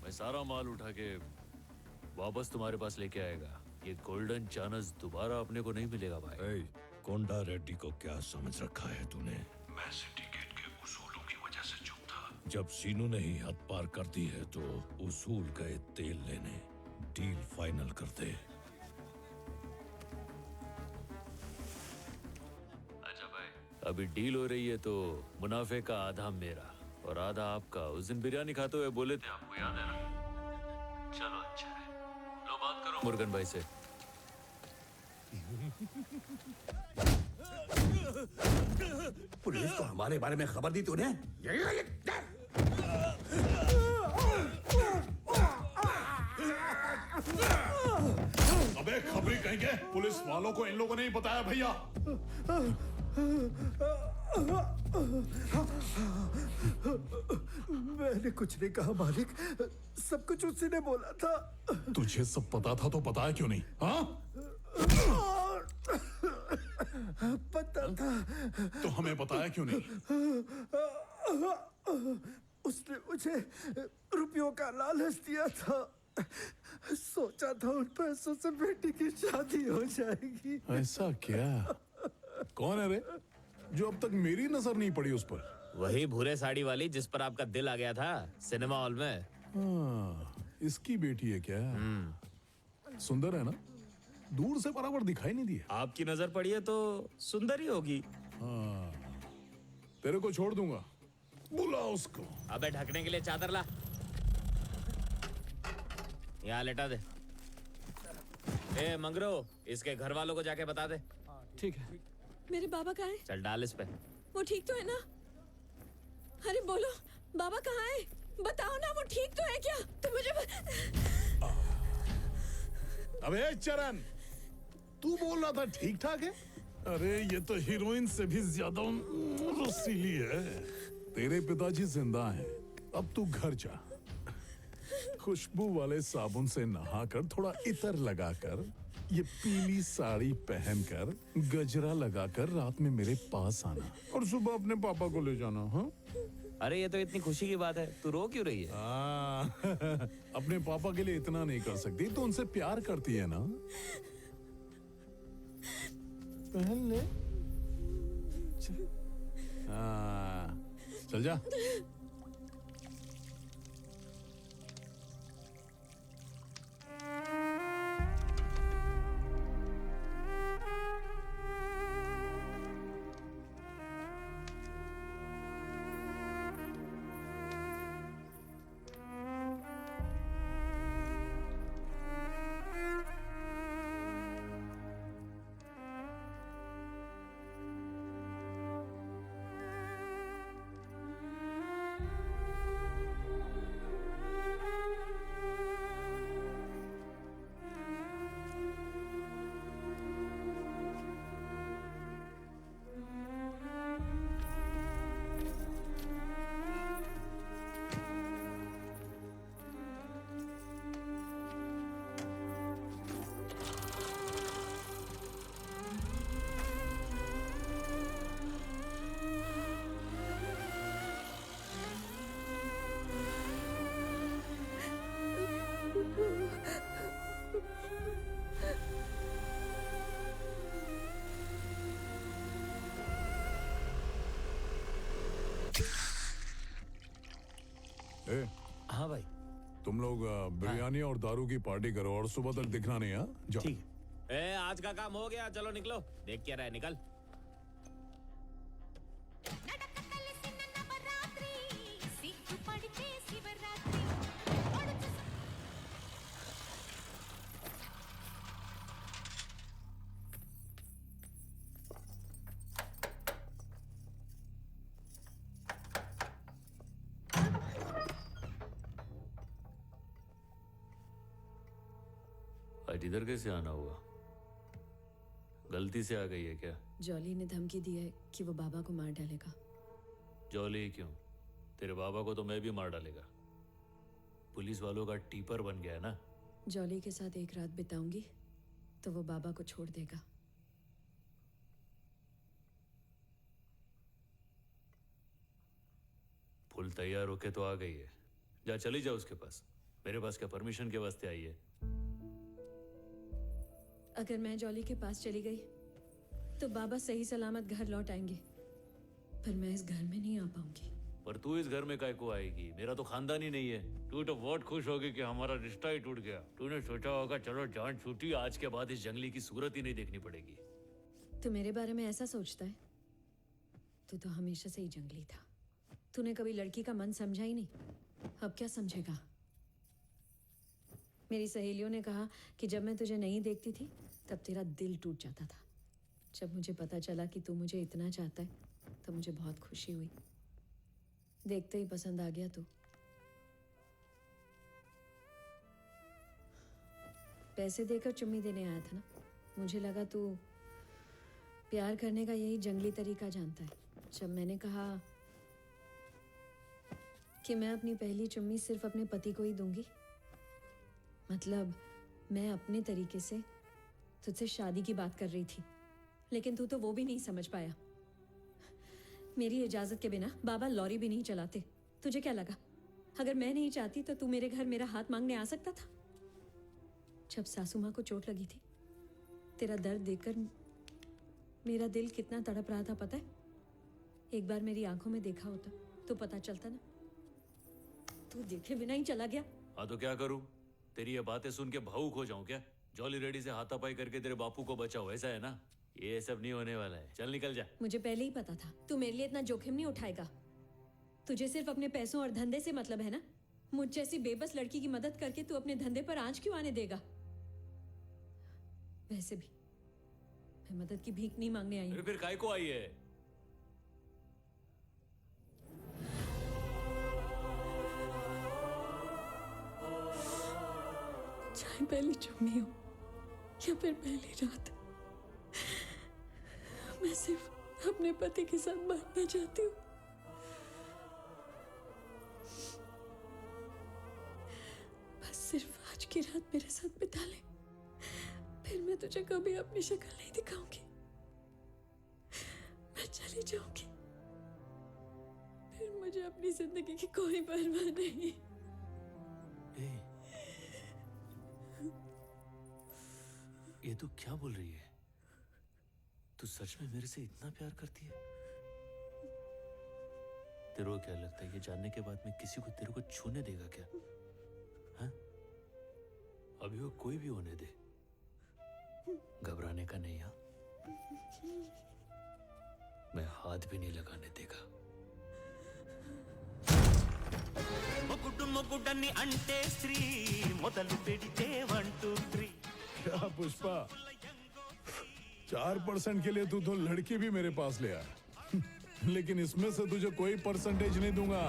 [SPEAKER 3] मैं सारा माल उठा के वापस तुम्हारे पास लेके आएगा। ये गोल्डन चांस दोबारा अपने को नहीं मिलेगा भाई।
[SPEAKER 19] कोंडा रेड्डी को क्या समझ रखा है तूने? मैं सिंडिकेट के उसूलों की वजह से चुप था। जब सीनू ने ही हद पार कर दी है तो उसूल गए तेल लेने। डील फाइनल कर दे।
[SPEAKER 3] अच्छा भाई, अभी डील हो रही है तो मुनाफे का आधा मेरा और आधा आपका। उस दिन बिरयानी खाते हुए बोले थे, आपको याद है ना? चलो अच्छा है, लो बात करो मुर्गन भाई से।
[SPEAKER 4] पुलिस को हमारे बारे में खबर दी तूने?
[SPEAKER 6] अबे खबरी कहेंगे, पुलिस वालों को इन लोगों ने ही बताया भैया।
[SPEAKER 20] मैंने कुछ नहीं कहा मालिक, सब कुछ उसी ने बोला था।
[SPEAKER 6] तुझे सब पता था तो बताया क्यों नहीं? हाँ?
[SPEAKER 20] पता था
[SPEAKER 6] तो हमें बताया क्यों नहीं?
[SPEAKER 20] उसने मुझे रुपयों का लालच दिया था। सोचा था उन पैसों से बेटी की शादी हो जाएगी।
[SPEAKER 6] ऐसा क्या? कौन है रे जो अब तक मेरी नजर नहीं पड़ी उस पर?
[SPEAKER 14] वही भूरे साड़ी वाली जिस पर आपका दिल आ गया था सिनेमा हॉल में।
[SPEAKER 6] हाँ, इसकी बेटी है क्या? सुंदर है ना? दूर से बराबर दिखाई नहीं दिया।
[SPEAKER 14] आपकी नजर पड़ी है तो सुंदर ही होगी।
[SPEAKER 6] हाँ, तेरे को छोड़ दूंगा, बुला उसको।
[SPEAKER 14] अबे ढकने के लिए चादर ला, यहाँ लेटा दे। ए मंगरो, इसके घर वालों को जाके बता दे।
[SPEAKER 7] ठीक है।
[SPEAKER 15] मेरे बाबा कहाँ है?
[SPEAKER 14] चल डाल इस पे।
[SPEAKER 15] वो ठीक तो है ना? अरे बोलो, बाबा कहाँ है? बताओ ना, वो ठीक तो है क्या? तो मुझे
[SPEAKER 6] अबे चरण, तू बोल रहा था ठीक ठाक है? अरे ये तो हीरोइन से भी ज्यादा रसीली है। तेरे पिताजी जिंदा हैं, अब तू घर जा। खुशबू वाले साबुन से नहाकर, थोड़ा इतर लगाकर, ये पीली साड़ी पहनकर, गजरा लगाकर रात में मेरे पास आना और सुबह अपने पापा को ले जाना। हाँ?
[SPEAKER 14] अरे ये तो इतनी खुशी की बात है, तू रो क्यों रही है?
[SPEAKER 6] अपने पापा के लिए इतना नहीं कर सकती तो उनसे प्यार करती है ना। पहन ले। चल जा।
[SPEAKER 14] हाँ भाई।
[SPEAKER 6] तुम लोग बिरयानी और दारू की पार्टी करो और सुबह तक दिखना नहीं। हाँ जाओ।
[SPEAKER 18] ठीक
[SPEAKER 14] ए, आज का काम हो गया, चलो निकलो। देख क्या रहा है, निकल। आज इधर कैसे आना हुआ? गलती से आ गई है क्या?
[SPEAKER 8] जॉली ने धमकी दी है कि वो बाबा को मार डालेगा।
[SPEAKER 3] जॉली क्यों? तेरे बाबा को तो मैं भी मार डालेगा। पुलिस वालों का टीपर बन गया है ना।
[SPEAKER 8] जॉली के साथ एक रात बिताऊंगी तो वो बाबा को छोड़ देगा।
[SPEAKER 3] फुल तैयार होके तो आ गई है, जा चली जा उसके पास। मेरे पास क्या परमिशन के वास्ते आई है?
[SPEAKER 8] अगर मैं जॉली के पास चली गई तो बाबा सही सलामत घर लौट आएंगे, पर मैं इस घर में नहीं आ पाऊंगी।
[SPEAKER 3] पर तू इस घर में काय को आएगी? मेरा तो खानदान ही नहीं है। तू तो बहुत खुश होगी कि हमारा रिश्ता ही टूट गया। तूने सोचा होगा चलो जान छूटी, आज के बाद इस जंगली की सूरत ही नहीं देखनी पड़ेगी।
[SPEAKER 8] तू मेरे बारे में ऐसा सोचता है? तू तो हमेशा से ही जंगली था। तूने कभी लड़की का मन समझा ही नहीं, अब क्या समझेगा? मेरी सहेलियों ने कहा कि जब मैं तुझे नहीं देखती थी तब तेरा दिल टूट जाता था। जब मुझे पता चला कि तू मुझे इतना चाहता है तो मुझे बहुत खुशी हुई। देखते ही पसंद आ गया तू। पैसे देकर चुम्मी देने आया था ना। मुझे लगा तू प्यार करने का यही जंगली तरीका जानता है। जब मैंने कहा कि मैं अपनी पहली चुम्मी सिर्फ अपने पति को ही दूंगी, मतलब मैं अपने तरीके से तुझसे शादी की बात कर रही थी, लेकिन तू तो वो भी नहीं समझ पाया। मेरी इजाजत के बिना बाबा लॉरी भी नहीं चलाते। तुझे क्या लगा अगर मैं नहीं चाहती तो तू मेरे घर मेरा हाथ मांगने आ सकता था? जब सासू माँ को चोट लगी थी, तेरा दर्द देखकर मेरा दिल कितना तड़प रहा था पता है? एक बार मेरी आंखों में देखा होता तो पता चलता ना। तू देखे बिना ही चला गया।
[SPEAKER 3] हाँ तो क्या करूं? तेरी ये बातें सुन के भावुक हो जाऊं क्या? जॉली रेडी से हाथापाई करके तेरे बापू को बचाओ, ऐसा है ना? ये सब नहीं होने वाला है। चल निकल जा।
[SPEAKER 8] मुझे पहले ही पता था तू मेरे लिए इतना जोखिम नहीं उठाएगा। तुझे सिर्फ अपने पैसों और धंधे से मतलब है ना? मुझ जैसी बेबस लड़की की मदद करके तू अपने धंधे पर आंच क्यों आने देगा? वैसे भी मैं मदद की भीख नहीं मांगने आई हूं।
[SPEAKER 3] फिर काय को आई है?
[SPEAKER 8] चाहे पहली चुम्मी हो या फिर पहली रात, मैं सिर्फ अपने पति के साथ बांटना चाहती हूँ। बस सिर्फ आज की रात मेरे साथ बिता ले, फिर मैं तुझे कभी अपनी शक्ल नहीं दिखाऊंगी। मैं चली जाऊंगी, फिर मुझे अपनी जिंदगी की कोई परवाह नहीं।
[SPEAKER 3] ये तू क्या बोल रही है? तू सच में मेरे से इतना प्यार करती है? तेरे को क्या लगता है ये जानने के बाद मैं किसी को तेरे को छूने देगा क्या? हाँ? अभी वो कोई भी होने दे, घबराने का नहीं। हाँ, मैं हाथ भी नहीं लगाने देगा।
[SPEAKER 11] మొగుడు మొగుడని అంటే స్త్రీ మొదలు పెడితే 1 2 3
[SPEAKER 6] क्या पुष्पा, 4% के लिए तू तो लड़की भी मेरे पास ले आया। लेकिन इसमें से तुझे कोई परसेंटेज नहीं दूंगा।